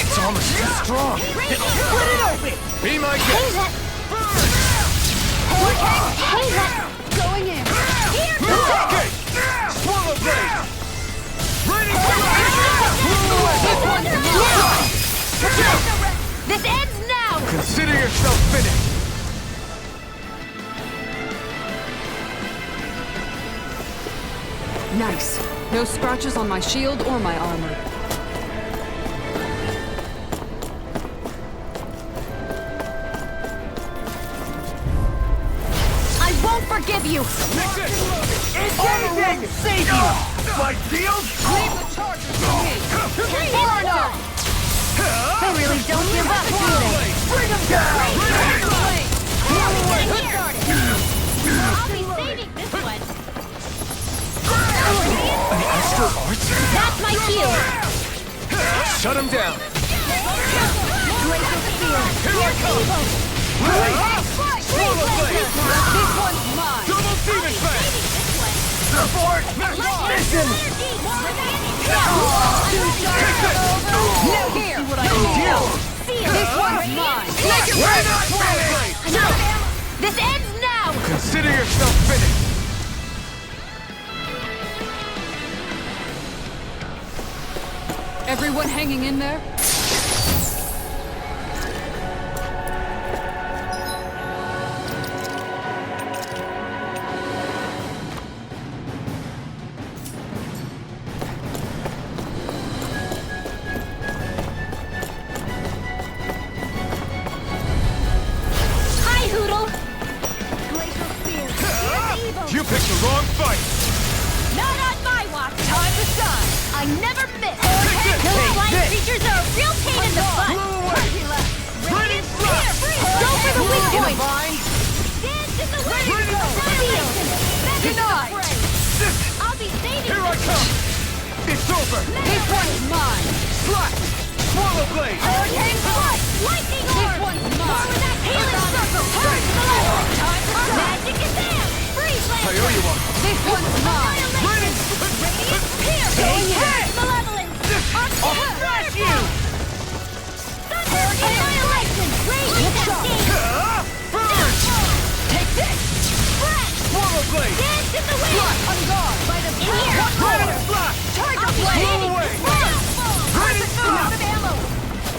It's almost too strong! Split it open! Be my Hey, guest! that... Hey, that... Going in! Here! Okay! Swallow blade! This ends now! Consider yourself finished! Nice. No scratches on my shield or my armor. I won't forgive you! Engaging! Save you! My shield? Leave the charges to me! Far enough! They really don't give up, do they? Bring him down! I'll be saving this one. An astral arts? That's my shield! Shut him down! Glacial spear! Here I come! This one's mine! Double demon fang! Support! Mission! Now here! See what I can do! This one's mine! Make it We're right! not finished! No! This ends now! Consider yourself finished! Everyone hanging in there? Hi, Hoodle! Glacial spear! You picked the wrong fight! Not on my watch! Time to shine! I never miss! Those flying creatures are a real pain in the butt! Radiant spear! Go for the weak point! Dance in the wind! Denied! I'll be saving Here I come! It's over! This one's mine! Slash! Swallow blade! Hurricane Strike! Lightning This Orb! one's More mine! with that healing circle! Turn to the left! Time for magic is there! Freeze I owe you one! This one's mine! Radiant spear! Going in! Malevolence! I'll smash you! Annihilation! Radiant escape! Burn! Take this! Breath! Swallow blade! Dance in the wind! On guard! By the here! Radiant slash! Tiger Blow blade! away! Radiant slash! out of ammo!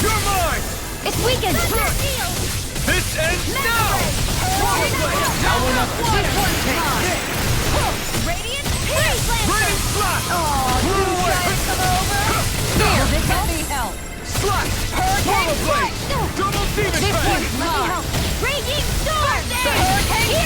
You're mine! It's weakened! This ends now! Swallow blade! Now another! This one's mine! Radiant Freeze Radiant slash! Blew away! Here! Let me help! Slash! Swallow blade! Double demon This fang! one's mine! Raging Storm! Hurricane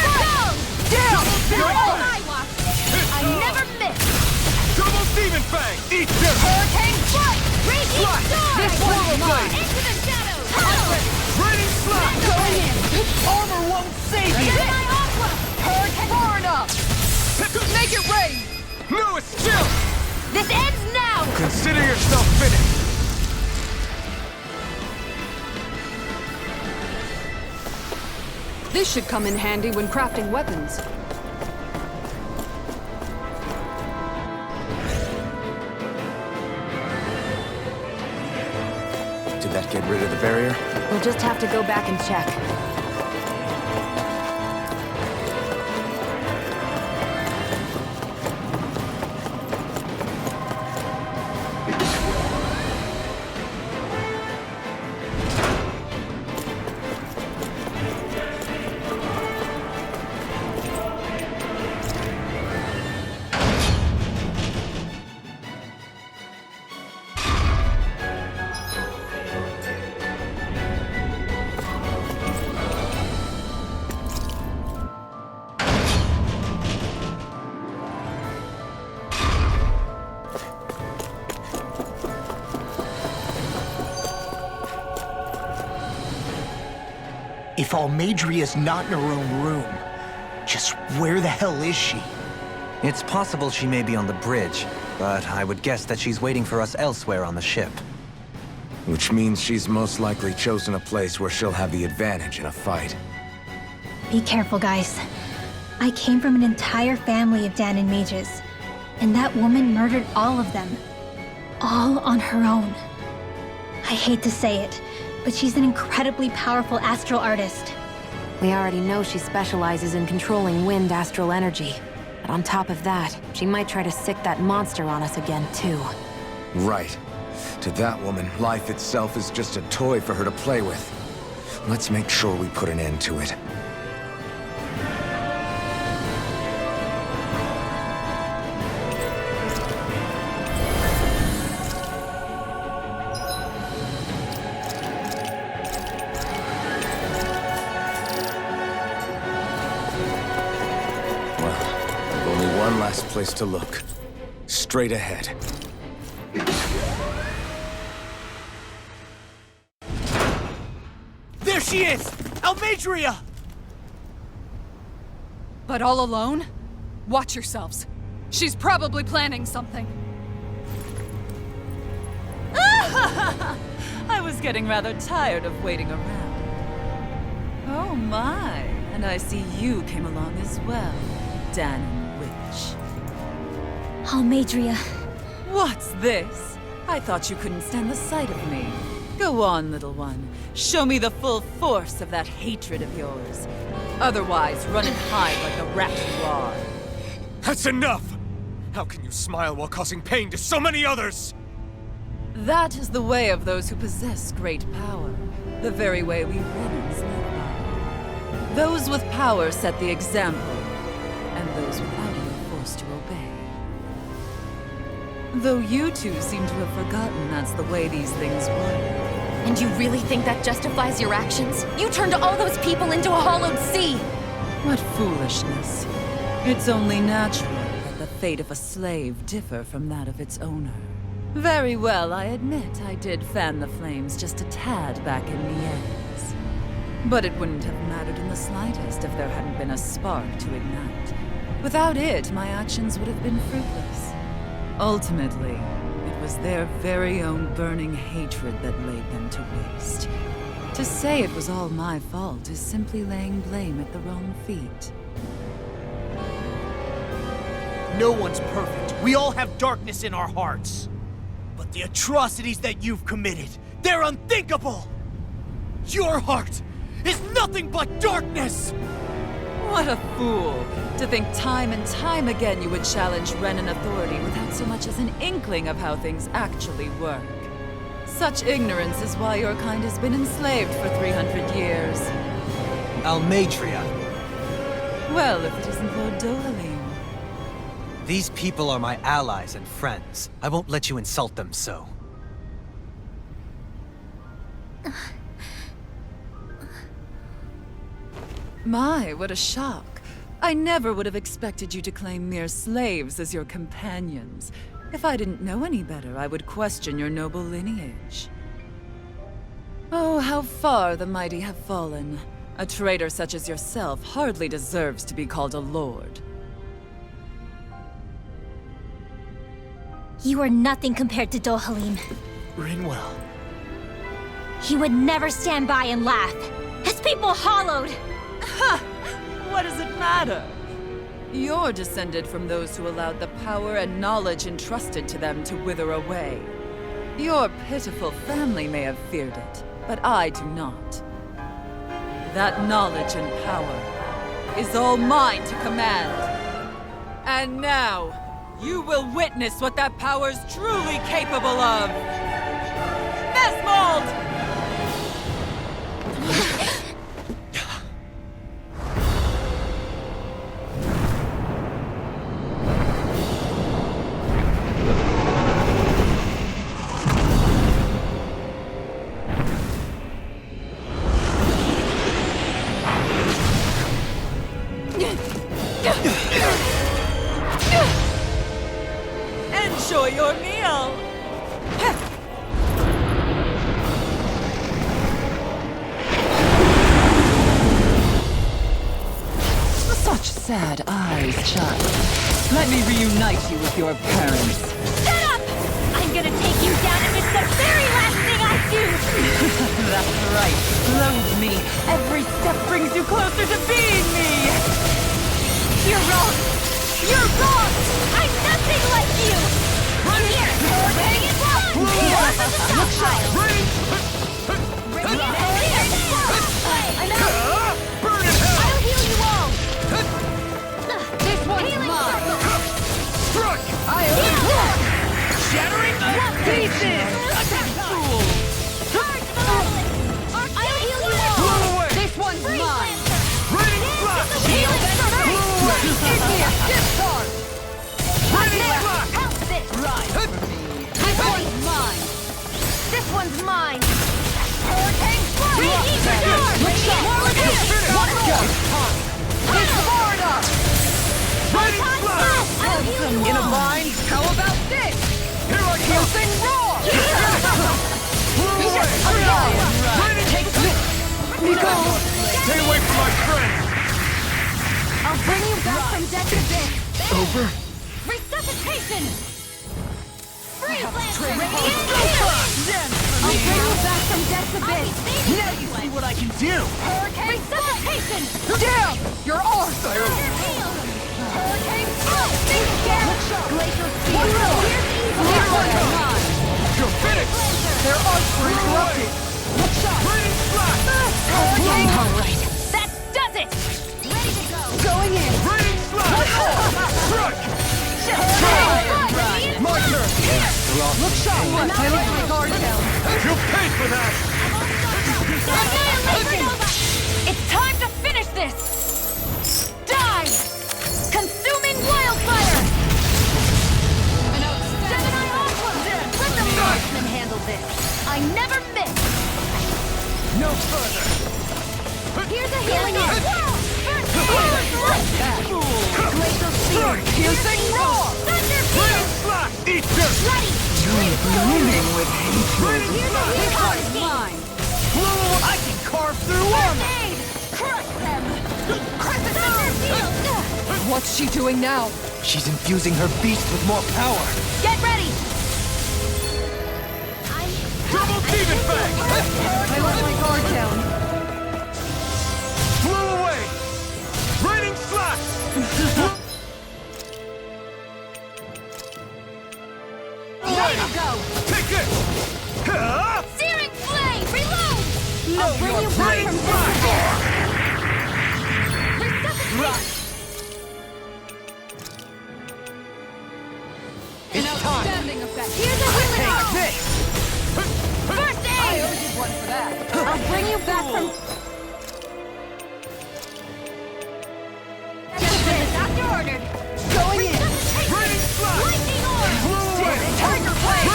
Fang! Eat this! Hurricane Strike! Raging Storm! This one's mine! Into the shadows! Raining Slap! Going in! Armor won't save you! Get my Aqua! Hurricane far enough! Make it rain! No, it's still! This ends now! Consider yourself finished! This should come in handy when crafting weapons. Did that get rid of the barrier? We'll just have to go back and check. If Almadria's not in her own room, just where the hell is she? It's possible she may be on the bridge, but I would guess that she's waiting for us elsewhere on the ship. Which means she's most likely chosen a place where she'll have the advantage in a fight. Be careful, guys. I came from an entire family of Danon mages, and that woman murdered all of them. All on her own. I hate to say it, but she's an incredibly powerful astral artist. We already know she specializes in controlling wind astral energy. But on top of that, she might try to sick that monster on us again, too. Right. To that woman, life itself is just a toy for her to play with. Let's make sure we put an end to it. Place to look. Straight ahead. There she is! Almadria! But all alone? Watch yourselves. She's probably planning something. I was getting rather tired of waiting around. Oh my, and I see you came along as well, Danon Witch. Almadria. What's this? I thought you couldn't stand the sight of me. Go on, little one. Show me the full force of that hatred of yours. Otherwise, run and hide like the rat you are. That's enough! How can you smile while causing pain to so many others? That is the way of those who possess great power. The very way we Renans live by. Those with power set the example, and those without it are forced to obey. Though you two seem to have forgotten that's the way these things work. And you really think that justifies your actions? You turned all those people into a hollowed sea! What foolishness. It's only natural that the fate of a slave differ from that of its owner. Very well, I admit I did fan the flames just a tad back in Mien's. But it wouldn't have mattered in the slightest if there hadn't been a spark to ignite. Without it, my actions would have been fruitless. Ultimately, it was their very own burning hatred that laid them to waste. To say it was all my fault is simply laying blame at the wrong feet. No one's perfect. We all have darkness in our hearts. But the atrocities that you've committed, they're unthinkable! Your heart is nothing but darkness! What a fool! To think time and time again you would challenge Renan authority without so much as an inkling of how things actually work. Such ignorance is why your kind has been enslaved for 300 years. Almadria. Well, if it isn't Lord Dohalim. These people are my allies and friends. I won't let you insult them so. My, what a shock. I never would have expected you to claim mere slaves as your companions. If I didn't know any better, I would question your noble lineage. Oh, how far the mighty have fallen. A traitor such as yourself hardly deserves to be called a lord. You are nothing compared to Dohalim. Rinwell. He would never stand by and laugh. His people hollowed. Ha! What does it matter? You're descended from those who allowed the power and knowledge entrusted to them to wither away. Your pitiful family may have feared it, but I do not. That knowledge and power is all mine to command. And now, you will witness what that power's truly capable of. Mesmold! Enjoy your meal! Such sad eyes, child. Let me reunite you with your parents. Shut up! I'm gonna take you down if it's the very last thing I do! That's right. Loathe me. Every step brings you closer to being me! You're wrong! You're wrong! I'm nothing like you! I'm here! Bring it on! You're the stockpile! Bring it here! I'm out! Burn in hell! I'll heal you all! This one's Healing mine! circle! Struck! Shattering the pieces! Fool! Charge the leveling! I'll heal you all! Blow away! This one's Freeze mine! Lancer! Raining flash! Healing circle! Igneous discharge! Raining flash! Help this! This one's mine! This one's mine! Hurricane Blast! Radiant storm! One more! It's far enough! Raining flash! I'll heal you In a all! bind? How about this? Here I go! Piercing roar! Blow away! Raining Nico! Stay away from my friends! I'll bring you back from death to this! Over? Resuscitation! Freeze Lancer! Radiant I'll bring you back from death to this! Now you see what I can do! Hurricane Resuscitation! Damn! You're off! You're healed! Hurricane Glacial One Spear! more! Here's This evil! one's mine! You're finished! Their arcs were interrupted! Look shot! Raining flash! Hurricane! Alright, that does it! Ready to go! Going in! Raining flash! Struck! My turn! Look shot! I let my guard down! You'll pay for that! It's time to finish this! Die! Consuming wildfire! An outstanding Gemini Aqua! Let the marksman handle this! I never miss! No further! Here's a healing air! Glacial Spear! Piercing roar! Thunder Raining Field! flash! Eat dirt! Ready! Blooming with hatred! Here's a This healing one's scheme! mine! I can carve through armor! Aid! Crush them! Thunder Field! What's she doing now? She's infusing her beast with more power! Get ready! Double demon fang! I let my guard down. Blew away! Raining slash! Ready to go! Take it! Huh? Searing Flame! Reload! No, I'll bring you back raining from flash! Resuscitate! It's time! Outstanding effect. Here's a healing Take arrow! this! First I aid! owe you one for that. I'll bring you back from... After ordered! Going in. Raining flash! Lightning orb! Blew away! Tiger blade.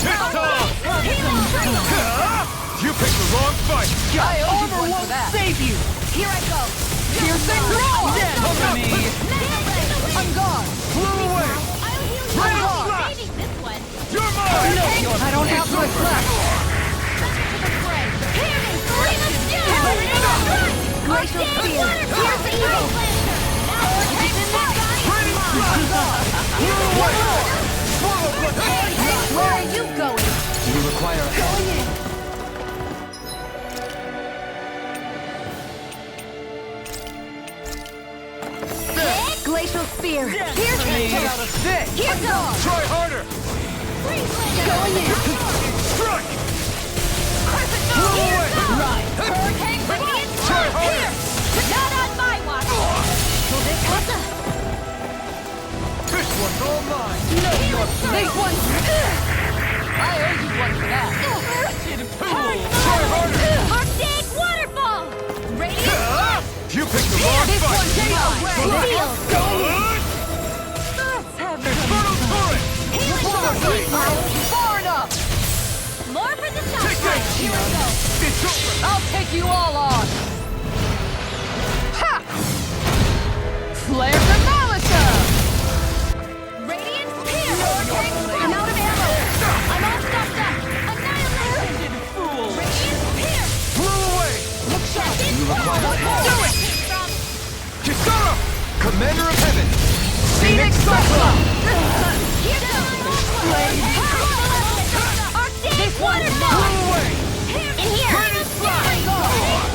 TikTok! Healing cradle! Huh? You picked the wrong fight! I owe you Armor one for won't that. save you! Here I go! Piercing roar! Cover me! I'm gone. Blew away! I'll heal you Raining all! flash! I don't have much left. Glacial Spear. Here's the evil. Where are you going? You require Going in. Glacial Spear. Here's the Here goes. Try harder! Going in. Strike! Right. Hurricane Radiant. Try harder! Not on my watch. This one's all mine! This one. I owe you one for that. Try harder! Arctic waterfall! Radiant! You picked the wrong This fight! one's mine. Infernal Torrent! Far enough. More for the top Take that! Here we go! It's over! I'll take you all on. Ha! Flare the Malika. Radiant Spear! I'm out of ammo! I'm all stopped up! Annihilation! Radiant Spear! Blew away! Look sharp! You require Do it! Kisara! Commander of Heaven! Phoenix Cyclone. Here goes! Arctic waterfall! Blew away! In here!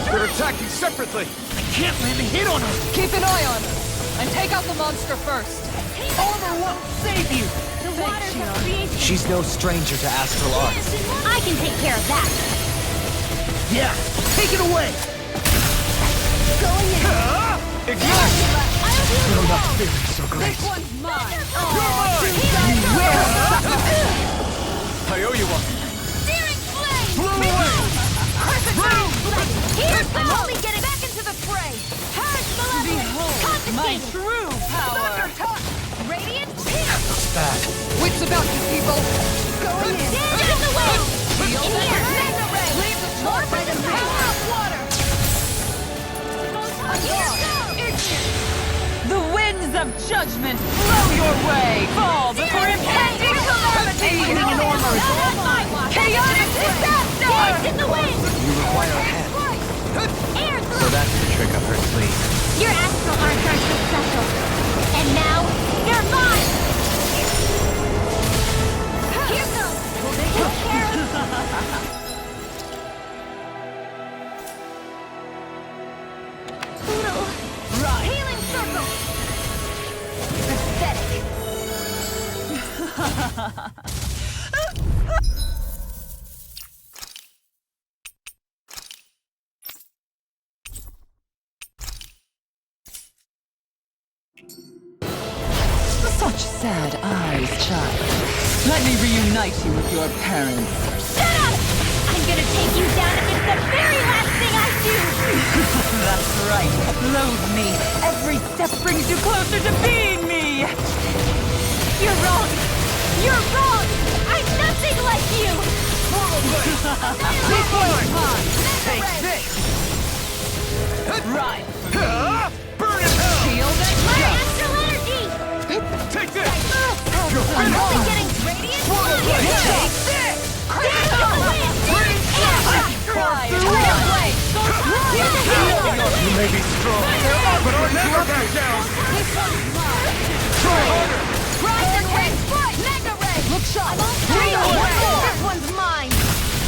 They're attacking separately! I can't land a hit on her! Keep an eye on her. And take out the monster first. Armor won't save you! The water must be... She's no stranger to astral arts. I can take care of that! Yeah, take it away! Going in! Ignite! I'll do I'm it not all! feeling so great. This one's mine. I owe you one. Searing flame! Blew away! Here goes! I'm only getting back into the fray! Purge malevolence! Confiscated! True power. Radiant! Bad. Wits about you, people. Going in. Get in the way! In here! Leave the More sword for the power of water! Here goes! The winds of judgment blow your way! Fall before impending calamity! Not on my watch! Chaotic disaster! Days in the wind! You require a hand. Air So through! that's the trick up her sleeve. Your astral arts aren't so special. And now, they're mine! Here goes! Take care of... Poodle! Right. Healing circle! Pathetic! Such sad eyes, child. Let me reunite you with your parents. Shut up! I'm gonna take you down if it's the very last thing I do! That's right. Loathe me. Every step brings you closer to being me. You're wrong! You're wrong! I'm nothing like you! This one's mine! Take this! Right. Burn in hell! Shield and My jump. astral energy! Take this! I'm only getting radiant Swallow blade! Take this! Stand in the wind! Cry. You may be strong, but I'll never back down! Try harder! Rise and ring! Mega ray! Look sharp. This one's mine!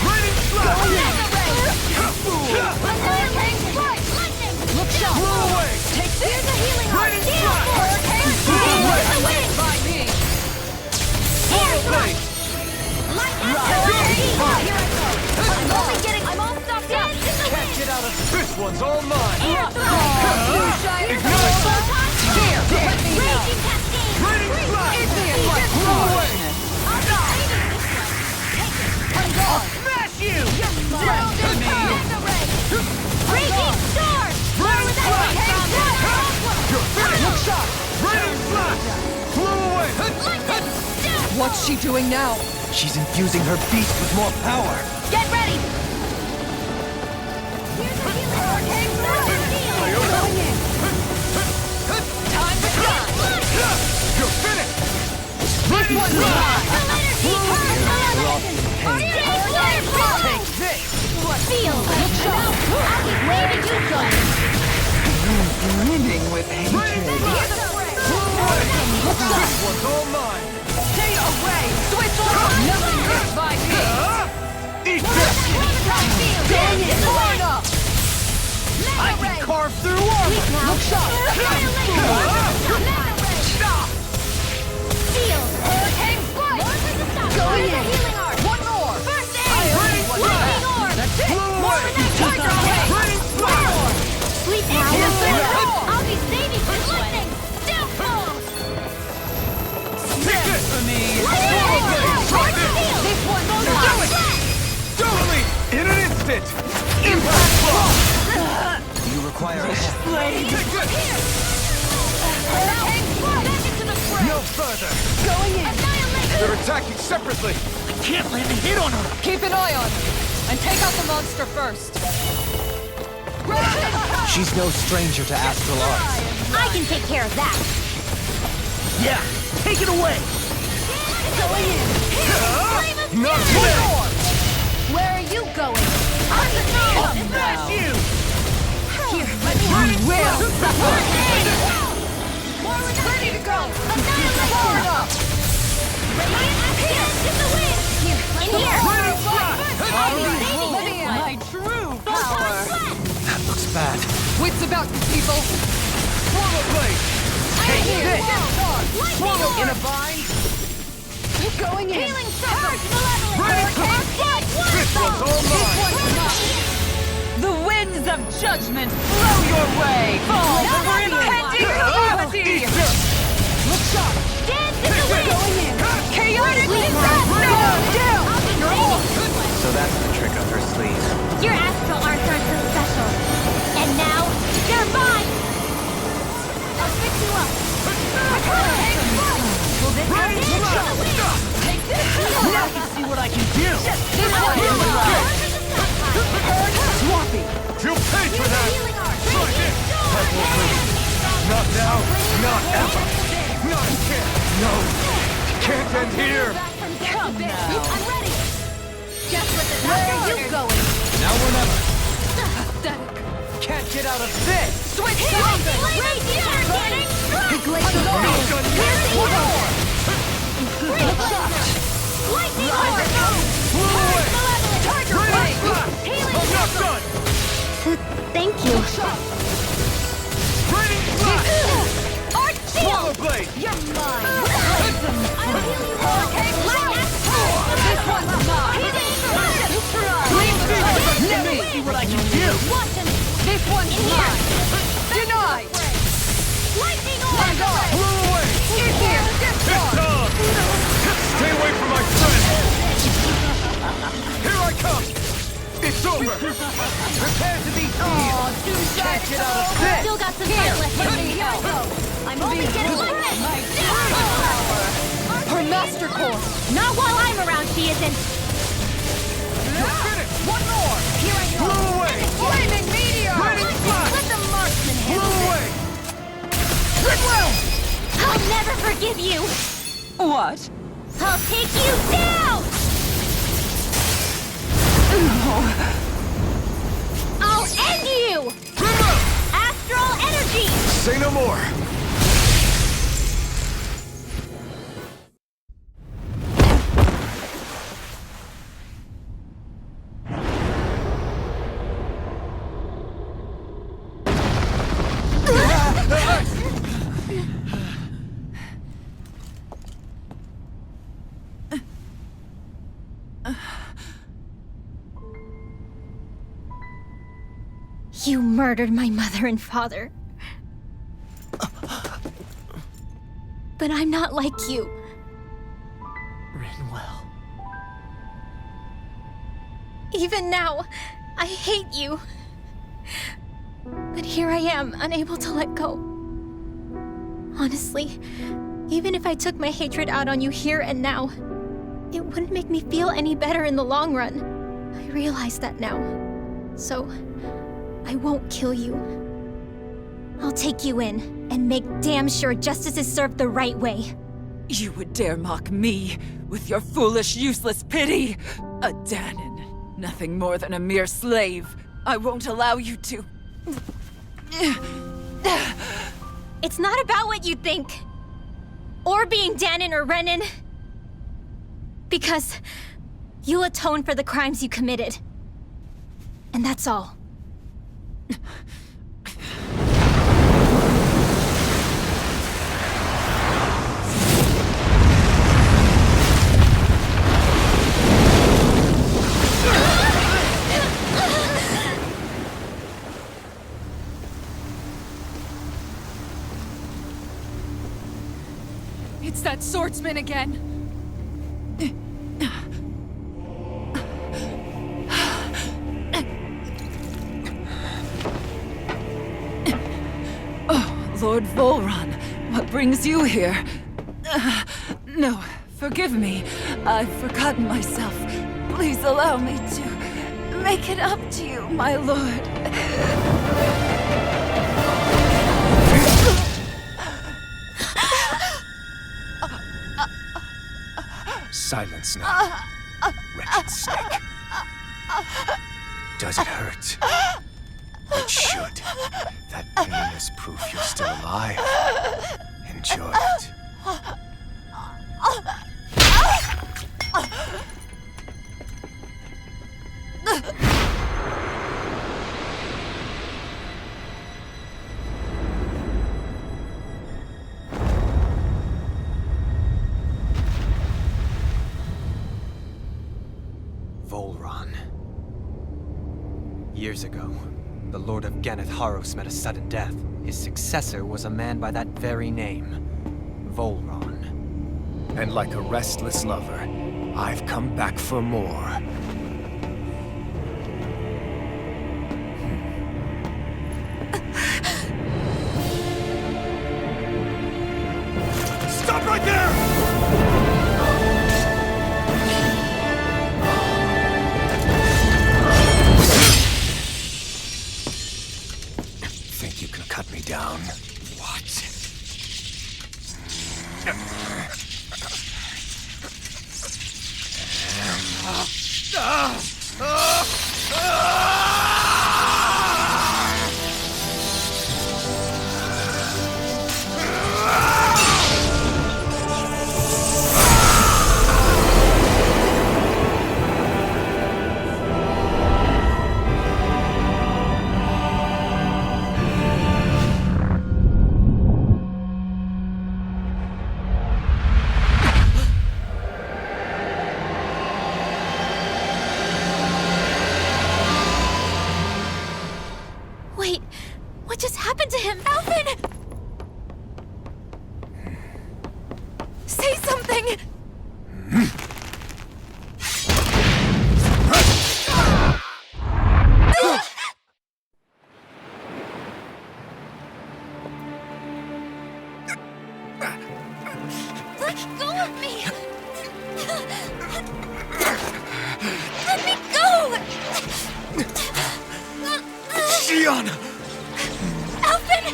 Raining slash! Mega ray! Hurricane strike! Lightning! Look sharp. Blew away! Take this! Here's a healing heart! Raining Gale slash! force! Gale with the wind! By me. Air Blade! thrust! Light astral energy! Here I go! I'm all stopped up! Can't get out of this one's all mine! Air thrust! Ignite! Here, let me know. Raging cascade! Raining slash! Freeze! Blew away! I'm gone! I'm gone. Smash you! Raging storm! More with that You're finished! Look sharp. Raining slash! Blew away! What's she doing now? She's infusing her beast with more power. Get ready! Here's the healing hurricane Going in. Time to shine! You're finished! This one's mine. Astral energy! Feel! I'll be waving you guns! Brimming with hatred. This one's all mine! Stay away! Switch on! Nothing gets by me! Eat this! Dang it! Far enough! I can carve through armor! Look sharp! Feel! Hurricane Blade! Going in! Healing art! One more! First aid! Lightning orb! That's it! More than that! Tiger away! Sleep now! I'll be saving for lightning! Still close! Take this! For me! This one's Totally! In an instant! Impact block! You require a hand. No further! Going in! They're attacking separately! I can't land a hit on her! Keep an eye on her, and take out the monster first. She's no stranger to astral arts. I can take care of that! Yeah, take it away! Going in! Not today! Where are you going? Smash you! You will suffer! Ready to go! Far enough! In here! Living in my true power! That looks bad. Wits about you, people! Swallow blade! Take this! Swallow in a bind! Going in! Healing circle! This one's all mine! The winds of judgment blow your way! Fall for impending calamity! Look sharp! Dance in the wind! Going in! Chaotic Down! You're off! So that's the trick up her sleeve. Your astral arts aren't so special. And now, they're mine! I'll fix you up! Now you see what I can do! Swappy! You'll pay for that! Try this! That won't hurt. Not now, not ever! Not again! No! Can't end here! Come now! I'm ready! Just what the Where doctor are you ordered. going? Now or never! Pathetic! Can't get out of this! Switch Wait, sides! you're getting struck! The glacial Not orb! done Here's yet! the orb! Lightning Rise orb! up! Flew away! Tiger Blade! Healing I'm not done! Thank you. Raining blast! Art Swallow shield! blade! You're mine! This one's mine! Let me see what I can do! This one's mine! Denied! Lightning orb! Flew away! In here! It's done! Stay away from my friend! Here I come! It's over! Prepare to be healed! Can't get out of Still got some fight left in me. I'm only getting like this! Her master core! Not while I'm around, she isn't! Finish! One more! Here I go! Flew away! Flaming meteor! Raining blast! Let the marksman Flew handle away! Goodwill! I'll never forgive you! What? I'll take you down! I'll end you! Astral energy! Say no more! You murdered my mother and father. But I'm not like you. Rinwell. Even now, I hate you. But here I am, unable to let go. Honestly, even if I took my hatred out on you here and now, it wouldn't make me feel any better in the long run. I realize that now. So, I won't kill you. I'll take you in and make damn sure justice is served the right way. You would dare mock me with your foolish, useless pity? A Danon, Nothing more than a mere slave. I won't allow you to... It's not about what you think. Or being Danon or Renan. Because you'll atone for the crimes you committed. And that's all. It's that swordsman again! Oh, Lord Volron, what brings you here? No, forgive me. I've forgotten myself. Please allow me to make it up to you, my lord. Silence now, wretched snake. Does it hurt? It should. That pain is proof you're still alive. Enjoy it. Volron. Years ago, the Lord of Ganeth met a sudden death. His successor was a man by that very name, Volron. And like a restless lover, I've come back for more. Stop right there! Think you can cut me down? What? Wait, what just happened to him? Alvin! Say something! Let go of me! Let me go! Xion! Alvin!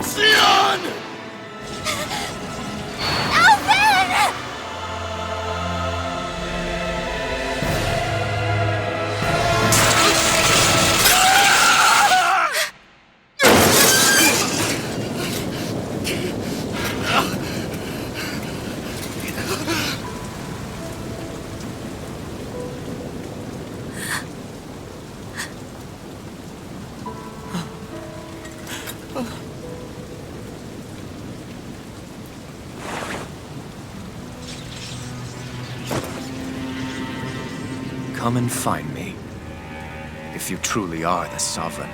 Xion! Alvin! Come and find me, if you truly are the Sovereign.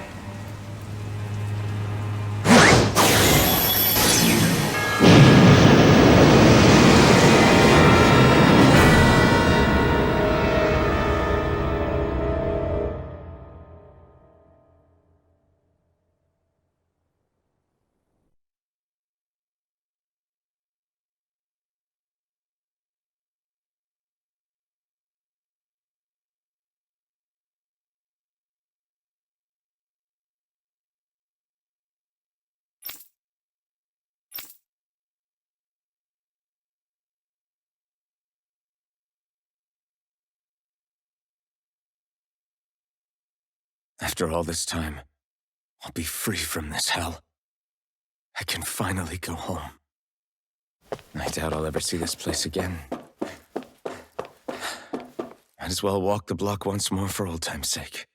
After all this time, I'll be free from this hell. I can finally go home. I doubt I'll ever see this place again. Might as well walk the block once more for old time's sake.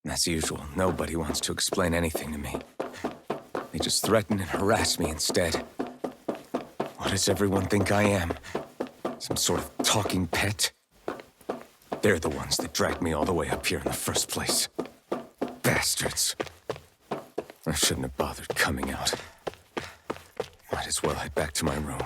As usual, nobody wants to explain anything to me. They just threaten and harass me instead. What does everyone think I am? Some sort of talking pet? They're the ones that dragged me all the way up here in the first place. Bastards. I shouldn't have bothered coming out. Might as well head back to my room.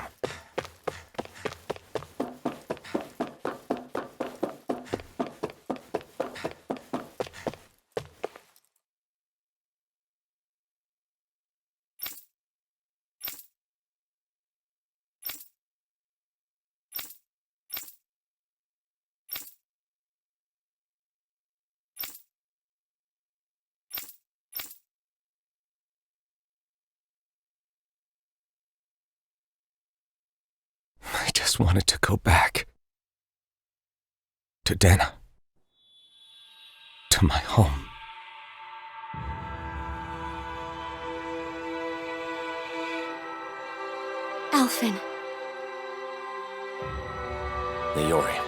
I just wanted to go back. To Dana. To my home. Alphen. Leori.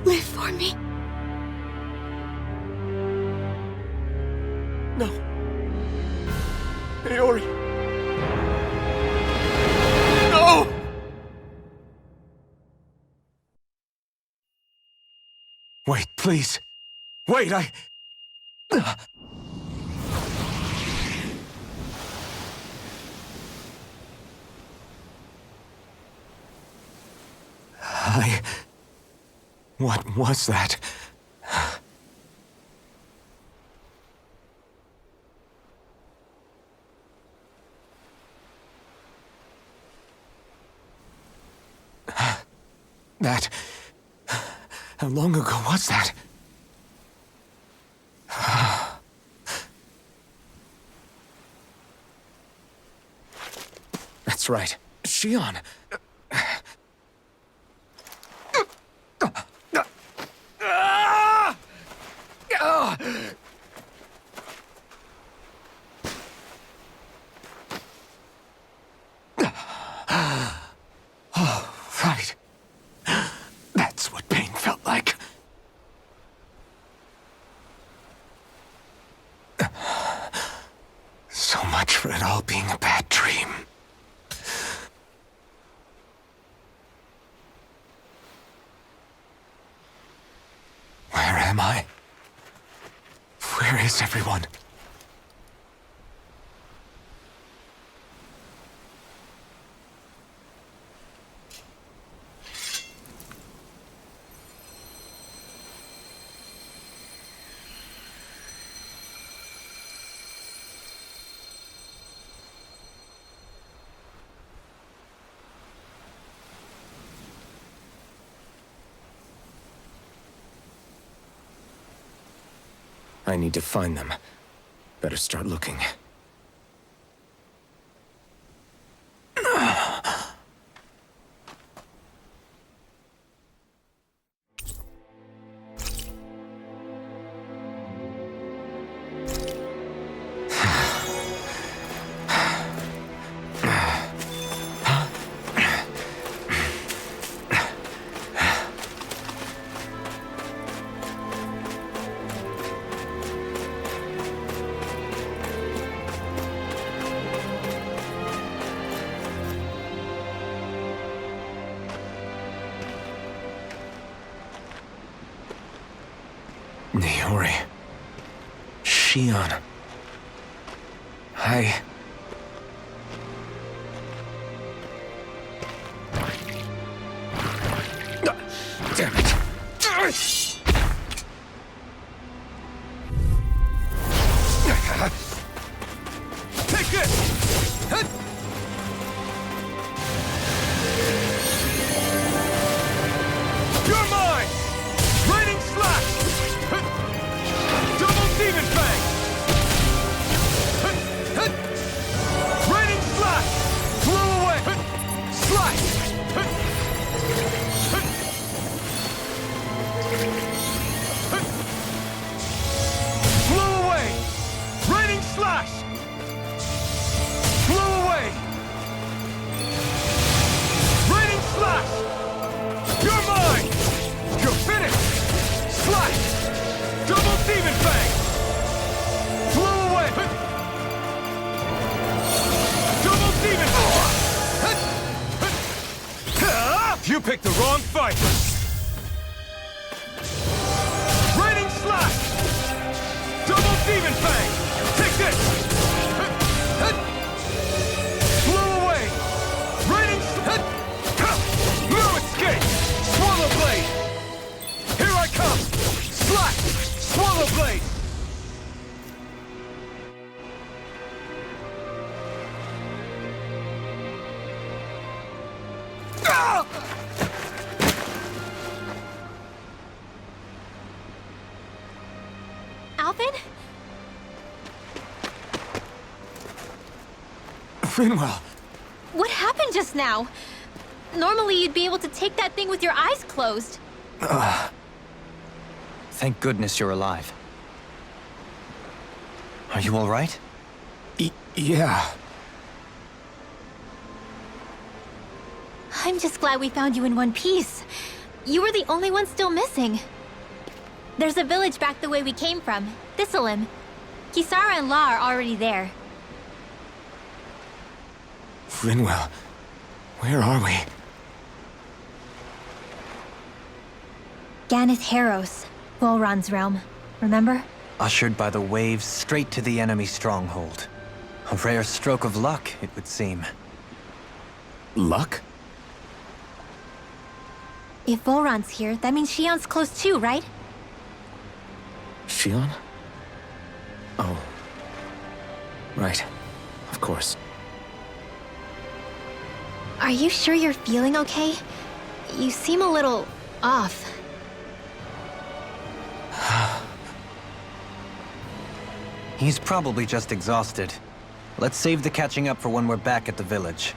Live for me. No. Leori. No! Wait, please. Wait, What was that? That... How long ago was that? That's right. Shion. Oh, right. That's what pain felt like. So much for it all being a bad dream. Where am I? Where is everyone? I need to find them. Better start looking. Niori. Shion. Damn it. Take this! You're mine! Raining slash! Double demon fang! Raining slash! Blow away! Slice! Blow away! Raining slash! Blow away! Raining slash! You're mine! You're finished! Slice! Double demon fang! Blow away! Double demon fang! You picked the wrong fight! Raining slash! Double demon fang! Take this! Blow away! Raining no escape! Swallow blade! Here I come! Slash! Swallow blade! Ah! Alvin? Rinwell! What happened just now? Normally you'd be able to take that thing with your eyes closed. Thank goodness you're alive. Are you all right? Yeah. I'm just glad we found you in one piece. You were the only one still missing. There's a village back the way we came from, Thistleim. Kisara and La are already there. Rinwell, where are we? Ganeth Haros, Volron's realm. Remember? Ushered by the waves straight to the enemy stronghold. A rare stroke of luck, it would seem. Luck? If Voron's here, that means Shion's close too, right? Shion? Oh. Right. Of course. Are you sure you're feeling okay? You seem a little off. He's probably just exhausted. Let's save the catching up for when we're back at the village.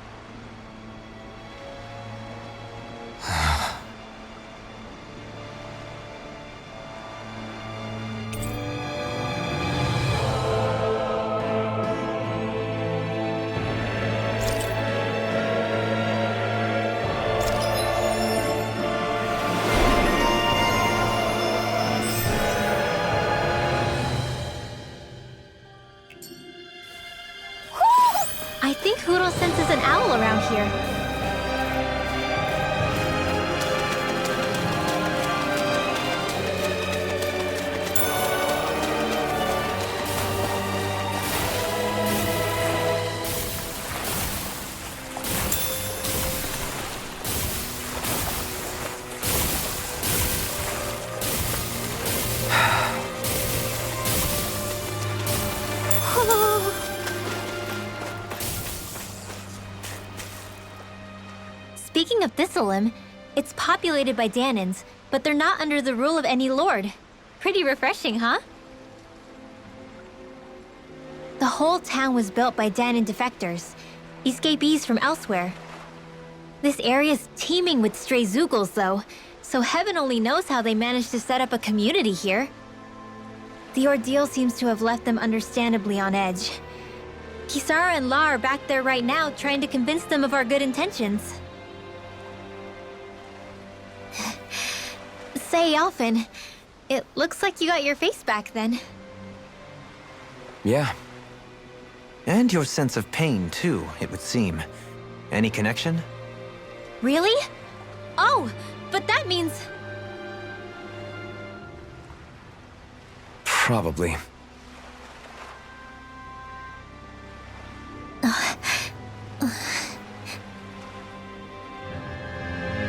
I think Huro senses an owl around here. Speaking of Thistleum, it's populated by Danins, but they're not under the rule of any lord. Pretty refreshing, huh? The whole town was built by Danin defectors, escapees from elsewhere. This area's teeming with stray Zeugles, though, so heaven only knows how they managed to set up a community here. The ordeal seems to have left them understandably on edge. Kisara and La are back there right now trying to convince them of our good intentions. Say, Alphen, it looks like you got your face back then. Yeah. And your sense of pain, too, it would seem. Any connection? Really? Oh, but that means... Probably.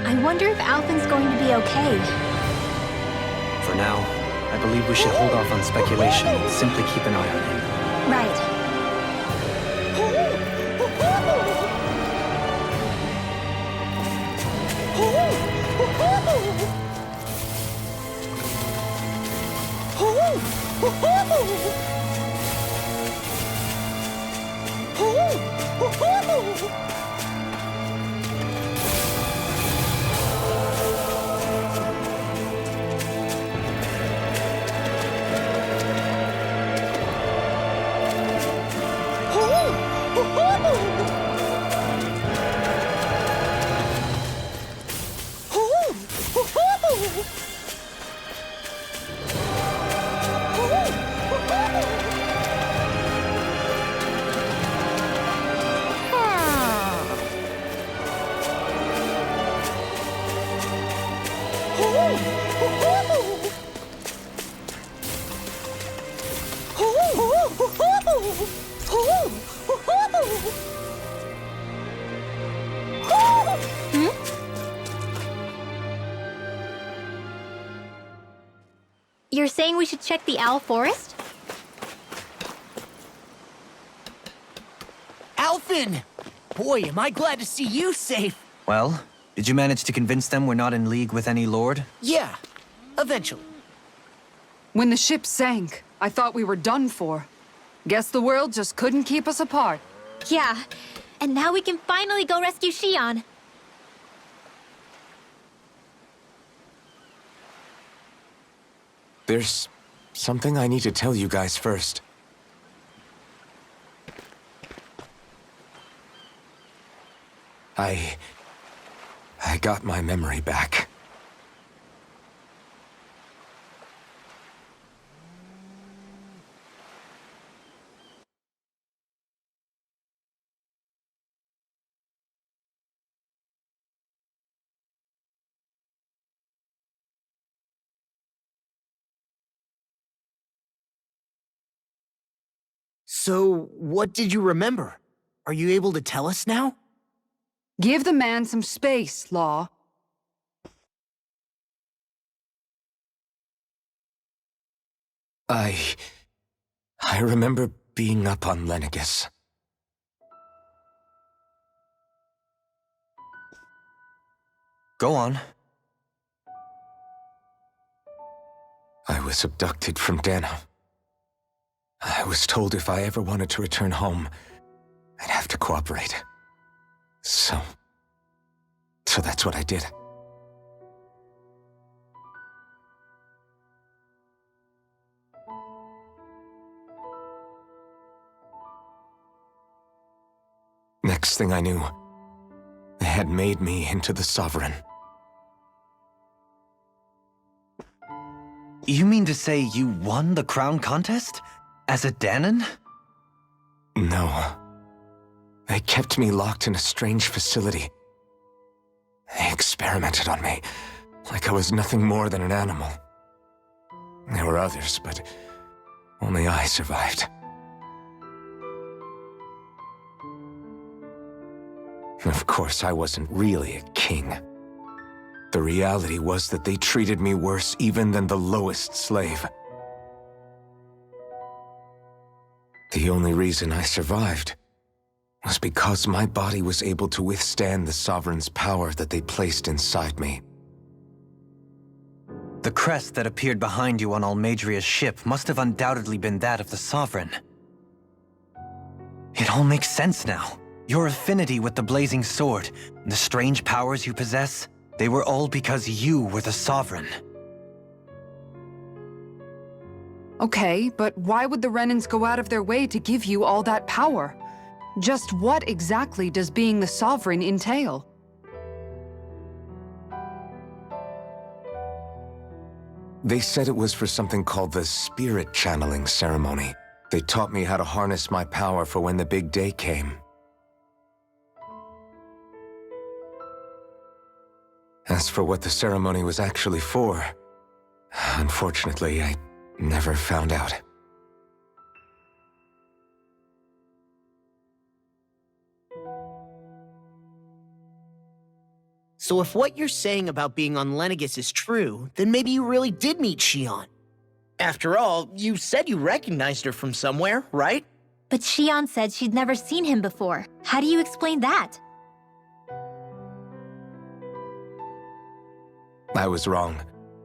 I wonder if Alphen's going to be okay. For now, I believe we should hold off on speculation and simply keep an eye on him. Right. You're saying we should check the Owl Forest? Alphen! Boy, am I glad to see you safe. Well, did you manage to convince them we're not in league with any lord? Yeah, eventually. When the ship sank, I thought we were done for. Guess the world just couldn't keep us apart. Yeah, and now we can finally go rescue Shion. There's something I need to tell you guys first. I got my memory back. So, what did you remember? Are you able to tell us now? Give the man some space, Law. I remember being up on Lenegus. Go on. I was abducted from Dano. I was told if I ever wanted to return home, I'd have to cooperate. So that's what I did. Next thing I knew, they had made me into the Sovereign. You mean to say you won the crown contest? As a Danon? No. They kept me locked in a strange facility. They experimented on me, like I was nothing more than an animal. There were others, but only I survived. Of course, I wasn't really a king. The reality was that they treated me worse even than the lowest slave. The only reason I survived was because my body was able to withstand the Sovereign's power that they placed inside me. The crest that appeared behind you on Almadria's ship must have undoubtedly been that of the Sovereign. It all makes sense now. Your affinity with the Blazing Sword, and the strange powers you possess, they were all because you were the Sovereign. Okay, but why would the Renans go out of their way to give you all that power? Just what exactly does being the Sovereign entail? They said it was for something called the Spirit Channeling Ceremony. They taught me how to harness my power for when the big day came. As for what the ceremony was actually for, unfortunately, I never found out. So if what you're saying about being on Lenegus is true, then maybe you really did meet Xion. After all, you said you recognized her from somewhere, right? But Xion said she'd never seen him before. How do you explain that? I was wrong.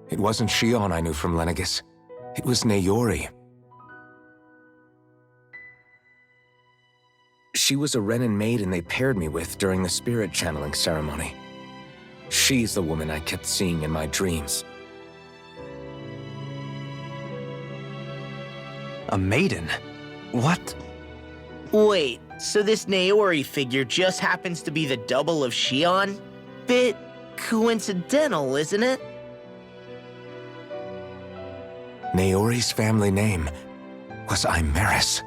It wasn't Xion I knew from Lenegus. It was Naori. She was a Renan maiden they paired me with during the spirit channeling ceremony. She's the woman I kept seeing in my dreams. A maiden? What? Wait, so this Naori figure just happens to be the double of Xion? Bit coincidental, isn't it? Naori's family name was Imeris.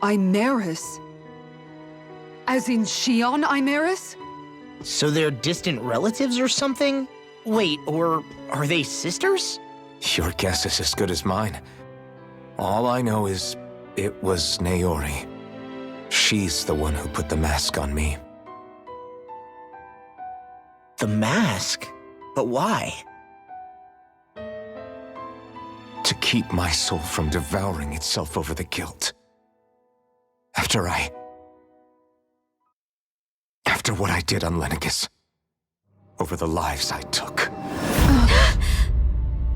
Imeris? As in Xion Imeris? So they're distant relatives or something? Wait, or are they sisters? Your guess is as good as mine. All I know is it was Naori. She's the one who put the mask on me. The mask? But why? To keep my soul from devouring itself over the guilt. After what I did on Lenegus. Over the lives I took.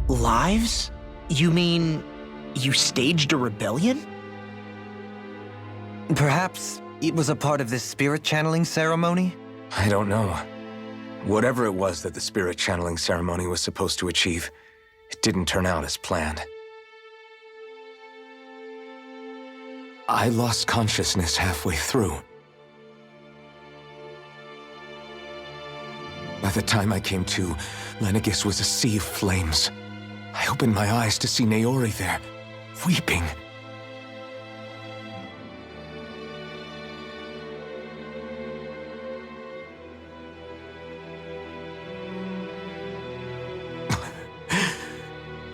Lives? You mean you staged a rebellion? Perhaps it was a part of this spirit channeling ceremony? I don't know. Whatever it was that the spirit channeling ceremony was supposed to achieve, it didn't turn out as planned. I lost consciousness halfway through. By the time I came to, Lenegus was a sea of flames. I opened my eyes to see Naori there, weeping.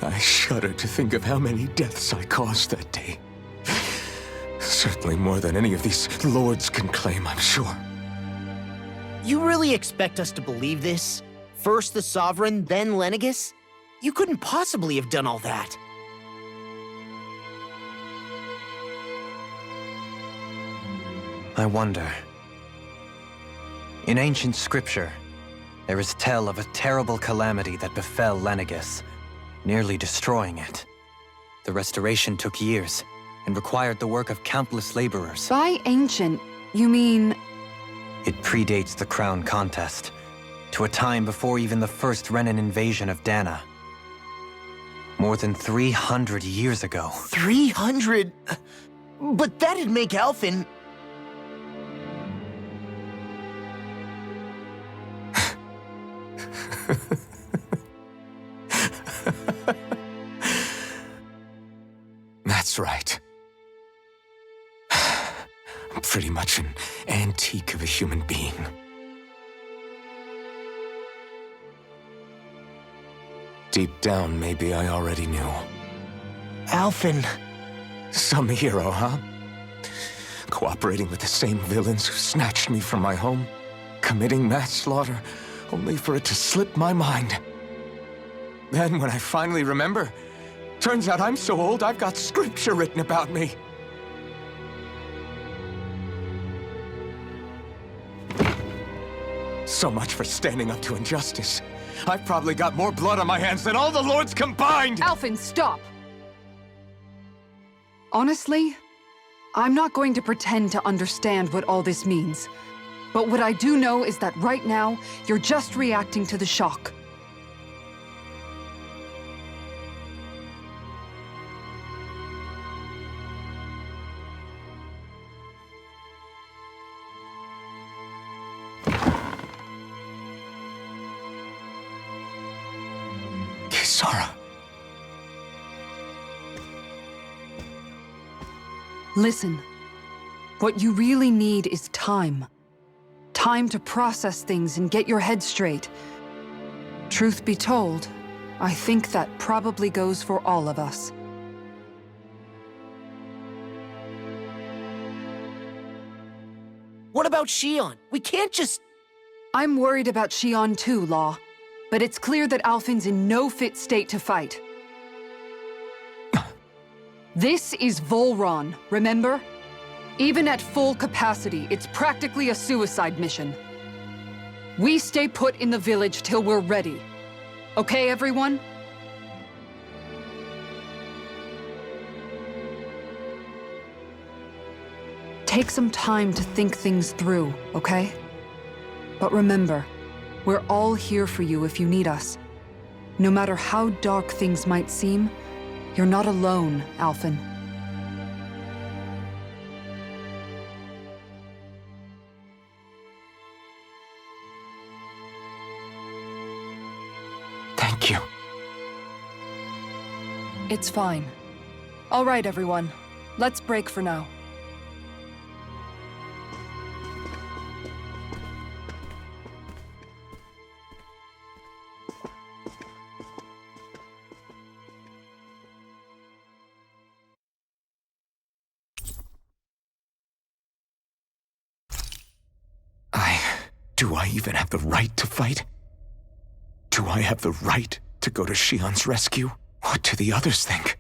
I shudder to think of how many deaths I caused that day. Certainly more than any of these lords can claim, I'm sure. You really expect us to believe this? First the Sovereign, then Lenegus? You couldn't possibly have done all that. I wonder. In ancient scripture, there is tell of a terrible calamity that befell Lenegis, nearly destroying it. The restoration took years, and required the work of countless laborers. By ancient, you mean... It predates the crown contest, to a time before even the first Renan invasion of Dana. More than 300 years ago. 300? But that'd make Alphen... That's right. I'm pretty much an antique of a human being. Deep down, maybe I already knew. Alphen... Some hero, huh? Cooperating with the same villains who snatched me from my home, committing mass slaughter, only for it to slip my mind. Then, when I finally remember, turns out I'm so old I've got scripture written about me. So much for standing up to injustice. I've probably got more blood on my hands than all the lords combined! Alphen, stop! Honestly, I'm not going to pretend to understand what all this means. But what I do know is that right now, you're just reacting to the shock. Kisara. Listen, what you really need is time. Time to process things and get your head straight. Truth be told, I think that probably goes for all of us. What about Shion? We can't just... I'm worried about Shion too, Law. But it's clear that Alphen's in no fit state to fight. This is Volron, remember? Even at full capacity, it's practically a suicide mission. We stay put in the village till we're ready. Okay, everyone? Take some time to think things through, okay? But remember, we're all here for you if you need us. No matter how dark things might seem, you're not alone, Alphen. Thank you. It's fine. All right, everyone. Let's break for now. Do I even have the right to fight? Do I have the right to go to Shion's rescue? What do the others think?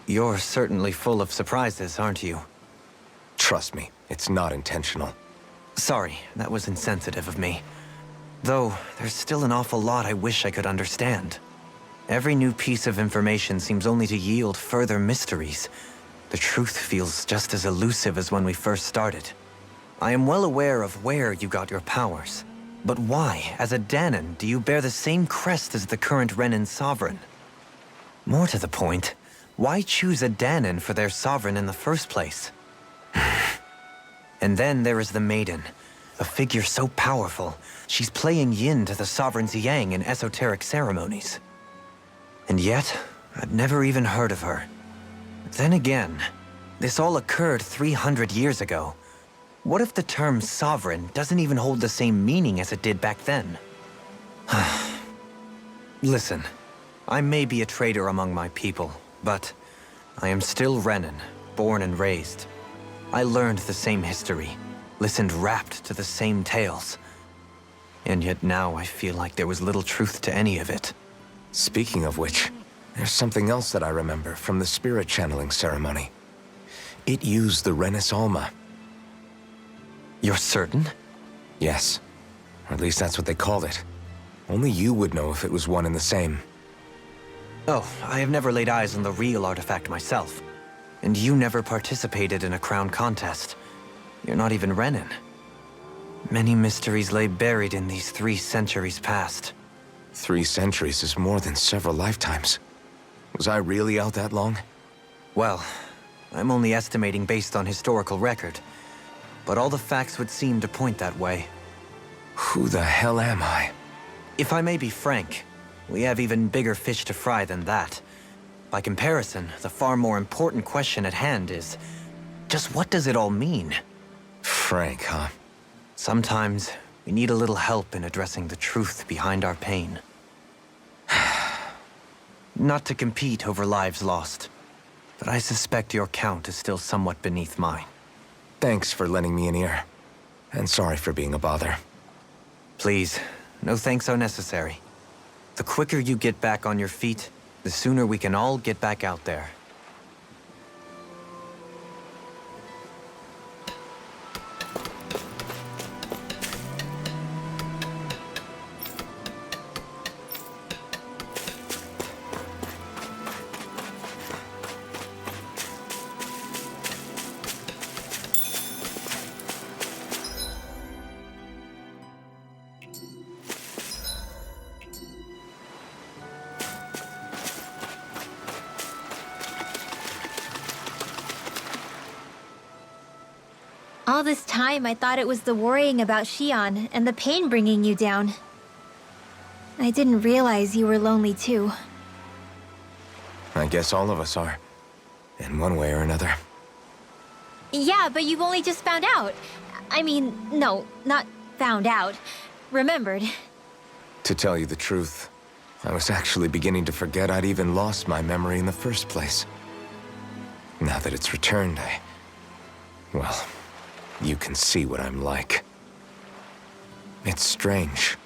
You're certainly full of surprises, aren't you? Trust me, it's not intentional. Sorry, that was insensitive of me. Though, there's still an awful lot I wish I could understand. Every new piece of information seems only to yield further mysteries. The truth feels just as elusive as when we first started. I am well aware of where you got your powers. But why, as a Danan, do you bear the same crest as the current Renan sovereign? More to the point, why choose a Danan for their sovereign in the first place? And then there is the Maiden. A figure so powerful, she's playing yin to the sovereign's yang in esoteric ceremonies. And yet, I'd never even heard of her. Then again, this all occurred 300 years ago. What if the term sovereign doesn't even hold the same meaning as it did back then? Listen, I may be a traitor among my people, but I am still Renan, born and raised. I learned the same history, listened rapt to the same tales. And yet now I feel like there was little truth to any of it. Speaking of which, there's something else that I remember from the spirit channeling ceremony. It used the Renis Alma. You're certain? Yes. Or at least that's what they called it. Only you would know if it was one and the same. Oh, I have never laid eyes on the real artifact myself. And you never participated in a crown contest. You're not even Renan. Many mysteries lay buried in these 3 centuries past. 3 centuries is more than several lifetimes. Was I really out that long? Well, I'm only estimating based on historical record. But all the facts would seem to point that way. Who the hell am I? If I may be frank, we have even bigger fish to fry than that. By comparison, the far more important question at hand is, just what does it all mean? Frank, huh? Sometimes, we need a little help in addressing the truth behind our pain. Not to compete over lives lost, but I suspect your count is still somewhat beneath mine. Thanks for lending me an ear. And sorry for being a bother. Please, no thanks are necessary. The quicker you get back on your feet, the sooner we can all get back out there. All this time, I thought it was the worrying about Xion and the pain bringing you down. I didn't realize you were lonely too. I guess all of us are. In one way or another. Yeah, but you've only just found out. I mean, no, not found out. Remembered. To tell you the truth, I was actually beginning to forget I'd even lost my memory in the first place. Now that it's returned, well, you can see what I'm like. It's strange.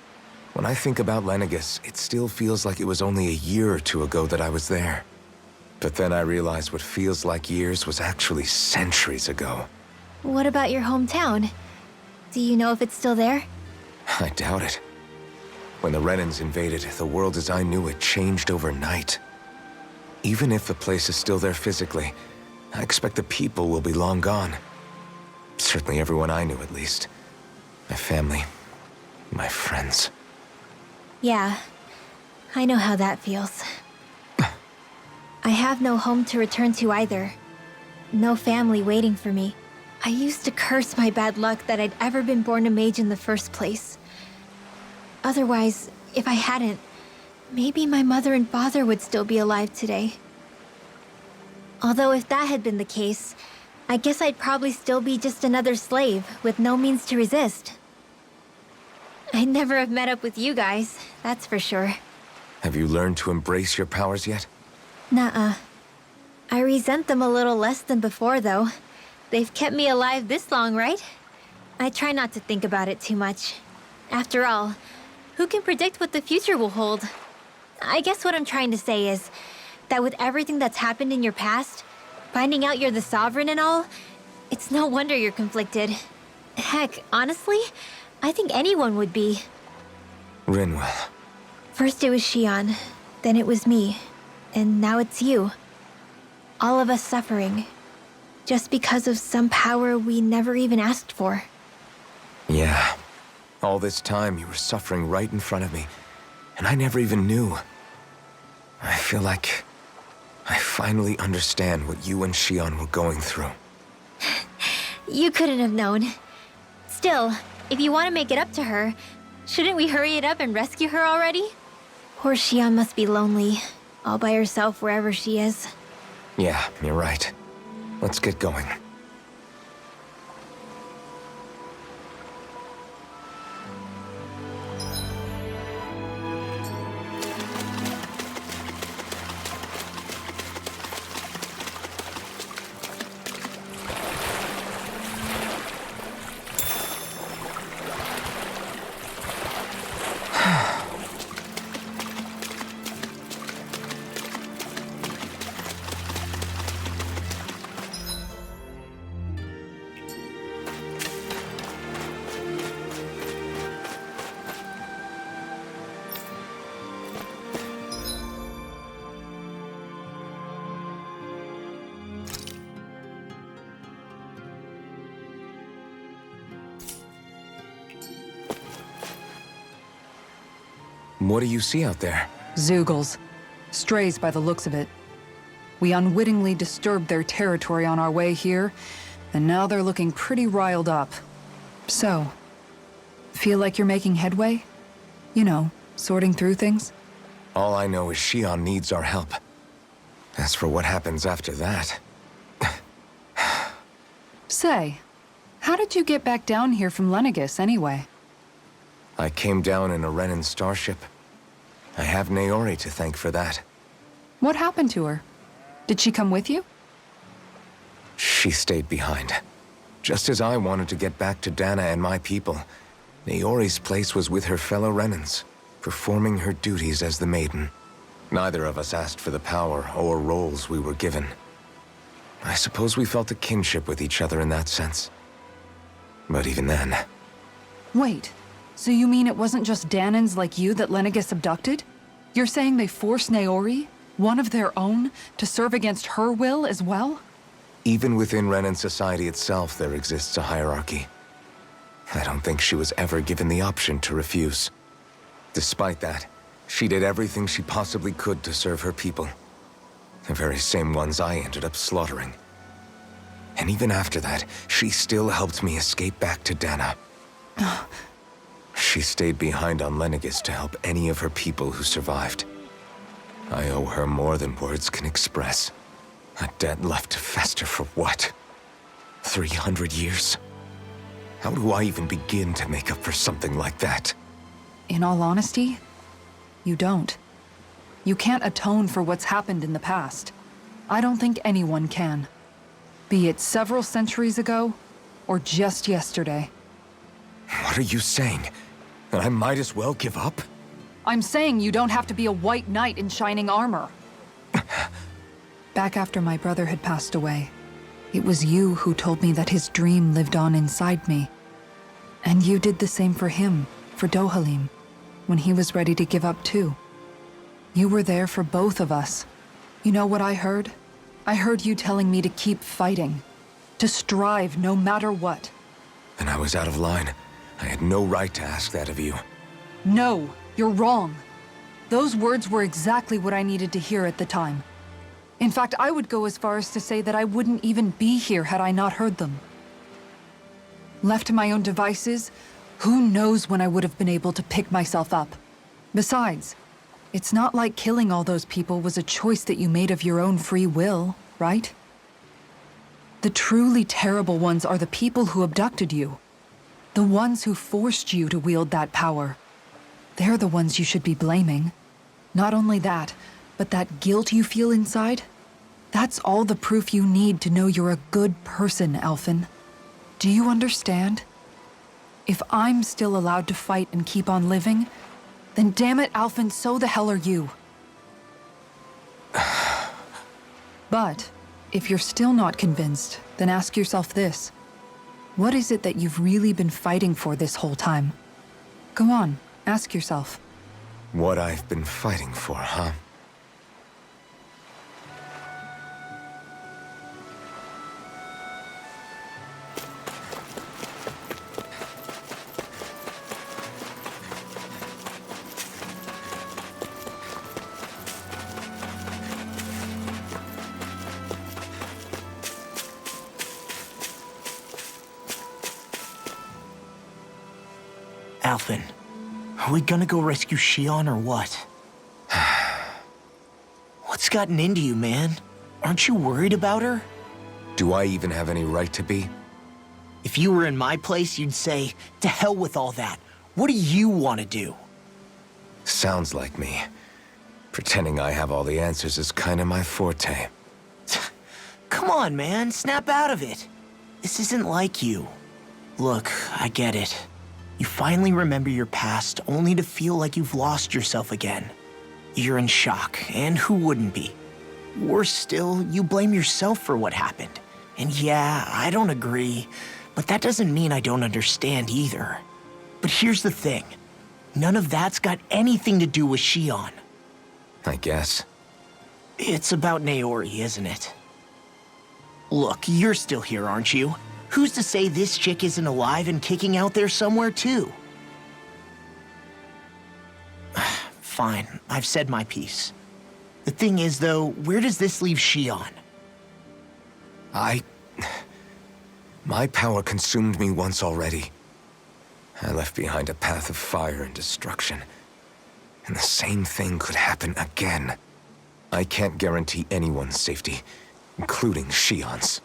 When I think about Lenegus, it still feels like it was only a year or 2 ago that I was there. But then I realized what feels like years was actually centuries ago. What about your hometown? Do you know if it's still there? I doubt it. When the Renans invaded, the world as I knew it changed overnight. Even if the place is still there physically, I expect the people will be long gone. Certainly everyone I knew, at least. My family, my friends. Yeah, I know how that feels. I have no home to return to either. No family waiting for me. I used to curse my bad luck that I'd ever been born a mage in the first place. Otherwise, if I hadn't, maybe my mother and father would still be alive today. Although if that had been the case, I guess I'd probably still be just another slave with no means to resist. I'd never have met up with you guys, that's for sure. Have you learned to embrace your powers yet? Nuh-uh. I resent them a little less than before, though. They've kept me alive this long, right? I try not to think about it too much. After all, who can predict what the future will hold? I guess what I'm trying to say is that with everything that's happened in your past, finding out you're the Sovereign and all, it's no wonder you're conflicted. Heck, honestly, I think anyone would be. Rinwell. First it was Xion, then it was me, and now it's you. All of us suffering, just because of some power we never even asked for. Yeah. All this time you were suffering right in front of me, and I never even knew. I feel like I finally understand what you and Xion were going through. You couldn't have known. Still, If you want to make it up to her, shouldn't we hurry it up and rescue her already? Poor Xion must be lonely, all by herself wherever she is. Yeah, you're right. Let's get going. What do you see out there? Zeugles. Strays by the looks of it. We unwittingly disturbed their territory on our way here, and now they're looking pretty riled up. So, feel like you're making headway? You know, sorting through things? All I know is Xion needs our help. As for what happens after that... Say, how did you get back down here from Lenegis, anyway? I came down in a Renan starship. I have Naori to thank for that. What happened to her? Did she come with you? She stayed behind. Just as I wanted to get back to Dana and my people, Naori's place was with her fellow Renans, performing her duties as the Maiden. Neither of us asked for the power or roles we were given. I suppose we felt a kinship with each other in that sense. But even then... Wait, so you mean it wasn't just Danans like you that Lenegis abducted? You're saying they forced Naori, one of their own, to serve against her will as well? Even within Renan society itself, there exists a hierarchy. I don't think she was ever given the option to refuse. Despite that, she did everything she possibly could to serve her people. The very same ones I ended up slaughtering. And even after that, she still helped me escape back to Dana. She stayed behind on Lenegis to help any of her people who survived. I owe her more than words can express. A debt left to fester for what? 300 years? How do I even begin to make up for something like that? In all honesty, you don't. You can't atone for what's happened in the past. I don't think anyone can. Be it several centuries ago, or just yesterday. What are you saying? That I might as well give up? I'm saying you don't have to be a white knight in shining armor. Back after my brother had passed away, it was you who told me that his dream lived on inside me. And you did the same for him, for Dohalim, when he was ready to give up too. You were there for both of us. You know what I heard? I heard you telling me to keep fighting. To strive no matter what. And I was out of line. I had no right to ask that of you. No, you're wrong. Those words were exactly what I needed to hear at the time. In fact, I would go as far as to say that I wouldn't even be here had I not heard them. Left to my own devices, who knows when I would have been able to pick myself up. Besides, it's not like killing all those people was a choice that you made of your own free will, right? The truly terrible ones are the people who abducted you. The ones who forced you to wield that power. They're the ones you should be blaming. Not only that, but that guilt you feel inside, that's all the proof you need to know you're a good person, Alphen. Do you understand? If I'm still allowed to fight and keep on living, then damn it, Alphen, so the hell are you. But, if you're still not convinced, then ask yourself this. What is it that you've really been fighting for this whole time? Go on, ask yourself. What I've been fighting for, huh? Alphen, are we gonna go rescue Shion or what? What's gotten into you, man? Aren't you worried about her? Do I even have any right to be? If you were in my place, you'd say, to hell with all that. What do you want to do? Sounds like me. Pretending I have all the answers is kind of my forte. Come on, man. Snap out of it. This isn't like you. Look, I get it. You finally remember your past, only to feel like you've lost yourself again. You're in shock, and who wouldn't be? Worse still, you blame yourself for what happened. And yeah, I don't agree, but that doesn't mean I don't understand either. But here's the thing. None of that's got anything to do with Shion. I guess. It's about Naori, isn't it? Look, you're still here, aren't you? Who's to say this chick isn't alive and kicking out there somewhere, too? Fine, I've said my piece. The thing is, though, where does this leave Shion? My power consumed me once already. I left behind a path of fire and destruction. And the same thing could happen again. I can't guarantee anyone's safety, including Shion's.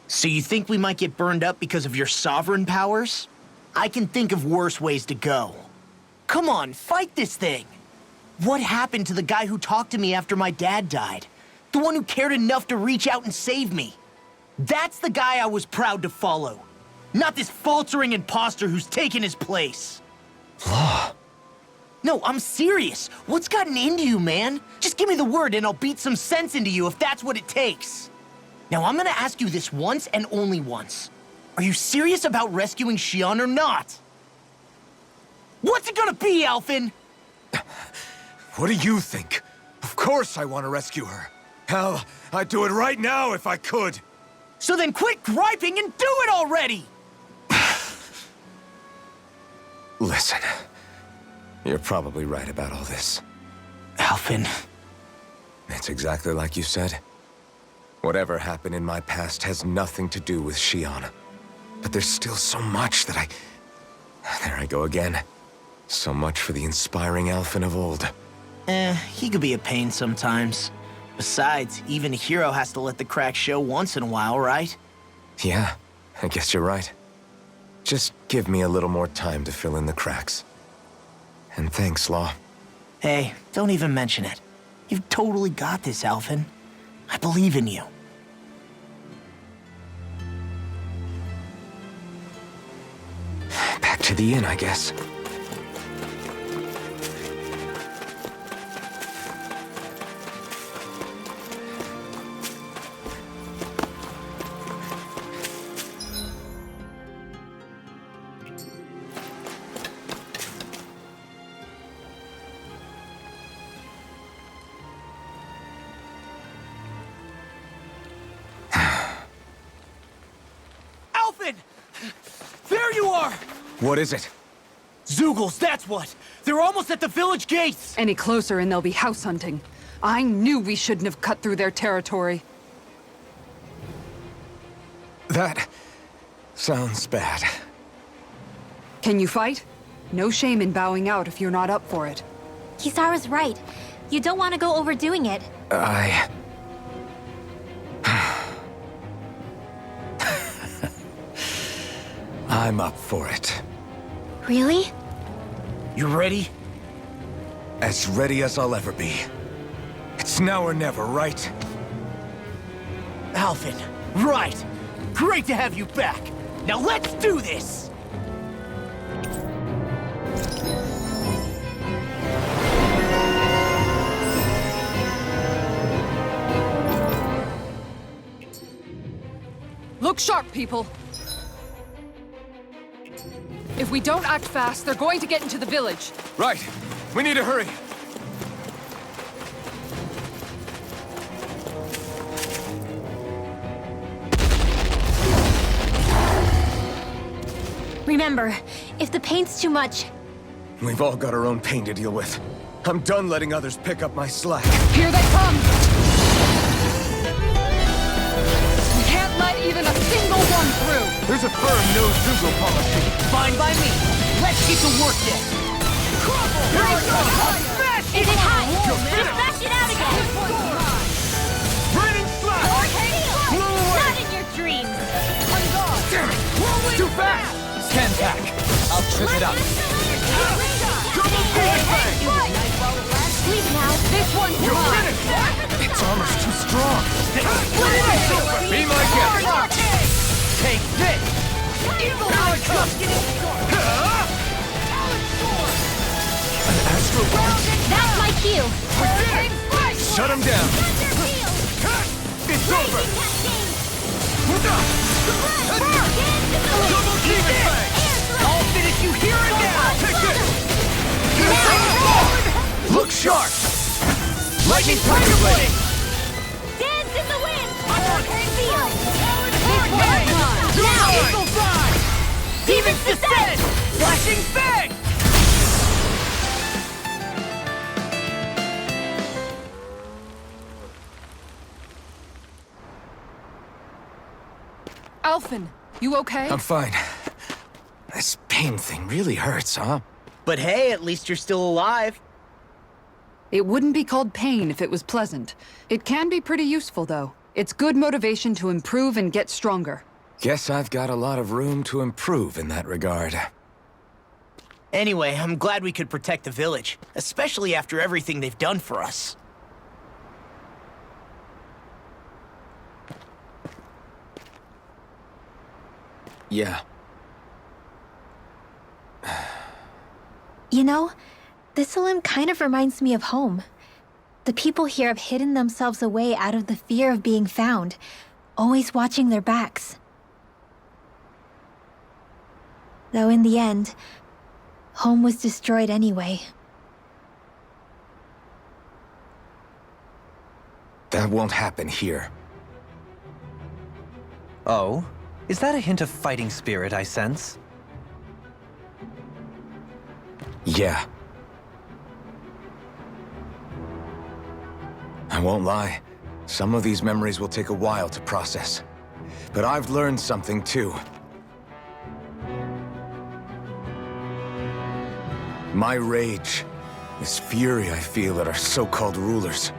So you think we might get burned up because of your sovereign powers? I can think of worse ways to go. Come on, fight this thing! What happened to the guy who talked to me after my dad died? The one who cared enough to reach out and save me? That's the guy I was proud to follow. Not this faltering imposter who's taken his place. Law. No, I'm serious. What's gotten into you, man? Just give me the word and I'll beat some sense into you if that's what it takes. Now, I'm gonna ask you this once and only once. Are you serious about rescuing Shion or not? What's it gonna be, Alphen? What do you think? Of course I want to rescue her. Hell, I'd do it right now if I could. So then quit griping and do it already! Listen, you're probably right about all this. Alphen. It's exactly like you said. Whatever happened in my past has nothing to do with Shion. But there's still so much that There I go again. So much for the inspiring Alphen of old. He could be a pain sometimes. Besides, even a hero has to let the cracks show once in a while, right? Yeah, I guess you're right. Just give me a little more time to fill in the cracks. And thanks, Law. Hey, don't even mention it. You've totally got this, Alphen. I believe in you. Back to the inn, I guess. There you are! What is it? Zeugles, that's what! They're almost at the village gates! Any closer and they'll be house hunting. I knew we shouldn't have cut through their territory. That sounds bad. Can you fight? No shame in bowing out if you're not up for it. Kisara's right. You don't want to go overdoing it. I'm up for it. Really? You ready? As ready as I'll ever be. It's now or never, right? Alphen, right! Great to have you back! Now let's do this! Look sharp, people! If we don't act fast, they're going to get into the village. Right. We need to hurry. Remember, if the pain's too much... We've all got our own pain to deal with. I'm done letting others pick up my slack. Here they come! We let even a single one through. There's a firm no Zeugle policy. Fine by me. Let's get to work then! Is it hot? Just smash it out again! Raining slash! Not in your dreams! Damn it! Too fast! Stand back. I'll trip it up. Double demon bang! Sleep now. This one's You're mine. finished! Its armor's too strong! Be my guest! Take this! Here I come! An astral blast! That's my cue. Shut him down! It's over! Double demon bang! I'll finish you here and now! Take this! Look sharp! Lightning Tiger Blade! Dance in the wind. Feel. Now! Eagle Ride! Demons Descend! Flashing Fang! Alphen, you okay? I'm fine. This pain thing really hurts, huh? But hey, at least you're still alive. It wouldn't be called pain if it was pleasant. It can be pretty useful, though. It's good motivation to improve and get stronger. Guess I've got a lot of room to improve in that regard. Anyway, I'm glad we could protect the village, especially after everything they've done for us. Yeah. You know, this Olim kind of reminds me of home. The people here have hidden themselves away out of the fear of being found, always watching their backs. Though in the end, home was destroyed anyway. That won't happen here. Oh? Is that a hint of fighting spirit I sense? Yeah. I won't lie. Some of these memories will take a while to process. But I've learned something too. My rage, this fury I feel at our so-called rulers,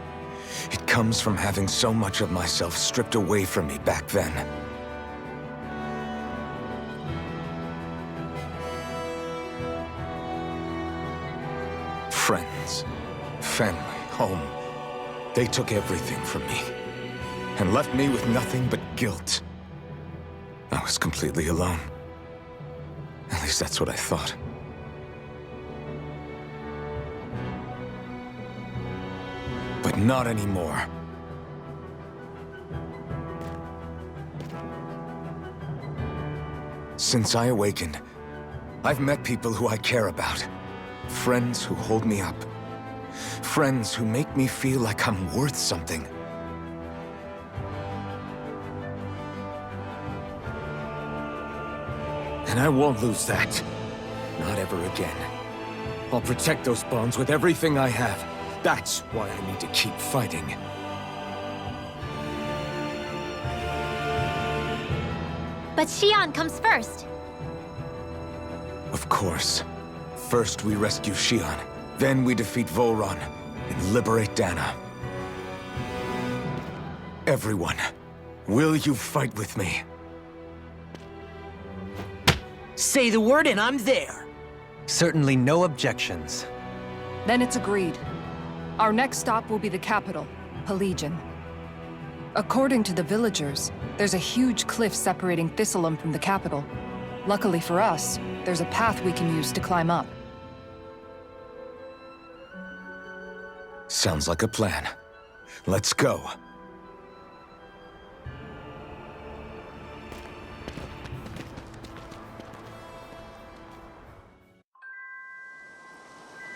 it comes from having so much of myself stripped away from me back then. Friends, family, home. They took everything from me, and left me with nothing but guilt. I was completely alone. At least that's what I thought. But not anymore. Since I awakened, I've met people who I care about. Friends who hold me up. Friends who make me feel like I'm worth something. And I won't lose that. Not ever again. I'll protect those bonds with everything I have. That's why I need to keep fighting. But Xion comes first. Of course. First we rescue Xion, then we defeat Volron and liberate Dana. Everyone, will you fight with me? Say the word and I'm there. Certainly no objections. Then it's agreed. Our next stop will be the capital, Pelegion. According to the villagers, there's a huge cliff separating Thistleum from the capital. Luckily for us, there's a path we can use to climb up. Sounds like a plan. Let's go.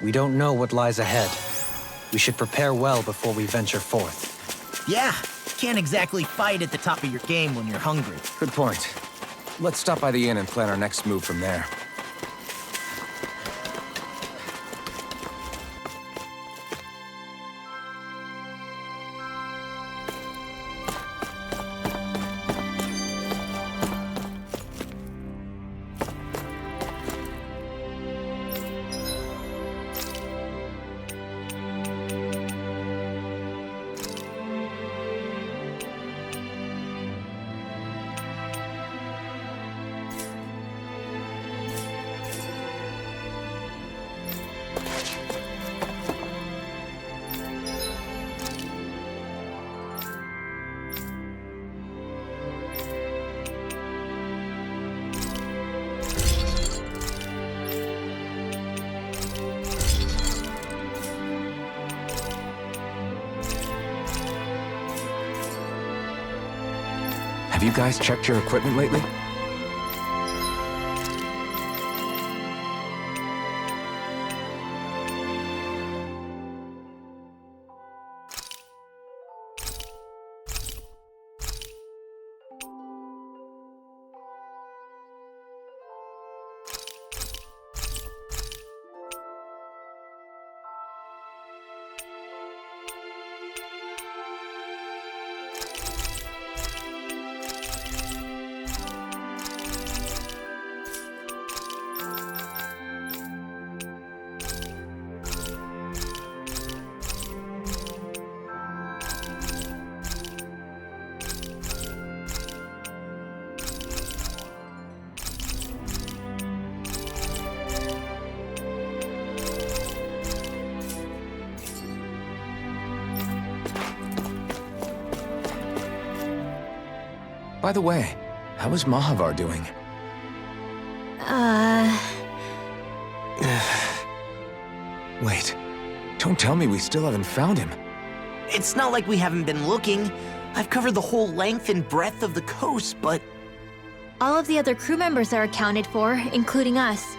We don't know what lies ahead. We should prepare well before we venture forth. Yeah, can't exactly fight at the top of your game when you're hungry. Good point. Let's stop by the inn and plan our next move from there. Have you guys checked your equipment lately? By the way, how is Mahavar doing? Wait, don't tell me we still haven't found him. It's not like we haven't been looking. I've covered the whole length and breadth of the coast, but... All of the other crew members are accounted for, including us.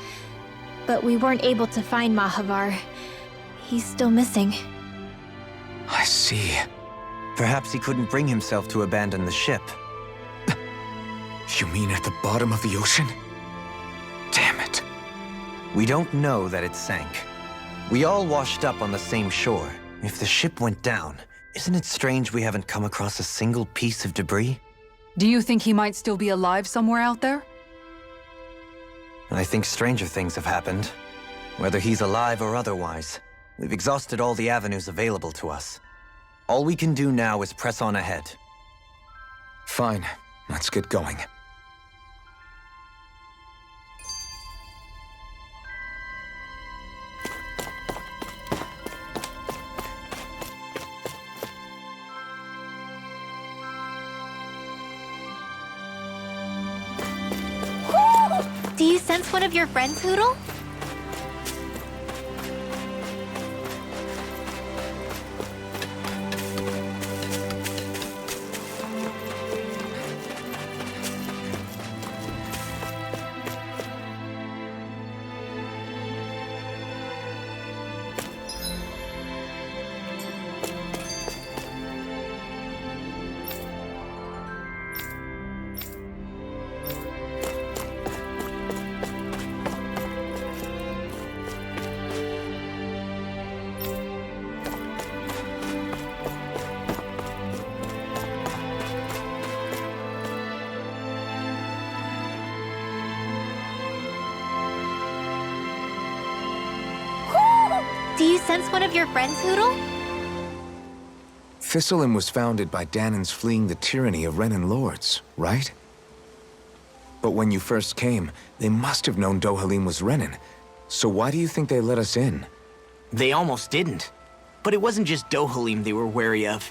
But we weren't able to find Mahavar. He's still missing. I see. Perhaps he couldn't bring himself to abandon the ship. You mean at the bottom of the ocean? Damn it. We don't know that it sank. We all washed up on the same shore. If the ship went down, isn't it strange we haven't come across a single piece of debris? Do you think he might still be alive somewhere out there? I think stranger things have happened. Whether he's alive or otherwise, we've exhausted all the avenues available to us. All we can do now is press on ahead. Fine, let's get going. Do you sense one of your friends, Hoodle? Do you sense one of your friends, Hoodle? Thistlein was founded by Danans fleeing the tyranny of Renan lords, right? But when you first came, they must have known Dohalim was Renan. So why do you think they let us in? They almost didn't. But it wasn't just Dohalim they were wary of.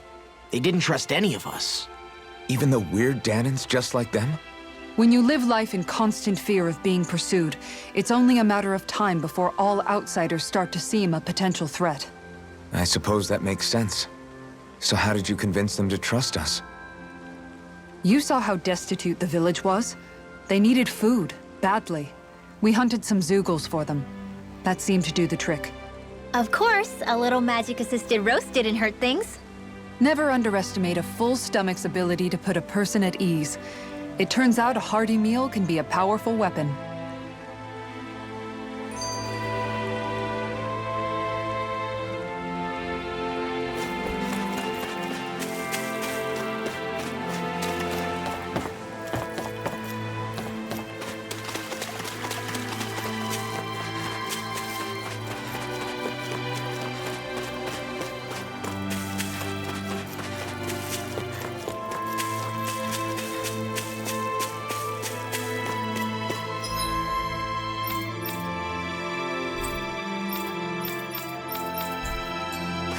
They didn't trust any of us. Even the weird Danans just like them? When you live life in constant fear of being pursued, it's only a matter of time before all outsiders start to seem a potential threat. I suppose that makes sense. So how did you convince them to trust us? You saw how destitute the village was. They needed food, badly. We hunted some Zeugles for them. That seemed to do the trick. Of course, a little magic-assisted roast didn't hurt things. Never underestimate a full stomach's ability to put a person at ease. It turns out a hearty meal can be a powerful weapon.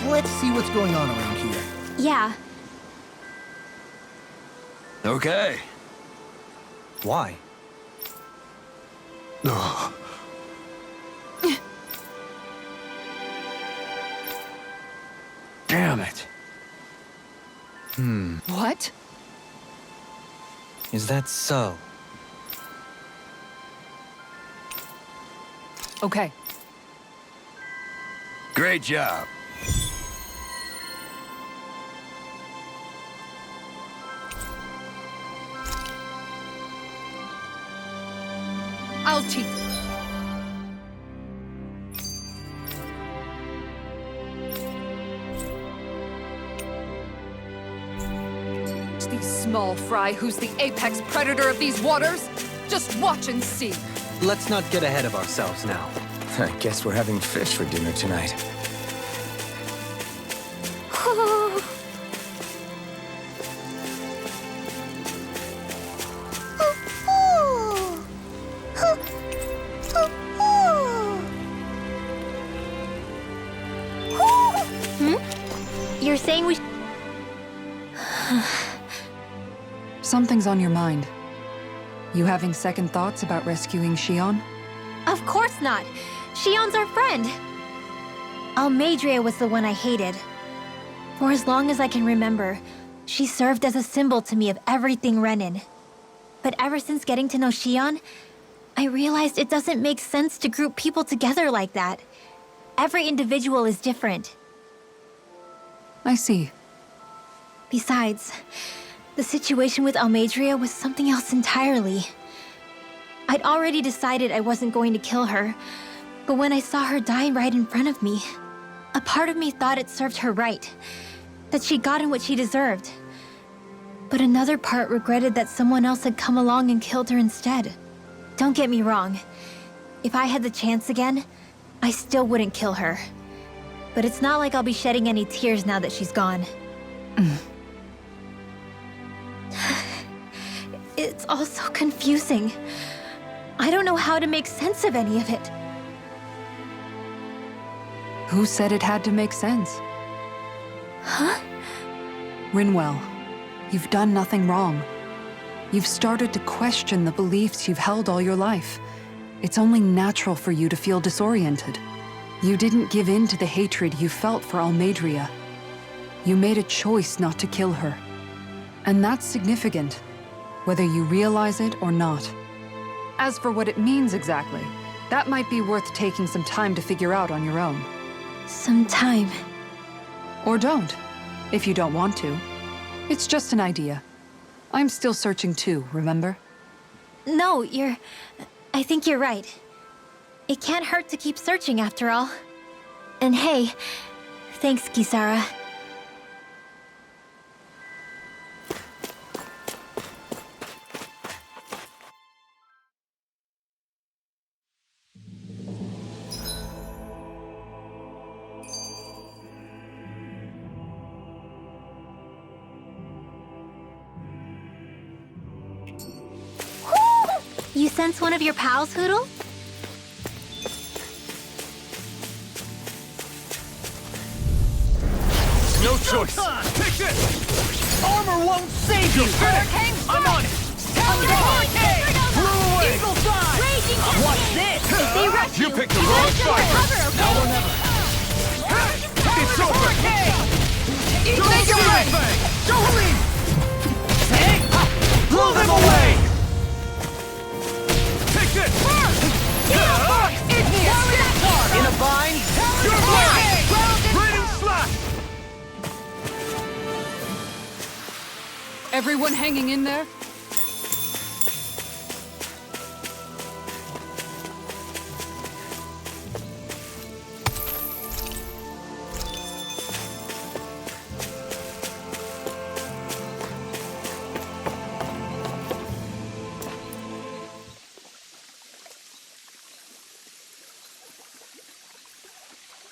Let's see what's going on around here. Yeah. Okay. Why? Ugh. Damn it. What? Is that so? Okay. Great job. I'll teach. The small fry who's the apex predator of these waters? Just watch and see. Let's not get ahead of ourselves now. I guess we're having fish for dinner tonight. You're saying we... Something's on your mind. You having second thoughts about rescuing Shion? Of course not! Shion's our friend! Almeidrea was the one I hated. For as long as I can remember, she served as a symbol to me of everything Renin. But ever since getting to know Shion, I realized it doesn't make sense to group people together like that. Every individual is different. I see. Besides, the situation with Almeidrea was something else entirely. I'd already decided I wasn't going to kill her, but when I saw her die right in front of me, a part of me thought it served her right, that she'd gotten what she deserved. But another part regretted that someone else had come along and killed her instead. Don't get me wrong. If I had the chance again, I still wouldn't kill her. But it's not like I'll be shedding any tears now that she's gone. It's all so confusing. I don't know how to make sense of any of it. Who said it had to make sense? Huh? Rinwell, you've done nothing wrong. You've started to question the beliefs you've held all your life. It's only natural for you to feel disoriented. You didn't give in to the hatred you felt for Almeidrea. You made a choice not to kill her. And that's significant, whether you realize it or not. As for what it means exactly, that might be worth taking some time to figure out on your own. Some time. Or don't, if you don't want to. It's just an idea. I'm still searching too, remember? No, I think you're right. It can't hurt to keep searching after all. And hey, thanks, Kisara. You sense one of your pals, Hoodle? No choice. Take this! Armor won't save you! Hurricane I'm on it! Hurricane! Blew away! Eagle side! Raging Watch this! If they rush You picked the wrong side. Now or never. It's over! Eagle Make it side! right! Jolene! Hey! Blow them away! Take this! In a bind? You're blind! Raining slash! Everyone hanging in there?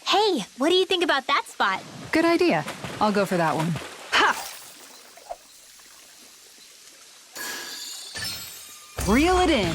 Hey, what do you think about that spot? Good idea. I'll go for that one. Ha! Reel it in.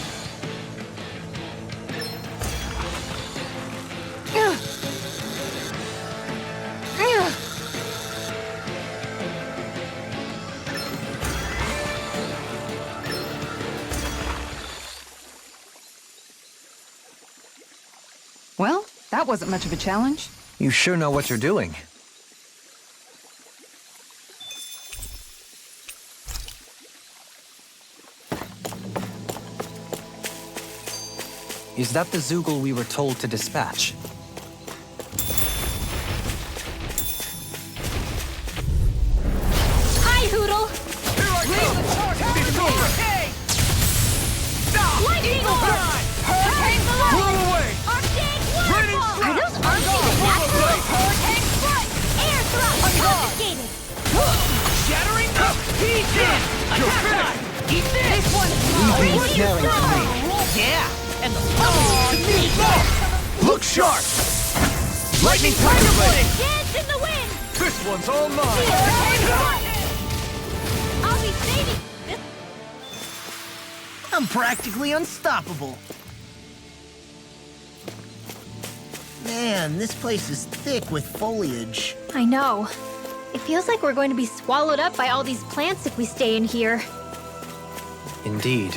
Well, that wasn't much of a challenge. You sure know what you're doing. Is that the Zoogle we were told to dispatch? Hi, Hoodle! Lightning orb! Hurricane below! Arctic waterfall! Are those arms even natural? Hurricane foot! Air thrust confiscated! Shattering the pieces! Attack! Eat this! We've been snaring to me. Yeah! And the to me! Look sharp! Lightning tiger blade! Dance in the wind! This one's all mine! Hurricane foot! I'll be saving this. I'm practically unstoppable. Man, this place is thick with foliage. I know. It feels like we're going to be swallowed up by all these plants if we stay in here. Indeed.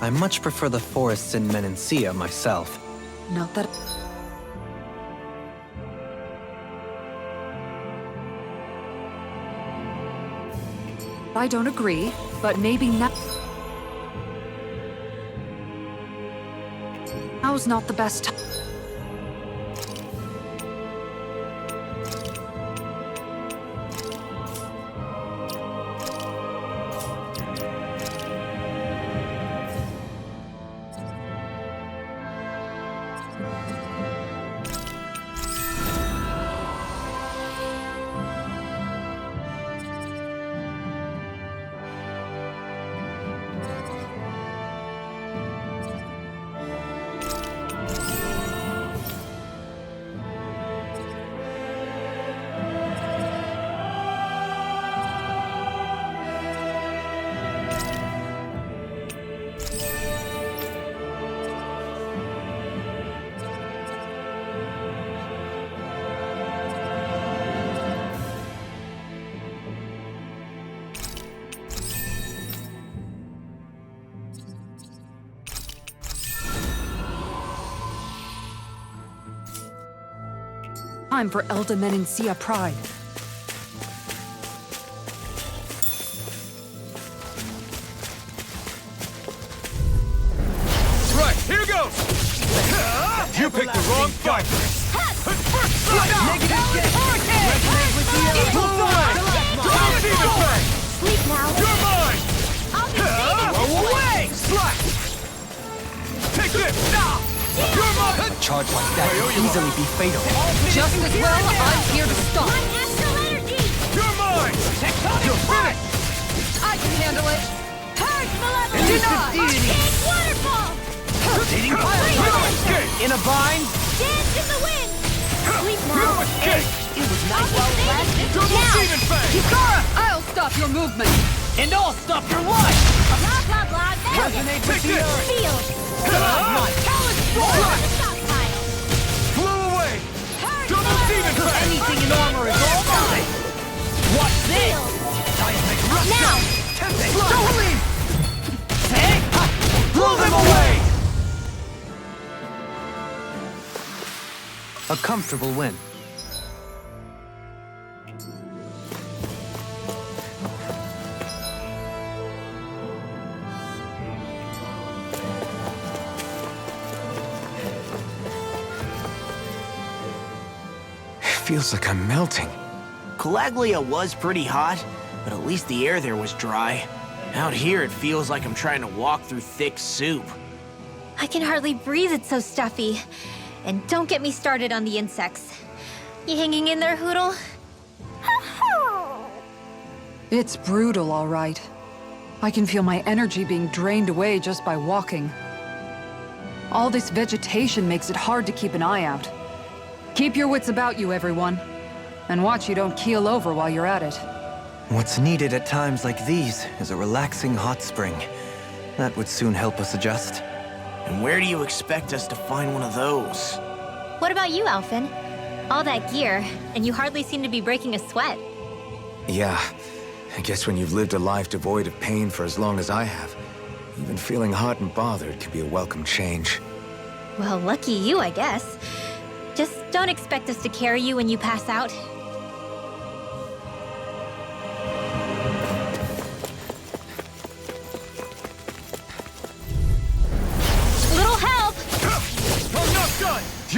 I much prefer the forests in Menancia myself. Not that... I don't agree, but maybe now... Now's not the best time. Time for Elda Menancia pride. Right, here goes! You picked the wrong fight! Negative gain! Resonate with the Pull away! Don't see the thing! Sleep now. You're mine! I'll be saving Away! Slack! Take this! You're mine! Charge like that could easily be fatal. Just as well, I'm here to stop. my astral energy! You're mine! You're finished! I can handle it. Purge malevolence! Arctic waterfall! You don't escape! In a bind? Dance in the wind! Sleep You now. don't escape! It was not I'll well be left. saving this Double now. demon fang! Kikara, I'll stop your movement. And I'll stop your life! Blah, blah, blah. There. Resonate with Take the this! earth! Feel. Slack! The stockpile. Flew away! Purge Double malevolence. demon fang! Anything in armor is all mine! Watch this! Seismic rush! Now. Don't leave! Take! Blow them away! A comfortable win. Feels like I'm melting. Calaglia was pretty hot, but at least the air there was dry. Out here, it feels like I'm trying to walk through thick soup. I can hardly breathe, it's so stuffy. And don't get me started on the insects. You hanging in there, Hoodle? It's brutal, all right. I can feel my energy being drained away just by walking. All this vegetation makes it hard to keep an eye out. Keep your wits about you, everyone. And watch you don't keel over while you're at it. What's needed at times like these is a relaxing hot spring. That would soon help us adjust. And where do you expect us to find one of those? What about you, Alphen? All that gear, and you hardly seem to be breaking a sweat. Yeah, I guess when you've lived a life devoid of pain for as long as I have, even feeling hot and bothered can be a welcome change. Well, lucky you, I guess. Just don't expect us to carry you when you pass out. Little help!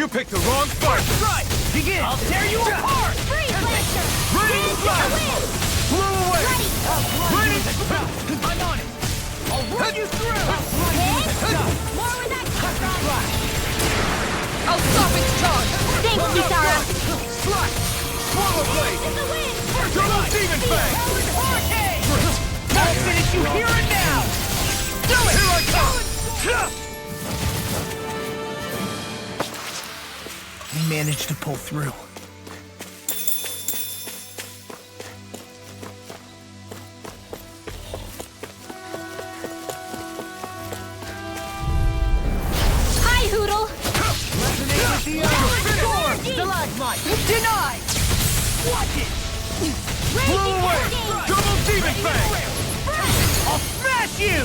You picked the wrong fight! Right! Begin! I'll tear you apart! Freeze Blaster! Raining Flash! Blow away! Raining I'm on it! I'll run you through! More with that flash! I'll stop its charge! Thanks, Kisara! Slash! Swallow Blade! In the wind! Double Demon Fang! I'll finish you here and now! Do it! Here I come! We managed to pull through. Hi, Hoodle! Stalagmite! Denied! Watch it! Blow away! Double Demon Fang! I'll smash you!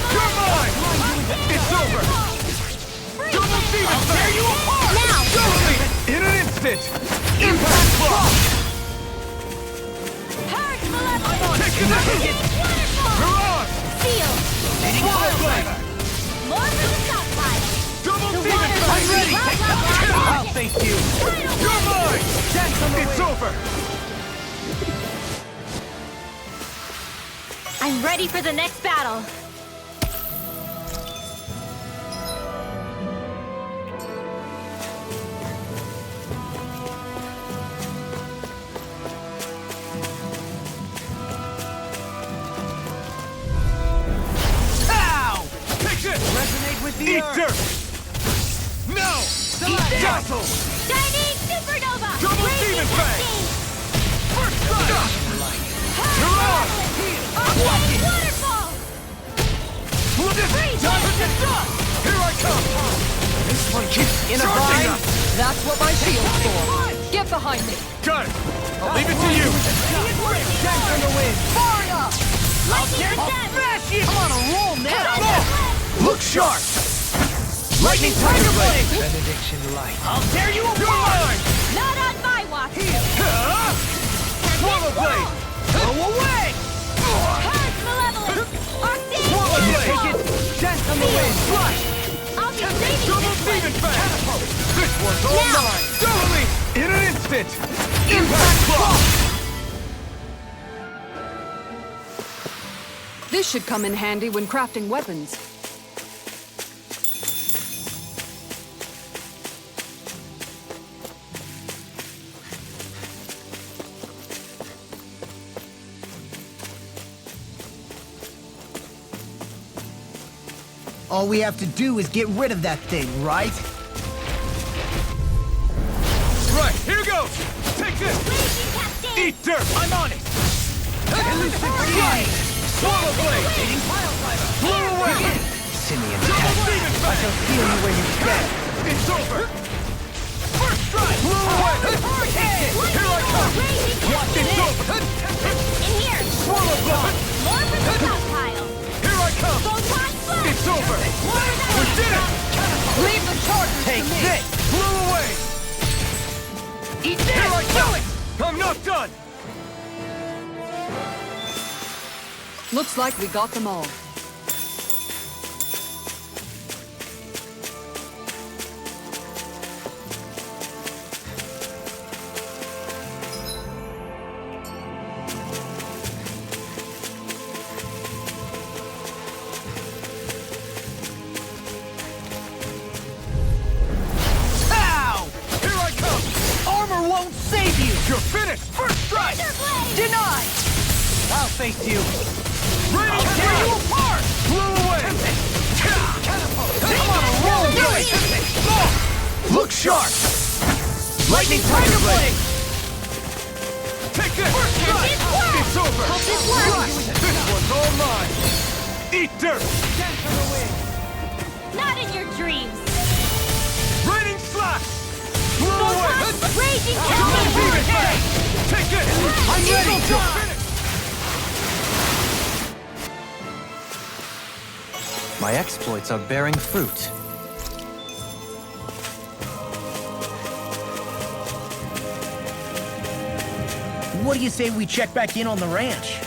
You're mine! It's over! Double Demon Fang! Tear you apart! Now! Double in an instant! Impact Block! Purge Malevolence! Take it out! Waterfall! Mirage! Seal! Swallow Blade! More for the stockpile! Double The Demon water's Fang! ready! I'll face you! You're mine! It's over! I'm ready for the next battle. Ow! Take this! Resonate with the Eat earth! dirt! No! Eat Dazzle! Shining Supernova! Double Raging Demon Fang! Cascade! First strike! Mirage! Arcane Waterfall! Look at Freeze! Time to get done! Here I come! This one keeps In a charging bind? up! That's what my shield's for. Get behind me. Got it! I'll leave it to you! Dance on the wind! Far enough! Lightning Death! Smash you! I'm on a roll now! Look sharp! Lightning Tiger Blade! Benediction light. I'll tear you apart! Not on my watch! Swallow Blade! Go away! Purge Malevolence! Arcane Swallow Blade! Waterfall! Dance on the wind! Flush! I'll be saving Double this one! Demon Fang! This one's all Now. mine! Double in an instant! Impact Block! This should come in handy when crafting weapons. All we have to do is get rid of that thing, right? Right, here goes! Take this! Raging Cascade! Eat dirt! I'm on it! Slide! Swallow Blade! Blow away! Simeon Double Tech. Demon Fang! Feel you where you stand! It's over! First strike! Blow away! Here I come! Raging It's Cascade! over! In here! Swallow Blade! More for the stockpile! Here I come! Photon Flash! It's over! More of that! We did it! Leave the charges Take to me. this! Blow away! Eat Here I this! come! I'm not done! Looks like we got them all. Ow! Here I come! Armor won't save you! You're finished! First strike! Denied! I'll face you! Raining I'll tear you Flash! apart! Blow away! I'm on a roll now! Look sharp! Lightning Tiger Blade! Take this! First strike! It's over! This one's all mine! Eat dirt! Not in your dreams. Raining Slash! Blow away! Raging Double Demon Cascade! Fang! Take this! I'm ready! You're finished! My exploits are bearing fruit. What do you say we check back in on the ranch?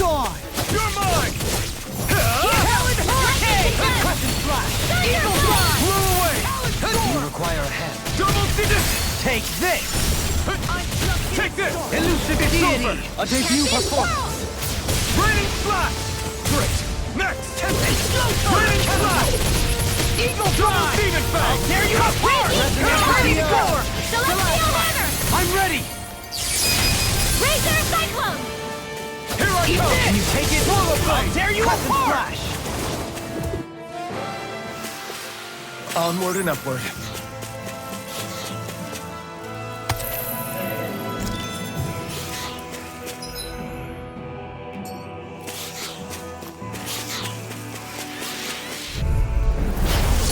gone! You're mine! Talon Hurricane! Crescent Flash! Eagle Drive! Blew away! You require a hand. Double digits! Take this! Take this! Elusive Deity! A debut performance. Raining Slash! Great! Next! Tempest! Raining Slash! Eagle Drive! Demon Fang! There you go! Ready to go! Celestial Hammer! I'm ready! Razor Cyclone! Here I come! Can you take it? Swallow Blade! Dare you apart! Flash! Onward and upward.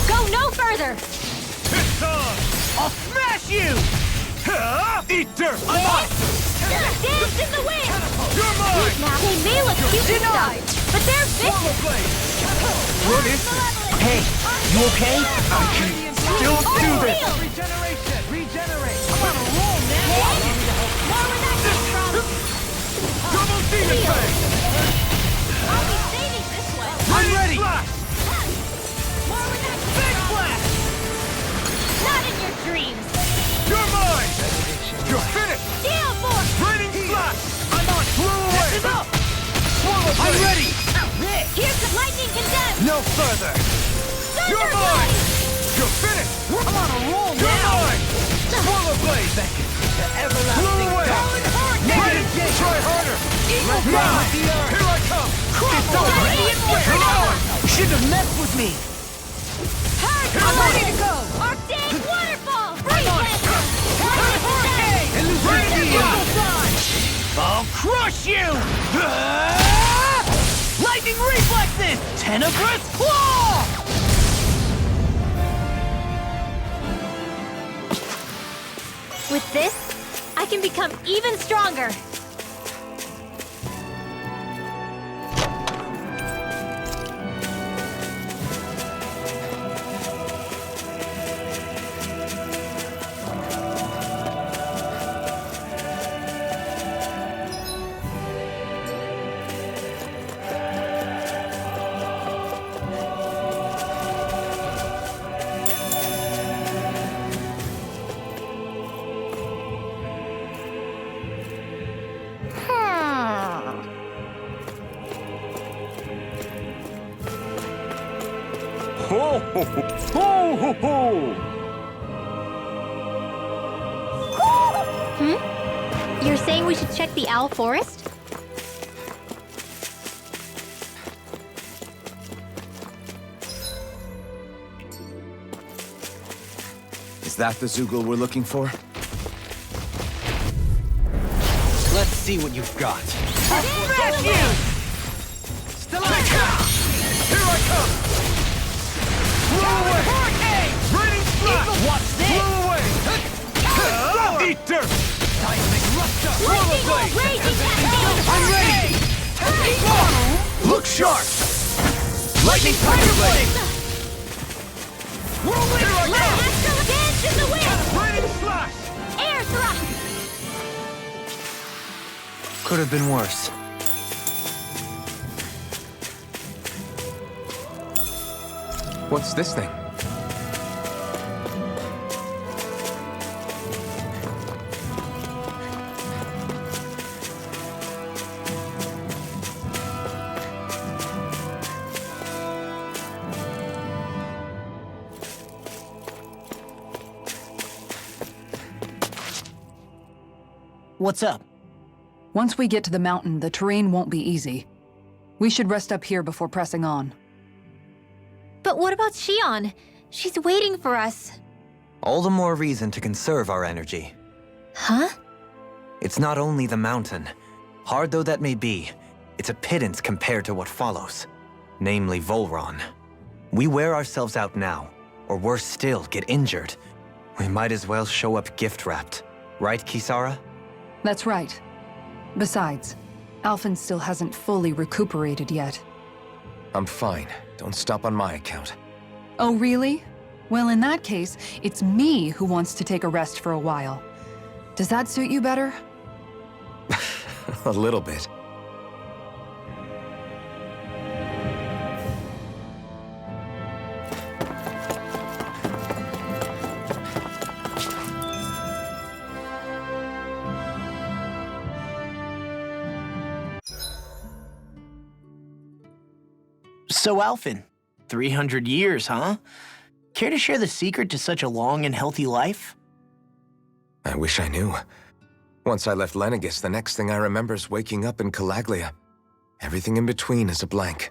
Go no further! It's on! I'll smash you! Eat dirt! I'm on! Dance in the wind! You're mine! Now they may look cute and stuff, but they're Swallow vicious! Blade! What is this? Hey, you okay? I can still do this! Regeneration! Regenerate! I'm on a roll, man! More where that comes from! Double Demon Fang! I'll be saving this one! I'm ready! More where that Big comes from! Blast! Not in your dreams! You're mine! You're finished! Gale Force! Raining Slash! I'm on! Blew away! This is up! Swallow Blade! I'm ready! Here's the lightning condemned! No further! You're Thunder mine! Blade! You're finished! I'm on a roll now! You're mine! Swallow Blade! The everlasting Talon Hurricane! Try harder! Eagle Drive! Here I come! It's over! Come on! You shouldn't have messed with me! I'm ready to go! Arctic Waterfall! Freeze Lantern! Talon Hurricane! Raining Eagle Drive! I'll crush you! Lightning Reflexes! Tenebrous Claw! With this, I can become even stronger. Ho ho ho! Ho ho ho! You're saying we should check the Owl Forest? Is that the Zoogle we're looking for? Let's see what you've got. Smash you! Here I come! Blow away! Hurricane! Raining Slash! Watch this! Blow away! Eat dirt! Seismic Rupture! Lightning Bolt! Raging Cascade! I'm ready! Look sharp! Lightning Tiger Blade! Whirlwind! Here I Let come! Astral dance in the wind! Raining Slash! Air thrust! Could have been worse. What's this thing? What's up? Once we get to the mountain, the terrain won't be easy. We should rest up here before pressing on. But what about Xion? She's waiting for us. All the more reason to conserve our energy. Huh? It's not only the mountain. Hard though that may be, it's a pittance compared to what follows. Namely Volron. We wear ourselves out now, or worse still, get injured. We might as well show up gift-wrapped. Right, Kisara? That's right. Besides, Alphen still hasn't fully recuperated yet. I'm fine. Don't stop on my account. Oh, really? Well, in that case, it's me who wants to take a rest for a while. Does that suit you better? A little bit. So, Alphen, 300 years, huh? Care to share the secret to such a long and healthy life? I wish I knew. Once I left Lenegis, the next thing I remember is waking up in Calaglia. Everything in between is a blank.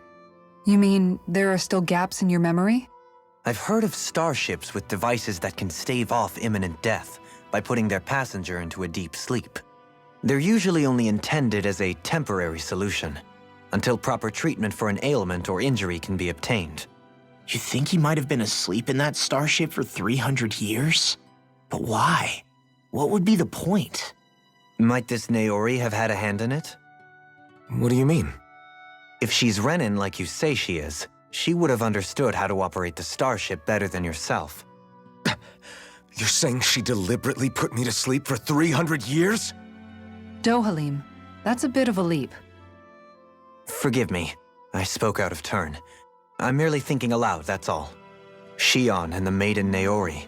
You mean there are still gaps in your memory? I've heard of starships with devices that can stave off imminent death by putting their passenger into a deep sleep. They're usually only intended as a temporary solution, until proper treatment for an ailment or injury can be obtained. You think he might have been asleep in that starship for 300 years? But why? What would be the point? Might this Naori have had a hand in it? What do you mean? If she's Renin like you say she is, she would have understood how to operate the starship better than yourself. You're saying she deliberately put me to sleep for 300 years? Dohalim, that's a bit of a leap. Forgive me. I spoke out of turn. I'm merely thinking aloud, that's all. Shion and the maiden Naori.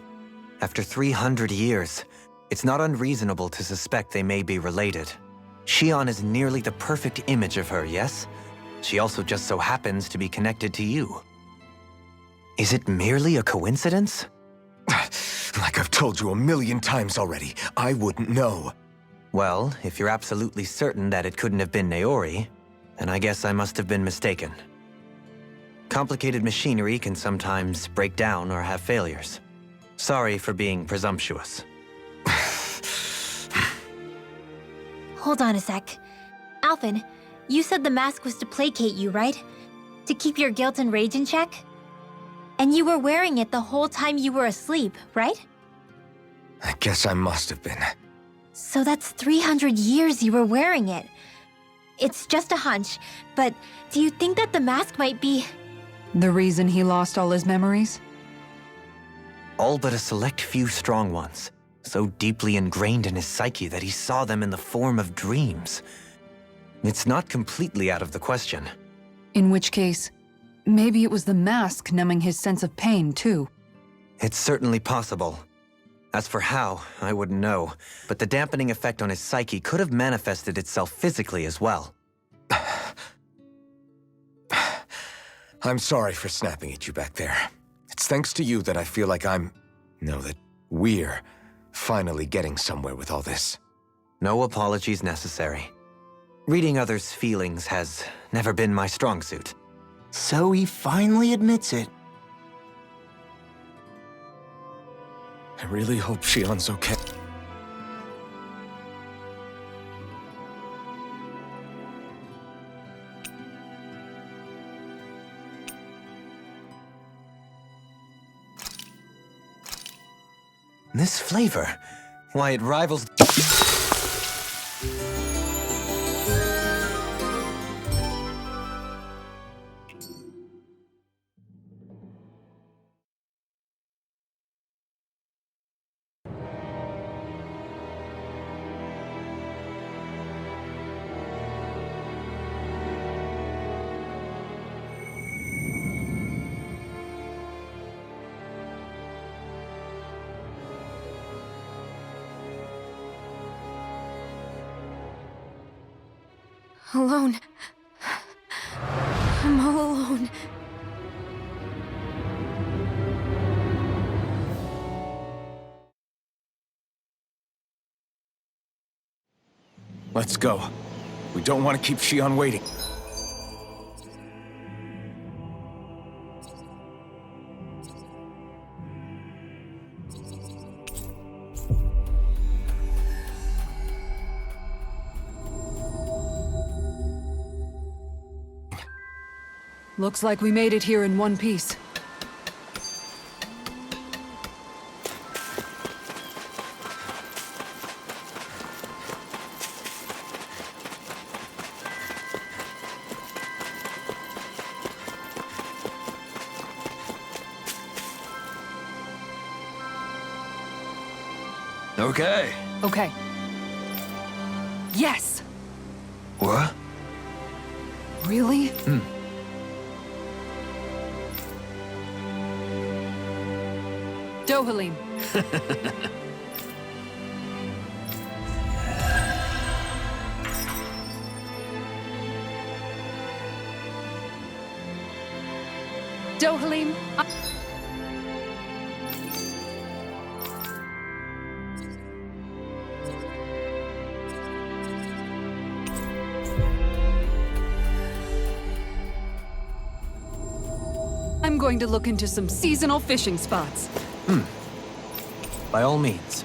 After 300 years, it's not unreasonable to suspect they may be related. Shion is nearly the perfect image of her, yes? She also just so happens to be connected to you. Is it merely a coincidence? Like I've told you 1,000,000 times already, I wouldn't know. Well, if you're absolutely certain that it couldn't have been Naori, then I guess I must have been mistaken. Complicated machinery can sometimes break down or have failures. Sorry for being presumptuous. Hold on a sec. Alphen, you said the mask was to placate you, right? To keep your guilt and rage in check? And you were wearing it the whole time you were asleep, right? I guess I must have been. So that's 300 years you were wearing it. It's just a hunch, but do you think that the mask might be... The reason he lost all his memories? All but a select few strong ones, so deeply ingrained in his psyche that he saw them in the form of dreams. It's not completely out of the question. In which case, maybe it was the mask numbing his sense of pain, too. It's certainly possible. As for how, I wouldn't know, but the dampening effect on his psyche could have manifested itself physically as well. I'm sorry for snapping at you back there. It's thanks to you that I feel like that we're finally getting somewhere with all this. No apologies necessary. Reading others' feelings has never been my strong suit. So he finally admits it. I really hope Shion's okay. This flavor, why it rivals... Alone. I'm all alone. Let's go. We don't want to keep Shion waiting. Looks like we made it here in one piece. Okay. Okay. Yes! What? Really? Dohalim. Dohalim, I'm going to look into some seasonal fishing spots. By all means.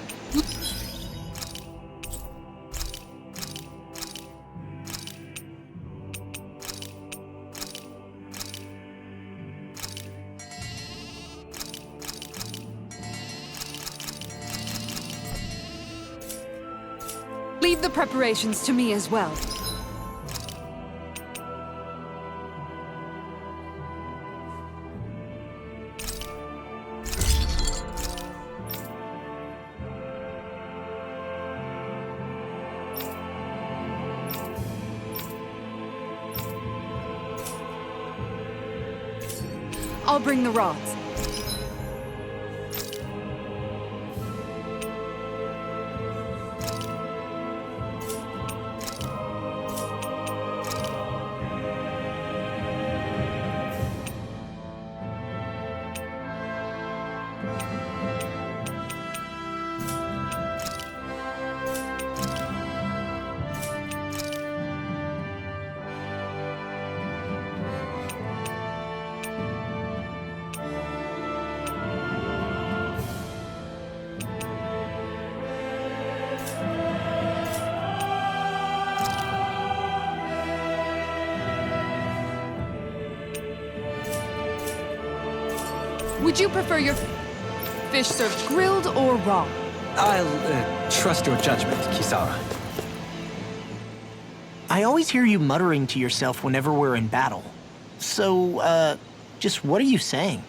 Leave the preparations to me as well. I'll bring the rods. Would you prefer your fish served grilled or raw? I'll trust your judgment, Kisara. I always hear you muttering to yourself whenever we're in battle. So, just what are you saying?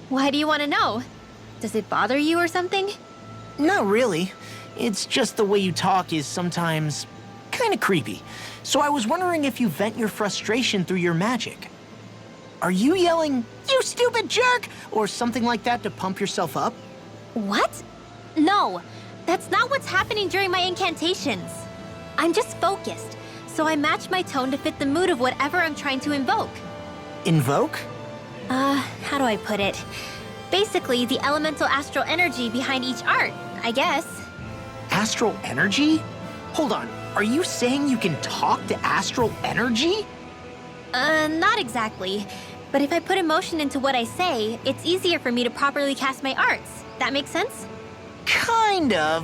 Why do you want to know? Does it bother you or something? Not really. It's just the way you talk is sometimes kind of creepy. So I was wondering if you vent your frustration through your magic. Are you yelling, "You stupid jerk," or something like that to pump yourself up? What? No, that's not what's happening during my incantations. I'm just focused, so I match my tone to fit the mood of whatever I'm trying to invoke. Invoke? How do I put it? Basically, the elemental astral energy behind each art, I guess. Astral energy? Hold on, are you saying you can talk to astral energy? Not exactly. But if I put emotion into what I say, it's easier for me to properly cast my arts. That makes sense? Kind of.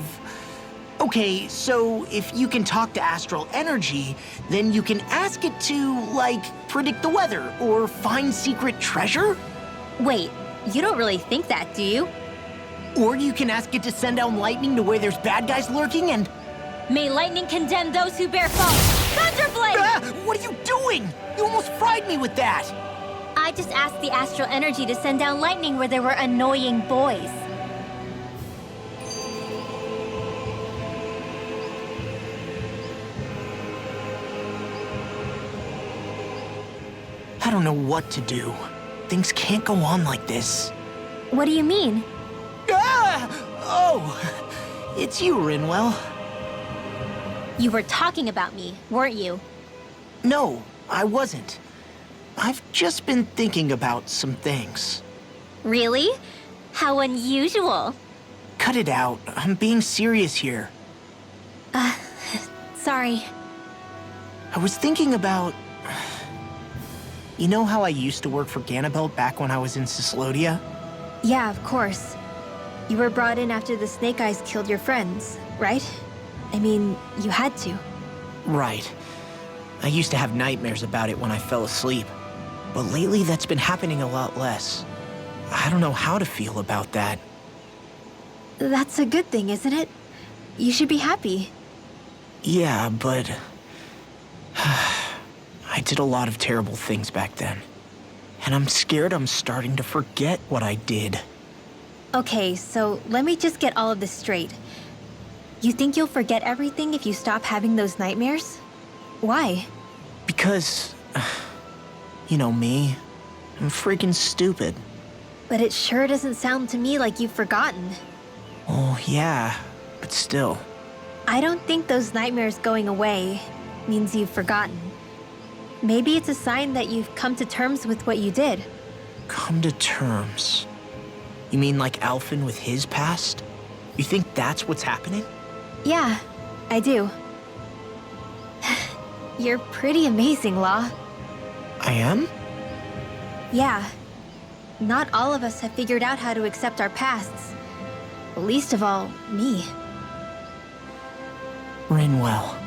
Okay, so if you can talk to astral energy, then you can ask it to, like, predict the weather or find secret treasure? Wait, you don't really think that, do you? Or you can ask it to send down lightning to where there's bad guys lurking and... May lightning condemn those who bear false! Thunderblade! Ah, what are you doing? You almost fried me with that! I just asked the astral energy to send down lightning where there were annoying boys. I don't know what to do. Things can't go on like this. What do you mean? Ah! Oh, it's you, Rinwell. You were talking about me, weren't you? No, I wasn't. I've just been thinking about some things. Really? How unusual. Cut it out. I'm being serious here. Sorry. I was thinking about... You know how I used to work for Ganabelt back when I was in Cyslodia? Yeah, of course. You were brought in after the Snake Eyes killed your friends, right? I mean, you had to. Right. I used to have nightmares about it when I fell asleep. But lately, that's been happening a lot less. I don't know how to feel about that. That's a good thing, isn't it? You should be happy. Yeah, but... I did a lot of terrible things back then. And I'm scared I'm starting to forget what I did. Okay, so let me just get all of this straight. You think you'll forget everything if you stop having those nightmares? Why? Because... you know me. I'm freaking stupid. But it sure doesn't sound to me like you've forgotten. Oh, yeah. But still. I don't think those nightmares going away means you've forgotten. Maybe it's a sign that you've come to terms with what you did. Come to terms. You mean like Alphen with his past? You think that's what's happening? Yeah, I do. You're pretty amazing, Law. I am? Yeah. Not all of us have figured out how to accept our pasts. Least of all, me. Rinwell.